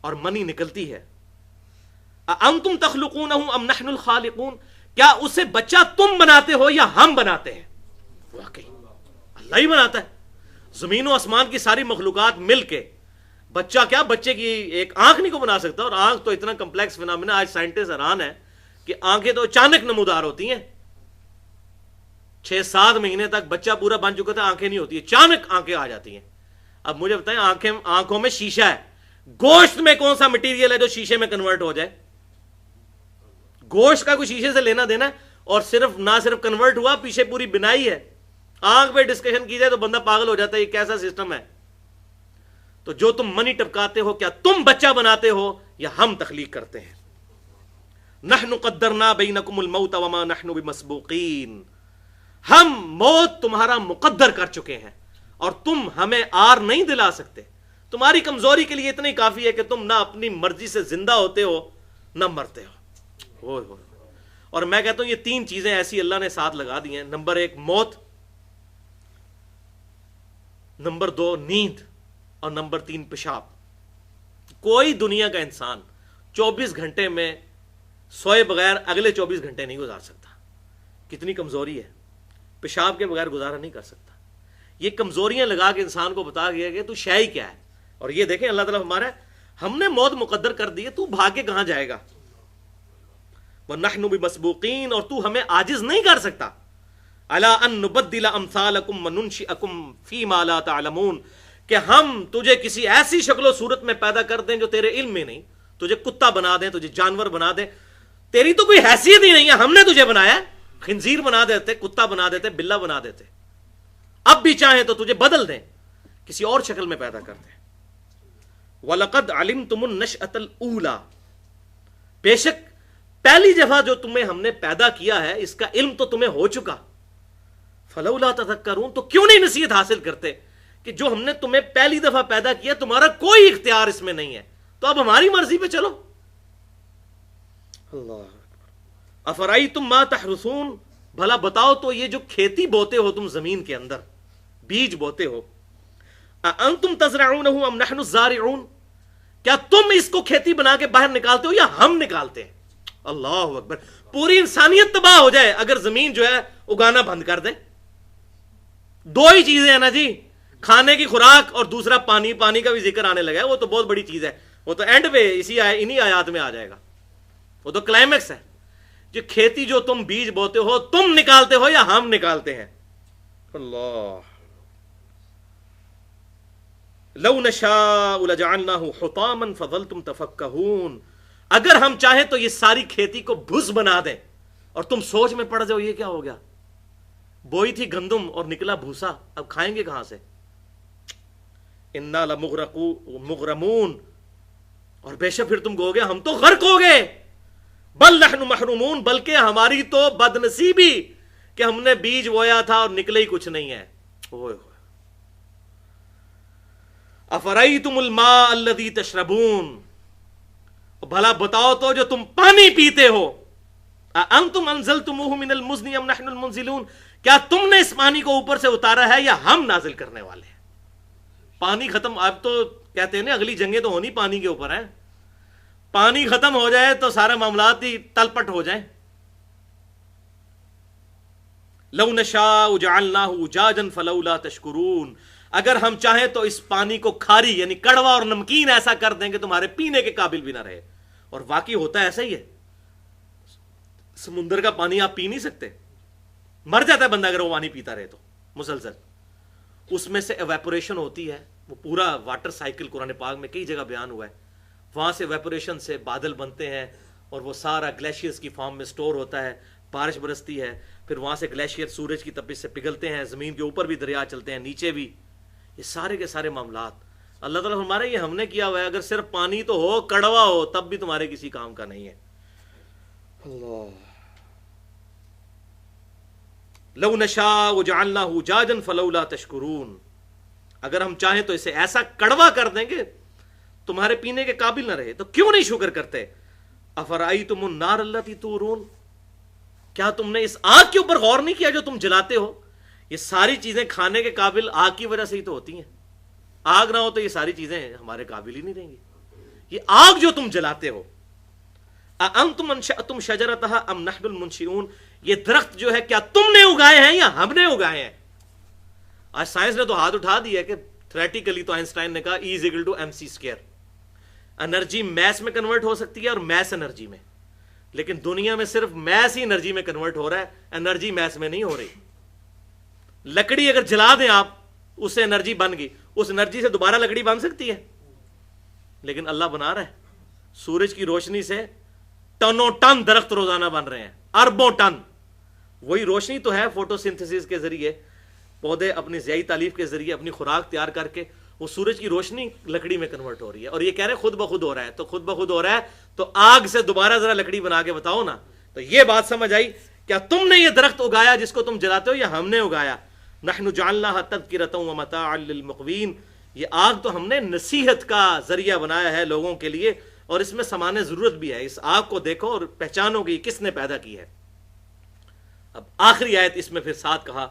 Speaker 1: اور منی نکلتی ہے، انتم تخلقونہ ام نحن الخالقون، کیا اسے بچہ تم بناتے ہو یا ہم بناتے ہیں؟ واقعی اللہ ہی بناتا ہے۔ زمین و آسمان کی ساری مخلوقات مل کے بچہ کیا، بچے کی ایک آنکھ نہیں کو بنا سکتا، اور آنکھ تو اتنا کمپلیکس فینامنا، آج سائنٹسٹ حیران ہے کہ آنکھیں تو اچانک نمودار ہوتی ہیں۔ 6-7 مہینے تک بچہ پورا بن چکا تھا، آنکھیں نہیں ہوتی، اچانک آنکھیں آ جاتی ہیں۔ اب مجھے بتائیں آنکھوں میں شیشہ ہے، گوشت میں کون سا مٹیریل ہے جو شیشے میں کنورٹ ہو جائے؟ گوشت کا کوئی شیشے سے لینا دینا، اور نہ صرف کنورٹ ہوا، پیچھے پوری بنائی ہے۔ آنکھ پہ ڈسکشن کی جائے تو بندہ پاگل ہو جاتا ہے، یہ کیسا سسٹم ہے؟ تو جو تم منی ٹپکاتے ہو، کیا تم بچہ بناتے ہو یا ہم تخلیق کرتے ہیں؟ نحن قدرنا بینکم الموت وما نحن بمسبوقین، ہم موت تمہارا مقدر کر چکے ہیں اور تم ہمیں آر نہیں دلا سکتے۔ تمہاری کمزوری کے لیے اتنی کافی ہے کہ تم نہ اپنی مرضی سے زندہ ہوتے ہو نہ مرتے ہو۔ اور میں کہتا ہوں یہ 3 چیزیں ایسی اللہ نے ساتھ لگا دی ہیں۔ نمبر 1 موت، نمبر 2 نیند، اور نمبر 3 پیشاب۔ کوئی دنیا کا انسان 24 گھنٹے میں سوئے بغیر اگلے 24 گھنٹے نہیں گزار سکتا۔ کتنی کمزوری ہے، پیشاب کے بغیر گزارا نہیں کر سکتا۔ یہ کمزوریاں لگا کے انسان کو بتا گیا کہ تو شے ہی کیا ہے۔ اور یہ دیکھیں اللہ تعالیٰ ہمارا ہم نے موت مقدر کر دی ہے، تو بھاگ کے کہاں جائے گا؟ وَنَحْنُ بِمَسْبُوقِينَ، اور تو ہمیں عاجز نہیں کر سکتا۔ عَلَىٰ أَن نُبَدِّلَ أَمْثَالَكُمْ وَنُنْشِئَكُمْ فِي مَا لَا تَعْلَمُونَ، کہ ہم تجھے کسی ایسی شکل و صورت میں پیدا کر دیں جو تیرے علم میں نہیں، تجھے کتا بنا دیں، تجھے جانور بنا دیں، تیری تو کوئی حیثیت ہی نہیں ہے، ہم نے تجھے بنایا ہے۔ خنزیر بنا دیتے, کتا بنا دیتے, بلا بنا دیتے. اب بھی چاہیں تو تجھے بدل دیں, کسی اور شکل میں پیدا کرتے ہیں. وَلَقَدْ عَلِمْتُمُ النَّشْأَةَ الْأُولَى, بے شک پہلی دفعہ جو تمہیں ہم نے پیدا کیا ہے اس کا علم تو تمہیں ہو چکا. فَلَوْلَا تَذَكَّرُونَ, تو کیوں نہیں نصیحت حاصل کرتے کہ جو ہم نے تمہیں پہلی دفعہ پیدا کیا تمہارا کوئی اختیار اس میں نہیں ہے, تو اب ہماری مرضی پہ چلو. اللہ افرائیتم ما تحرثون, بھلا بتاؤ تو یہ جو کھیتی بوتے ہو تم زمین کے اندر, بیج بوتے ہو, انتم تزرعونہ ام نحن الزارعون, کیا تم اس کو کھیتی بنا کے باہر نکالتے ہو یا ہم نکالتے ہیں؟ اللہ اکبر, پوری انسانیت تباہ ہو جائے اگر زمین جو ہے اگانا بند کر دے. دو ہی چیزیں ہیں نا جی, کھانے کی خوراک اور دوسرا پانی. پانی کا بھی ذکر آنے لگا ہے, وہ تو بہت بڑی چیز ہے, وہ تو اینڈ پہ انہی آیات میں آ جائے گا, وہ تو کلائمیکس ہے. جو کھیتی جو تم بیج بوتے ہو تم نکالتے ہو یا ہم نکالتے ہیں؟ اللہ, لو نشاء لجعلناہ حطاما فظلتم تفکہون, اگر ہم چاہیں تو یہ ساری کھیتی کو بھس بنا دیں اور تم سوچ میں پڑ جاؤ یہ کیا ہو گیا, بوئی تھی گندم اور نکلا بھوسا, اب کھائیں گے کہاں سے؟ انا لمغرمون, اور بے شک پھر تم کہو گے ہم تو غرق ہو گئے. بل نحن محرومون, بلکہ ہماری تو بد نصیبی کہ ہم نے بیج بویا تھا اور نکلے ہی کچھ نہیں ہے. افرأیتم الماء الذی تشربون, بھلا بتاؤ تو جو تم پانی پیتے ہو, انتم انزلتموہ من المزن ام نحن المنزلون, کیا تم نے اس پانی کو اوپر سے اتارا ہے یا ہم نازل کرنے والے ہیں؟ پانی ختم, اب تو کہتے ہیں نا اگلی جنگیں تو ہونی پانی کے اوپر ہیں, پانی ختم ہو جائے تو سارے معاملات ہی تلپٹ ہو جائیں. لو نشاء جعلناہ اجاجا فلولا تشکرون, اگر ہم چاہیں تو اس پانی کو کھاری یعنی کڑوا اور نمکین ایسا کر دیں کہ تمہارے پینے کے قابل بھی نہ رہے. اور واقعی ہوتا ہے ایسا ہی ہے, سمندر کا پانی آپ پی نہیں سکتے, مر جاتا ہے بندہ اگر وہ پانی پیتا رہے تو مسلسل. اس میں سے ایویپوریشن ہوتی ہے, وہ پورا واٹر سائیکل قرآن پاک میں کئی جگہ بیان ہوا ہے. وہاں سے ایویپوریشن سے بادل بنتے ہیں اور وہ سارا گلیشیئرز کی فارم میں سٹور ہوتا ہے, بارش برستی ہے, پھر وہاں سے گلیشیئر سورج کی تپش سے پگھلتے ہیں, زمین کے اوپر بھی دریا چلتے ہیں, نیچے بھی. یہ سارے کے سارے معاملات اللہ تعالیٰ ہمارے یہ ہم نے کیا ہوا ہے. اگر صرف پانی تو ہو, کڑوا ہو, تب بھی تمہارے کسی کام کا نہیں ہے. اللہ, لو نشاء جعلناہ اجاجا فلولا تشکرون, اگر ہم چاہیں تو اسے ایسا کڑوا کر دیں گے تمہارے پینے کے قابل نہ رہے, تو کیوں نہیں شکر کرتے؟ افرأیتم النار التی تورون, کیا تم نے اس آگ کے اوپر غور نہیں کیا جو تم جلاتے ہو؟ یہ ساری چیزیں کھانے کے قابل آگ کی وجہ سے ہی تو ہوتی ہیں, آگ نہ ہو تو یہ ساری چیزیں ہمارے قابل ہی نہیں رہیں گی. یہ آگ جو تم جلاتے ہو, اانتم انشأتم شجرتها ام نحن المنشئون, یہ درخت جو ہے کیا تم نے اگائے ہیں یا ہم نے اگائے ہیں؟ آج سائنس نے تو ہاتھ اٹھا دیا کہ تھریٹیکلی تو آئنسٹائن نے کہا E = mc², انرجی میس میں کنورٹ ہو سکتی ہے اور میس انرجی میں, لیکن دنیا میں صرف میس ہی انرجی میں کنورٹ ہو رہا ہے, انرجی میس میں نہیں ہو رہی. لکڑی اگر جلا دیں آپ, اس سے انرجی بن گئی, اس انرجی سے دوبارہ لکڑی بن سکتی ہے, لیکن اللہ بنا رہا ہے. سورج کی روشنی سے ٹنوں ٹن درخت روزانہ بن رہے ہیں, اربوں ٹن. وہی روشنی تو ہے فوٹو سنتھسس کے ذریعے, پودے اپنی ضیائی تالیف کے ذریعے اپنی خوراک تیار کر کے وہ سورج کی روشنی لکڑی میں کنورٹ ہو رہی ہے, اور یہ کہہ رہے ہیں خود بخود ہو رہا ہے. تو خود بخود ہو رہا ہے تو آگ سے دوبارہ ذرا لکڑی بنا کے بتاؤ نا. تو یہ بات سمجھ آئی, کیا تم نے یہ درخت اگایا جس کو تم جلاتے ہو یا ہم نے اگایا؟ نحن جعلناها تذکرۃ ومتاعا للمقوین, یہ آگ تو ہم نے نصیحت کا ذریعہ بنایا ہے لوگوں کے لیے, اور اس میں سامان ضرورت بھی ہے. اس آگ کو دیکھو اور پہچانو کہ کس نے پیدا کی ہے. اب آخری آیت اس میں پھر ساتھ کہا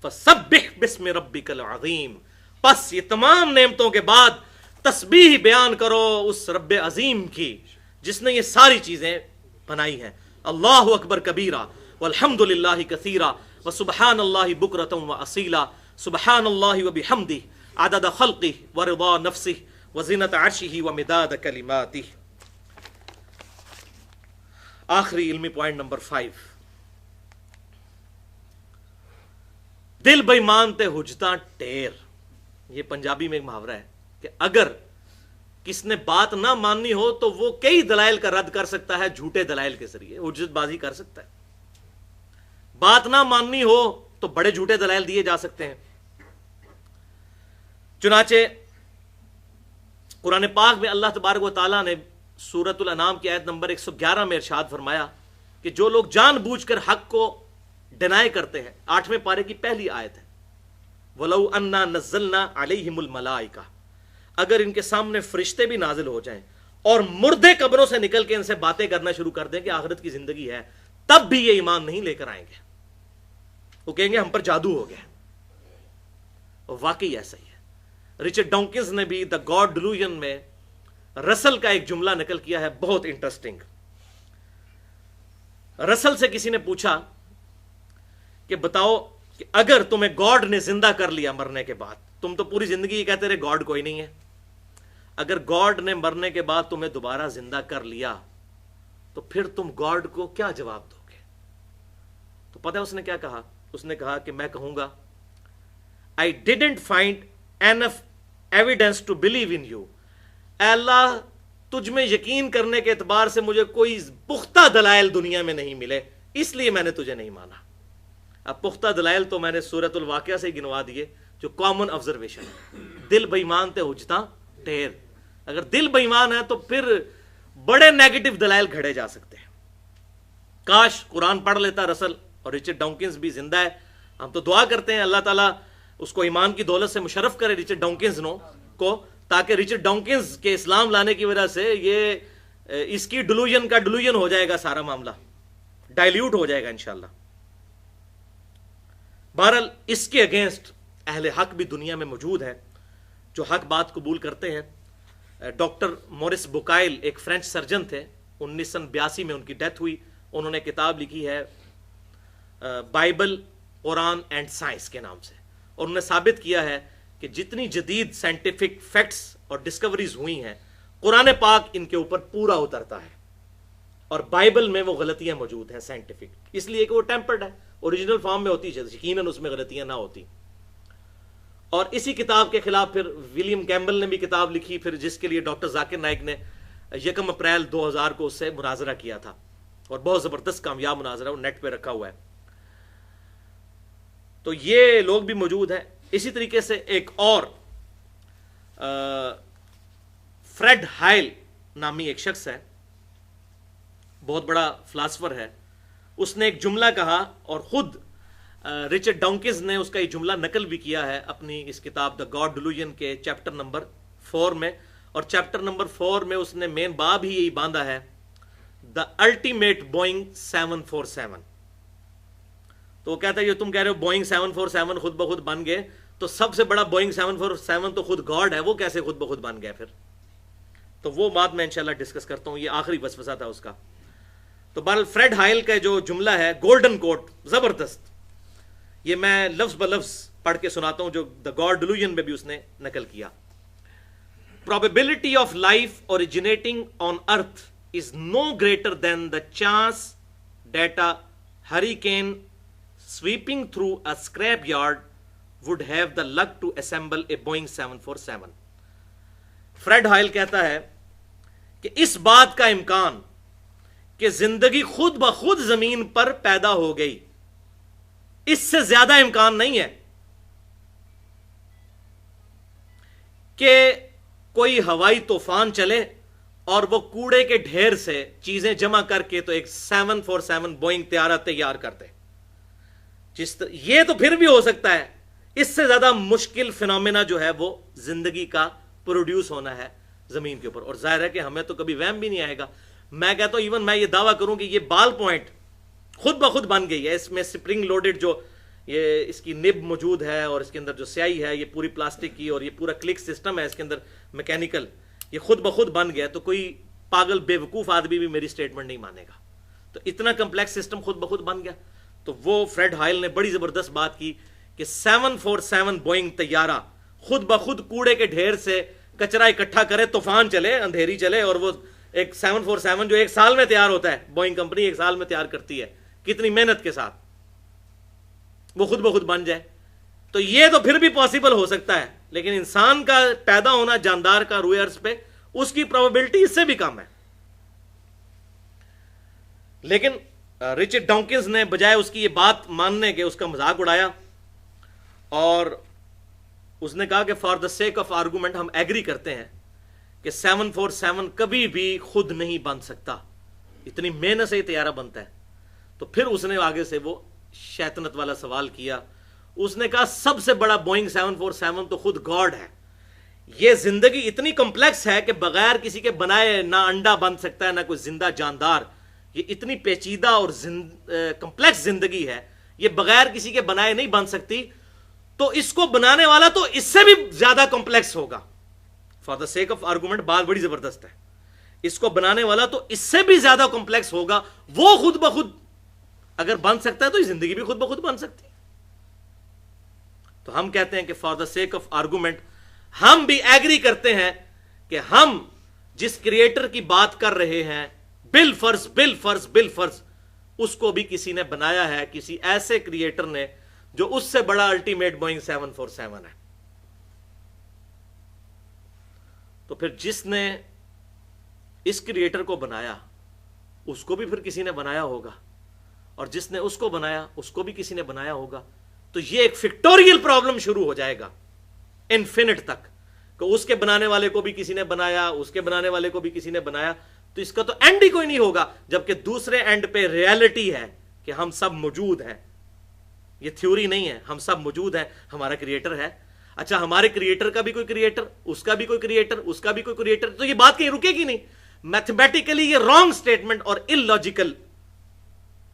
Speaker 1: فسبح باسم ربک العظیم, پس یہ تمام نعمتوں کے بعد تسبیح بیان کرو اس رب عظیم کی جس نے یہ ساری چیزیں بنائی ہیں. اللہ اکبر کبیرہ والحمد للہ کثیرہ وسبحان اللہ بکرۃ واصیلا, سبحان اللہ وبحمدہ عدد خلقہ ورضا نفسہ وزنۃ عرشہ ومداد کلماتہ. آخری علمی پوائنٹ نمبر 5, دل بے مانتے حجتا ٹیر. یہ پنجابی میں ایک محاورہ ہے کہ اگر کس نے بات نہ ماننی ہو تو وہ کئی دلائل کا رد کر سکتا ہے, جھوٹے دلائل کے ذریعے حجت بازی کر سکتا ہے. بات نہ ماننی ہو تو بڑے جھوٹے دلائل دیے جا سکتے ہیں. چنانچہ قرآن پاک میں اللہ تبارک و تعالیٰ نے سورۃ الانعام کی آیت نمبر 111 میں ارشاد فرمایا کہ جو لوگ جان بوجھ کر حق کو ڈینائی کرتے ہیں، 8ویں پارے کی پہلی آیت ہے، وَلَوْ أَنَّا نَزَّلْنَا عَلَيْهِمُ الْمَلَائِكَةَ، اگر ان کے سامنے فرشتے بھی نازل ہو جائیں اور مردے قبروں سے نکل کے ان سے باتیں کرنا شروع کر دیں کہ آخرت کی زندگی ہے، تب بھی یہ ایمان نہیں لے کر آئیں گے. وہ کہیں گے ہم پر جادو ہو گیا. اور واقعی ایسا ہی ہے. رچرڈ ڈانکنز نے بھی دا گاڈ ڈیلوژن میں رسل کا ایک جملہ نقل کیا ہے، بہت انٹرسٹنگ. رسل سے کسی نے پوچھا کہ بتاؤ کہ اگر تمہیں گاڈ نے زندہ کر لیا مرنے کے بعد، تم تو پوری زندگی یہ کہتے رہے گاڈ کوئی نہیں ہے، اگر گاڈ نے مرنے کے بعد تمہیں دوبارہ زندہ کر لیا تو پھر تم گاڈ کو کیا جواب دو گے؟ تو پتہ ہے اس نے کیا کہا؟ اس نے کہا کہ میں کہوں گا I didn't find enough evidence to believe in you. اے اللہ، تجھ میں یقین کرنے کے اعتبار سے مجھے کوئی پختہ دلائل دنیا میں نہیں ملے، اس لیے میں نے تجھے نہیں مانا. اب پختہ دلائل تو میں نے سورۃ الواقعہ سے گنوا دیے جو کامن آبزرویشن ہے. دل بے ایمان تے اجتا ٹھیر. اگر دل بے ایمان ہے تو پھر بڑے نیگیٹو دلائل گھڑے جا سکتے ہیں. کاش قرآن پڑھ لیتا رسل، اور رچرڈ ڈانکنز بھی زندہ ہے. ہم تو دعا کرتے ہیں اللہ تعالیٰ اس کو ایمان کی دولت سے مشرف کرے رچرڈ ڈانکنز کو، تاکہ رچرڈ ڈانکنز کے اسلام لانے کی وجہ سے یہ اس کی ڈیلوژن کا ڈیلوژن ہو جائے گا، سارا معاملہ ڈائلیوٹ ہو جائے گا انشاءاللہ. بہرحال اس کے اگینسٹ اہل حق بھی دنیا میں موجود ہے جو حق بات قبول کرتے ہیں. ڈاکٹر مورس بوکائل ایک فرینچ سرجن تھے، 1982 میں ان کی ڈیتھ ہوئی. انہوں نے کتاب لکھی ہے بائبل، قرآن اینڈ سائنس کے نام سے، اور انہوں نے ثابت کیا ہے کہ جتنی جدید سائنٹیفک فیکٹس اور ڈسکوریز ہوئی ہیں، قرآن پاک ان کے اوپر پورا اترتا ہے، اور بائبل میں وہ غلطیاں موجود ہیں سائنٹیفک، اس لیے کہ وہ ٹیمپرڈ ہے، اوریجنل فارم میں ہوتی ہے، یقیناً اس میں غلطیاں نہ ہوتی. اور اسی کتاب کے خلاف پھر ولیم کیمبل نے بھی کتاب لکھی، پھر جس کے لیے ڈاکٹر ذاکر نائک نے 1 اپریل 2000 کو اس سے مناظرہ کیا تھا، اور بہت زبردست کامیاب مناظرہ، وہ نیٹ پہ رکھا ہوا ہے. تو یہ لوگ بھی موجود ہیں. اسی طریقے سے ایک اور فریڈ ہائل نامی ایک شخص ہے، بہت بڑا فلاسفر ہے. اس نے ایک جملہ کہا، اور خود رچرڈ ڈانکنز نے اس کا یہ جملہ نقل بھی کیا ہے اپنی اس کتاب دا گاڈ ڈیلوژن کے چیپٹر نمبر 4 میں. اور چیپٹر نمبر 4 میں اس نے مین باب ہی یہی باندھا ہے، دا الٹیمیٹ بوئنگ 747. تو وہ کہتا ہے یہ تم کہہ رہے ہو بوئنگ 747 خود بخود بن گئے، تو سب سے بڑا بوئنگ 747 تو خود گاڈ ہے، وہ کیسے خود بخود بن گیا پھر؟ تو وہ بات میں انشاءاللہ ڈسکس کرتا ہوں، یہ آخری وسوسہ تھا اس کا. تو بہرحال فریڈ ہائل کا جو جملہ ہے گولڈن کوٹ، زبردست، یہ میں لفظ بلفظ پڑھ کے سناتا ہوں جو دا گاڈ ڈیلوژن میں بھی اس نے نقل کیا. Probability of life originating on earth is no greater than the chance that a hurricane sweeping through a scrapyard would have the luck to assemble a Boeing 747. Fred Hoyle کہتا ہے کہ اس بات کا امکان کہ زندگی خود بخود زمین پر پیدا ہو گئی، اس سے زیادہ امکان نہیں ہے کہ کوئی ہوائی طوفان چلے اور وہ کوڑے کے ڈھیر سے چیزیں جمع کر کے تو ایک 747 بوئنگ طیارہ تیار کرتے. یہ تو پھر بھی ہو سکتا ہے، اس سے زیادہ مشکل فینومینا جو ہے وہ زندگی کا پروڈیوس ہونا ہے زمین کے اوپر. اور ظاہر ہے کہ ہمیں تو کبھی وہم بھی نہیں آئے گا. میں کہتا ہوں ایون میں یہ دعویٰ کروں کہ یہ بال پوائنٹ خود بخود بن گئی ہے، اس میں سپرنگ لوڈڈ جو یہ اس کی نب موجود ہے اور اس کے اندر جو سیاہی ہے یہ پوری پلاسٹک کی، اور یہ پورا کلک سسٹم ہے اس کے اندر میکینیکل، یہ خود بخود بن گیا. تو کوئی پاگل بے وقوف آدمی بھی میری سٹیٹمنٹ نہیں مانے گا. تو اتنا کمپلیکس سسٹم خود بخود بن گیا. تو وہ فریڈ ہائل نے بڑی زبردست بات کی کہ 747 بوئنگ طیارہ خود بخود کوڑے کے ڈھیر سے کچرا اکٹھا کرے، طوفان چلے، اندھیری چلے، اور وہ ایک 747 جو 1 سال میں تیار ہوتا ہے، بوئنگ کمپنی 1 سال میں تیار کرتی ہے کتنی محنت کے ساتھ، وہ خود بخود بن جائے. تو یہ تو پھر بھی پاسبل ہو سکتا ہے، لیکن انسان کا پیدا ہونا جاندار کا روئے ارض پہ، اس کی پروبیبلٹی اس سے بھی کم ہے. لیکن رچرڈ ڈانکنز نے بجائے اس کی یہ بات ماننے کے اس کا مذاق اڑایا اور اس نے کہا کہ for the sake of argument ہم ایگری کرتے ہیں کہ 747 کبھی بھی خود نہیں بن سکتا، اتنی محنت سے یہ طیارہ بنتا ہے. تو پھر اس نے آگے سے وہ شیطنت والا سوال کیا. اس نے کہا سب سے بڑا بوئنگ 747 تو خود گاڈ ہے. یہ زندگی اتنی کمپلیکس ہے کہ بغیر کسی کے بنائے نہ انڈا بن سکتا ہے نہ کوئی زندہ جاندار. یہ اتنی پیچیدہ اور کمپلیکس زندگی ہے، یہ بغیر کسی کے بنائے نہیں بن سکتی. تو اس کو بنانے والا تو اس سے بھی زیادہ کمپلیکس ہوگا. For the sake of argument بات بڑی زبردست ہے. اس کو بنانے والا تو اس سے بھی زیادہ کمپلیکس ہوگا. وہ خود بخود اگر بن سکتا ہے تو یہ زندگی بھی خود بخود بن سکتی. تو ہم کہتے ہیں کہ for the sake of argument ہم بھی ایگری کرتے ہیں کہ ہم جس کریٹر کی بات کر رہے ہیں بالفرض اس کو بھی کسی نے بنایا ہے، کسی ایسے کریٹر نے جو اس سے بڑا الٹیمیٹ بوئنگ 747 ہے. تو پھر جس نے اس کریٹر کو بنایا اس کو بھی پھر کسی نے بنایا ہوگا، اور جس نے اس کو بنایا اس کو بھی کسی نے بنایا ہوگا. تو یہ ایک فیکٹوریل پرابلم شروع ہو جائے گا انفینٹ تک کہ اس کے بنانے والے کو بھی کسی نے بنایا، اس کے بنانے والے کو بھی کسی نے بنایا. تو اس کا تو اینڈ ہی کوئی نہیں ہوگا. جبکہ دوسرے اینڈ پہ ریالٹی ہے کہ ہم سب موجود ہیں. یہ تھیوری نہیں ہے، ہم سب موجود ہیں، ہمارا کریٹر ہے. اچھا ہمارے کریٹر کا بھی کوئی کریٹر، اس کا بھی کوئی کریٹر، اس کا بھی کوئی کریٹر، تو یہ بات کہیں رکے گی نہیں. میتھمیٹیکلی یہ رانگ سٹیٹمنٹ اور illogical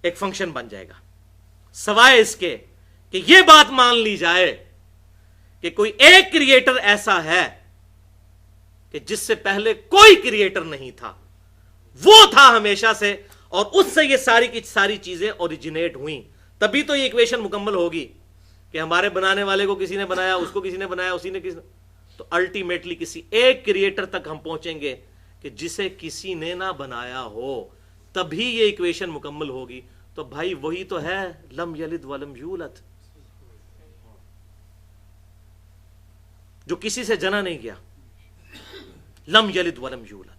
Speaker 1: ایک فنکشن بن جائے گا، سوائے اس کے کہ یہ بات مان لی جائے کہ کوئی ایک کریٹر ایسا ہے کہ جس سے پہلے کوئی کریٹر نہیں تھا، وہ تھا ہمیشہ سے، اور اس سے یہ ساری کی ساری چیزیں اوریجنیٹ ہوئیں. تبھی تو یہ ایکویشن مکمل ہوگی کہ ہمارے بنانے والے کو کسی نے بنایا، اس کو کسی نے بنایا، اسی نے کسی نے. تو الٹیمیٹلی کسی ایک کریٹر تک ہم پہنچیں گے کہ جسے کسی نے نہ بنایا ہو، تبھی یہ ایکویشن مکمل ہوگی. تو بھائی وہی تو ہے لم یلد ولم یولد، جو کسی سے جنا نہیں گیا. لم یلد ولم یولد.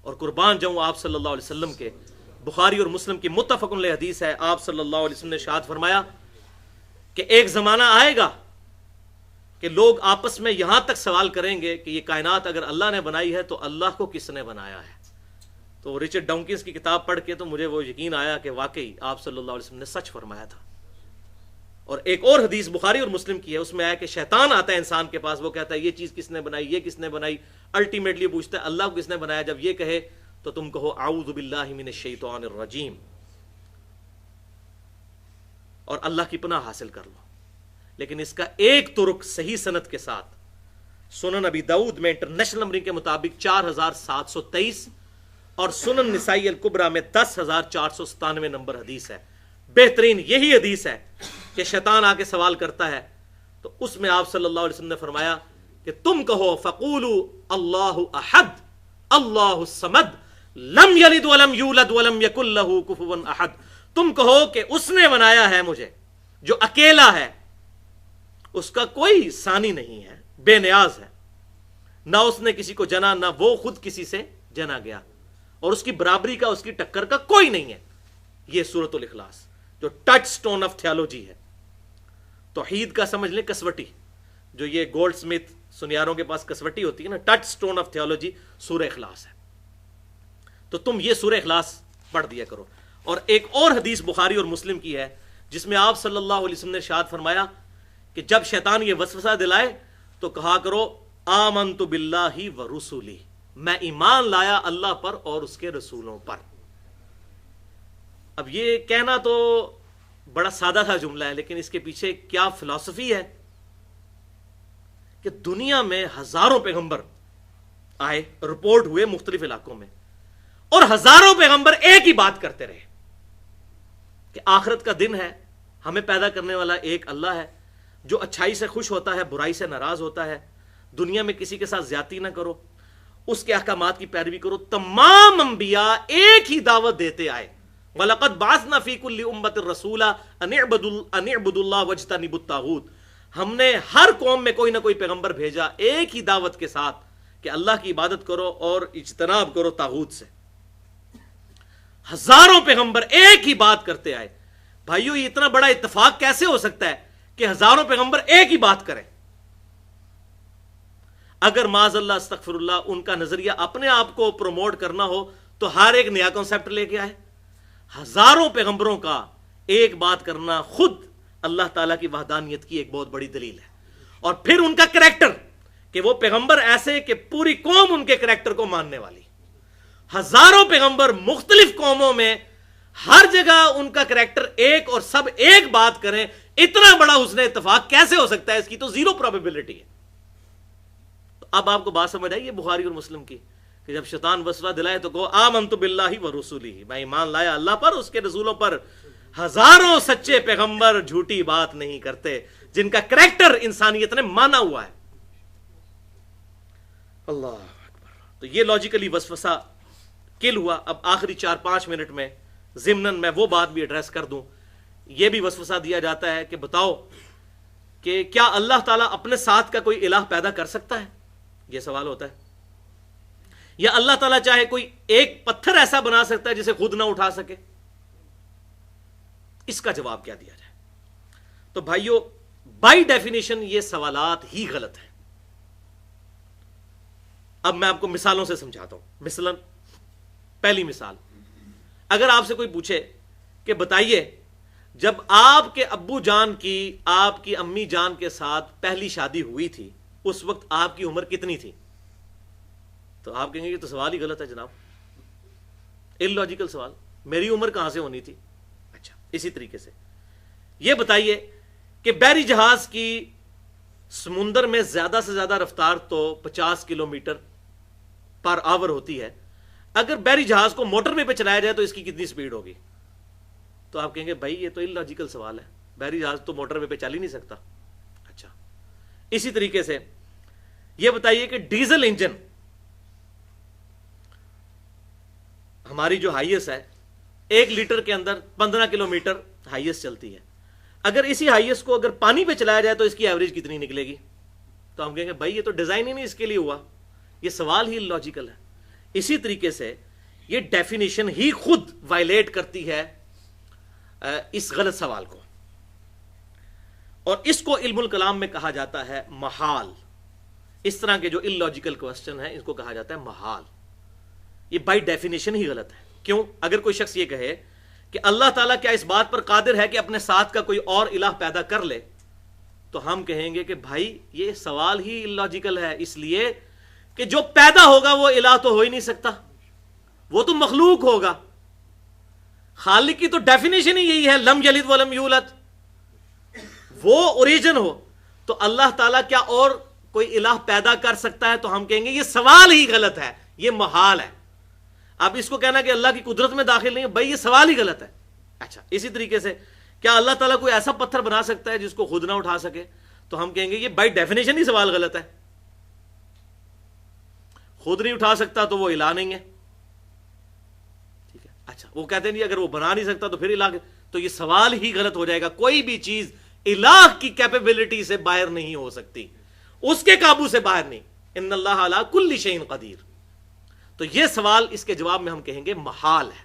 Speaker 1: اور قربان جاؤں آپ صلی اللہ علیہ وسلم کے، بخاری اور مسلم کی متفق علیہ حدیث ہے، آپ صلی اللہ علیہ وسلم نے ارشاد فرمایا کہ ایک زمانہ آئے گا کہ لوگ آپس میں یہاں تک سوال کریں گے کہ یہ کائنات اگر اللہ نے بنائی ہے تو اللہ کو کس نے بنایا ہے. تو رچرڈ ڈانکنز کی کتاب پڑھ کے تو مجھے وہ یقین آیا کہ واقعی آپ صلی اللہ علیہ وسلم نے سچ فرمایا تھا. اور ایک اور حدیث بخاری اور مسلم کی ہے، اس میں آیا کہ شیطان آتا ہے انسان کے پاس، وہ کہتا ہے یہ چیز کس نے بنائی، یہ کس نے بنائی. الٹیمیٹلی پوچھتا ہے اللہ کو کس نے بنایا. جب یہ کہے تو تم کہو اعوذ باللہ من الشیطان الرجیم، اور اللہ کی پناہ حاصل کر لو. لیکن اس کا ایک ترک صحیح سند کے ساتھ سنن ابی داؤد میں انٹرنیشنل نمبرنگ کے مطابق 4723 اور سنن نسائی الکبریٰ میں 10497 نمبر حدیث ہے. بہترین یہی حدیث ہے کہ شیطان آ کے سوال کرتا ہے تو اس میں آپ صلی اللہ علیہ وسلم نے فرمایا کہ تم کہو فقولوا اللہ احد اللہ الصمد لم یلد ولم یولد ولم یکن لہ کفوا احد. تم کہو کہ اس نے بنایا ہے مجھے جو اکیلا ہے، اس کا کوئی ثانی نہیں ہے، بے نیاز ہے، نہ اس نے کسی کو جنا نہ وہ خود کسی سے جنا گیا، اور اس کی برابری کا اس کی ٹکر کا کوئی نہیں ہے. یہ سورۃ الاخلاص جو ٹچ سٹون آف تھیالوجی ہے، توحید کا سمجھ لیں کسوٹی، جو یہ گولڈ سمتھ سنیاروں کے پاس کسوٹی ہوتی ہے نا، ٹچ سٹون آف تھیالوجی سورہ اخلاص ہے. تو تم یہ سورہ اخلاص پڑھ دیا کرو. اور ایک اور حدیث بخاری اور مسلم کی ہے جس میں آپ صلی اللہ علیہ وسلم نے ارشاد فرمایا کہ جب شیطان یہ وسوسہ دلائے تو کہا کرو آمنت باللہ ورسولہ، میں ایمان لایا اللہ پر اور اس کے رسولوں پر. اب یہ کہنا تو بڑا سادہ سا جملہ ہے، لیکن اس کے پیچھے کیا فلسفی ہے کہ دنیا میں ہزاروں پیغمبر آئے، رپورٹ ہوئے مختلف علاقوں میں، اور ہزاروں پیغمبر ایک ہی بات کرتے رہے کہ آخرت کا دن ہے، ہمیں پیدا کرنے والا ایک اللہ ہے جو اچھائی سے خوش ہوتا ہے، برائی سے ناراض ہوتا ہے، دنیا میں کسی کے ساتھ زیادتی نہ کرو، اس کے احکامات کی پیروی کرو. تمام انبیاء ایک ہی دعوت دیتے آئے، وَلَقَدْ بَعَثْنَا فِي كُلِّ أُمَّةٍ رَسُولًا أَنِ اعْبُدُوا اللَّهَ وَاجْتَنِبُوا الطَّاغُوتَ. ہم نے ہر قوم میں کوئی نہ کوئی پیغمبر بھیجا ایک ہی دعوت کے ساتھ کہ اللہ کی عبادت کرو اور اجتناب کرو طاغوت سے. ہزاروں پیغمبر ایک ہی بات کرتے آئے. بھائیو یہ اتنا بڑا اتفاق کیسے ہو سکتا ہے کہ ہزاروں پیغمبر ایک ہی بات کریں؟ اگر معاذ اللہ استغفر اللہ ان کا نظریہ اپنے آپ کو پروموٹ کرنا ہو تو ہر ایک نیا کانسیپٹ لے کے آئے. ہزاروں پیغمبروں کا ایک بات کرنا خود اللہ تعالیٰ کی وحدانیت کی ایک بہت بڑی دلیل ہے. اور پھر ان کا کریکٹر کہ وہ پیغمبر ایسے کہ پوری قوم ان کے کریکٹر کو ماننے والی. ہزاروں پیغمبر مختلف قوموں میں ہر جگہ ان کا کریکٹر ایک اور سب ایک بات کریں. اتنا بڑا حسن اتفاق کیسے ہو سکتا ہے؟ اس کی تو زیرو پروبیبلٹی ہے. تو اب آپ کو بات سمجھ آئی ہے بخاری اور مسلم کی کہ جب شیطان وسوسہ دلائے تو کہو آمنت باللہ ورسولہ، میں ایمان لایا اللہ پر، اس کے رسولوں پر. ہزاروں سچے پیغمبر جھوٹی بات نہیں کرتے جن کا کریکٹر انسانیت نے مانا ہوا ہے. اللہ اکبر. تو یہ لاجیکلی وسوسہ کل ہوا. اب آخری 4-5 منٹ میں ضمناً میں وہ بات بھی ایڈریس کر دوں. یہ بھی وسوسہ دیا جاتا ہے کہ بتاؤ کہ کیا اللہ تعالیٰ اپنے ساتھ کا کوئی الہ پیدا کر سکتا ہے؟ یہ سوال ہوتا ہے. یا اللہ تعالیٰ چاہے کوئی ایک پتھر ایسا بنا سکتا ہے جسے خود نہ اٹھا سکے؟ اس کا جواب کیا دیا جائے؟ تو بھائیو بائی ڈیفینیشن یہ سوالات ہی غلط ہیں. اب میں آپ کو مثالوں سے سمجھاتا ہوں. مثلاً پہلی مثال، اگر آپ سے کوئی پوچھے کہ بتائیے جب آپ کے ابو جان کی آپ کی امی جان کے ساتھ پہلی شادی ہوئی تھی اس وقت آپ کی عمر کتنی تھی؟ تو آپ کہیں گے یہ تو سوال ہی غلط ہے جناب، اللاجیکل سوال، میری عمر کہاں سے ہونی تھی؟ اچھا اسی طریقے سے یہ بتائیے کہ بحری جہاز کی سمندر میں زیادہ سے زیادہ رفتار تو 50 کلومیٹر پر آور ہوتی ہے. اگر بحری جہاز کو موٹر وے پہ چلایا جائے تو اس کی کتنی سپیڈ ہوگی؟ تو آپ کہیں گے بھائی یہ تو اللاجیکل سوال ہے، بحری جہاز تو موٹر وے پہ چل ہی نہیں سکتا. اچھا اسی طریقے سے یہ بتائیے کہ ڈیزل انجن ہماری جو ہائیس ہے 1 لیٹر کے اندر 15 کلومیٹر ہائیس چلتی ہے. اگر اسی ہائیس کو اگر پانی پہ چلایا جائے تو اس کی ایوریج کتنی نکلے گی؟ تو ہم کہیں گے بھائی یہ تو ڈیزائن ہی نہیں اس کے لیے ہوا، یہ سوال ہی لاجیکل ہے. اسی طریقے سے یہ ڈیفینیشن ہی خود وائلیٹ کرتی ہے اس غلط سوال کو، اور اس کو علم الکلام میں کہا جاتا ہے محال. اس طرح کے جو اللاجیکل کوسچن ہیں اس کو کہا جاتا ہے محال. یہ بائی ڈیفینیشن ہی غلط ہے. کیوں؟ اگر کوئی شخص یہ کہے کہ اللہ تعالیٰ کیا اس بات پر قادر ہے کہ اپنے ساتھ کا کوئی اور الہ پیدا کر لے، تو ہم کہیں گے کہ بھائی یہ سوال ہی اللاجیکل ہے، اس لیے کہ جو پیدا ہوگا وہ الہ تو ہو ہی نہیں سکتا، وہ تو مخلوق ہوگا. خالق کی تو ڈیفینیشن ہی یہی ہے لم یلد ولم یولد، وہ اوریجن ہو. تو اللہ تعالیٰ کیا اور کوئی الہ پیدا کر سکتا ہے؟ تو ہم کہیں گے یہ سوال ہی غلط ہے، یہ محال ہے. اب اس کو کہنا کہ اللہ کی قدرت میں داخل نہیں ہے، بھائی یہ سوال ہی غلط ہے. اچھا اسی طریقے سے کیا اللہ تعالیٰ کوئی ایسا پتھر بنا سکتا ہے جس کو خود نہ اٹھا سکے؟ تو ہم کہیں گے یہ بائی ڈیفینیشن ہی سوال غلط ہے. خود نہیں اٹھا سکتا تو وہ الہ نہیں ہے. ٹھیک ہے. اچھا وہ کہتے ہیں اگر وہ بنا نہیں سکتا تو پھر الہ، تو یہ سوال ہی غلط ہو جائے گا. کوئی بھی چیز الہ کی کیپیبلٹی سے باہر نہیں ہو سکتی، اس کے قابو سے باہر نہیں. ان اللہ علی کل شیء قدیر. تو یہ سوال اس کے جواب میں ہم کہیں گے محال ہے.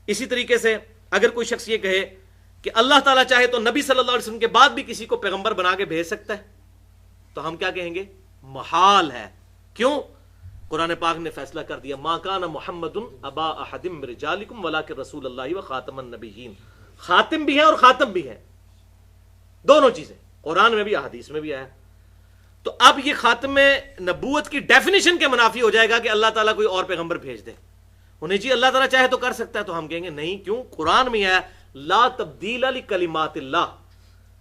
Speaker 1: اسی طریقے سے اگر کوئی شخص یہ کہے کہ اللہ تعالیٰ چاہے تو نبی صلی اللہ علیہ وسلم کے بعد بھی کسی کو پیغمبر بنا کے بھیج سکتا ہے، تو ہم کیا کہیں گے؟ محال ہے. کیوں؟ قرآن پاک نے فیصلہ کر دیا ما کان محمد ابا احد من رجالکم ولکن رسول اللہ وخاتم النبیین. خاتم بھی ہے اور خاتم بھی ہے، دونوں چیزیں قرآن میں بھی احادیث میں بھی آیا. تو اب یہ خاتم نبوت کی ڈیفینیشن کے منافی ہو جائے گا کہ اللہ تعالیٰ کوئی اور پیغمبر بھیج دے. انہیں جی اللہ تعالیٰ چاہے تو کر سکتا ہے، تو ہم کہیں گے نہیں. کیوں؟ قرآن میں آیا لا تبدیل لکلمات اللہ،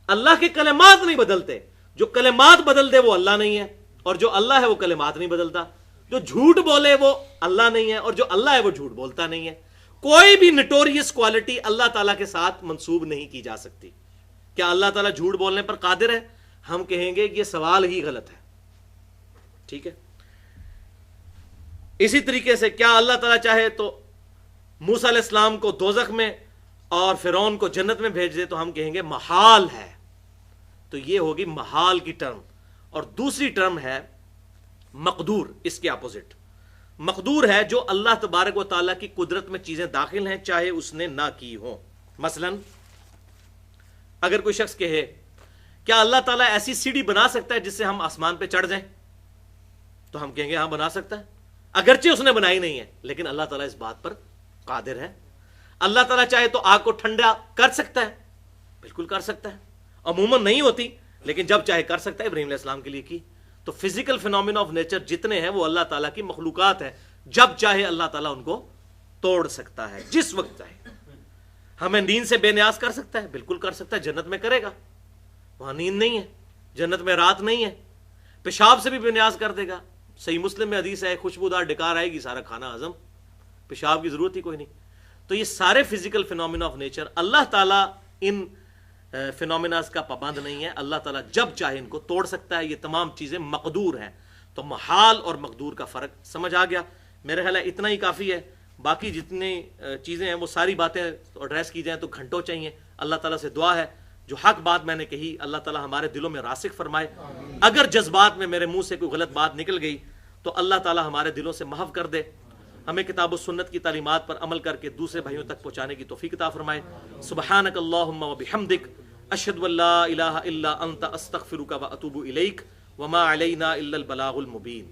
Speaker 1: اللہ کے کلمات نہیں بدلتے. جو کلمات بدل دے وہ اللہ نہیں ہے، اور جو اللہ ہے وہ کلمات نہیں بدلتا. جو جھوٹ بولے وہ اللہ نہیں ہے، اور جو اللہ ہے وہ جھوٹ بولتا نہیں ہے. کوئی بھی نٹوریس کوالٹی اللہ تعالیٰ کے ساتھ منسوب نہیں کی جا سکتی. کیا اللہ تعالیٰ جھوٹ بولنے پر قادر ہے؟ ہم کہیں گے کہ یہ سوال ہی غلط ہے. ٹھیک ہے. اسی طریقے سے کیا اللہ تعالیٰ چاہے تو موسیٰ علیہ السلام کو دوزخ میں اور فرعون کو جنت میں بھیج دے؟ تو ہم کہیں گے محال ہے. تو یہ ہوگی محال کی ٹرم. اور دوسری ٹرم ہے مقدور، اس کے اپوزٹ. مقدور ہے جو اللہ تبارک و تعالیٰ کی قدرت میں چیزیں داخل ہیں چاہے اس نے نہ کی ہوں. مثلا اگر کوئی شخص کہے کیا اللہ تعالیٰ ایسی سیڑھی بنا سکتا ہے جس سے ہم آسمان پہ چڑھ جائیں، تو ہم کہیں گے ہاں بنا سکتا ہے، اگرچہ اس نے بنائی نہیں ہے لیکن اللہ تعالیٰ اس بات پر قادر ہے. اللہ تعالیٰ چاہے تو آگ کو ٹھنڈا کر سکتا ہے، بالکل کر سکتا ہے، عموماً نہیں ہوتی لیکن جب چاہے کر سکتا ہے. ابراہیم علیہ السلام کے لیے کی. تو فزیکل فینومینا آف نیچر جتنے ہیں وہ اللہ تعالیٰ کی مخلوقات ہیں، جب چاہے اللہ تعالیٰ ان کو توڑ سکتا ہے جس وقت چاہے. ہمیں نیند سے بے نیاز کر سکتا ہے، بالکل کر سکتا ہے، جنت میں کرے گا، وہاں نیند نہیں ہے، جنت میں رات نہیں ہے. پیشاب سے بھی بے نیاز کر دے گا. صحیح مسلم میں حدیث ہے خوشبودار ڈکار آئے گی سارا کھانا ہضم، پیشاب کی ضرورت ہی کوئی نہیں. تو یہ سارے فزیکل فینومینا آف نیچر اللہ تعالیٰ ان فینومیناز کا پابند نہیں ہے. اللہ تعالیٰ جب چاہے ان کو توڑ سکتا ہے. یہ تمام چیزیں مقدور ہیں. تو محال اور مقدور کا فرق سمجھ آ گیا. میرے خیال ہے اتنا ہی کافی ہے. باقی جتنی چیزیں ہیں وہ ساری باتیں ایڈریس کی جائیں تو گھنٹوں چاہیے. اللہ تعالیٰ سے دعا ہے جو حق بات میں نے کہی اللہ تعالیٰ ہمارے دلوں میں راسخ فرمائے. اگر جذبات میں میرے منہ سے کوئی غلط بات نکل گئی تو اللہ تعالیٰ ہمارے دلوں سے محو کر دے. ہمیں کتاب و سنت کی تعلیمات پر عمل کر کے دوسرے بھائیوں تک پہنچانے کی توفیق عطا فرمائے. سبحانک اللہم و بحمدک اشہد ان لا الہ الا انت استغفرک و اتوب الیک وما علینا الا البلاغ المبین.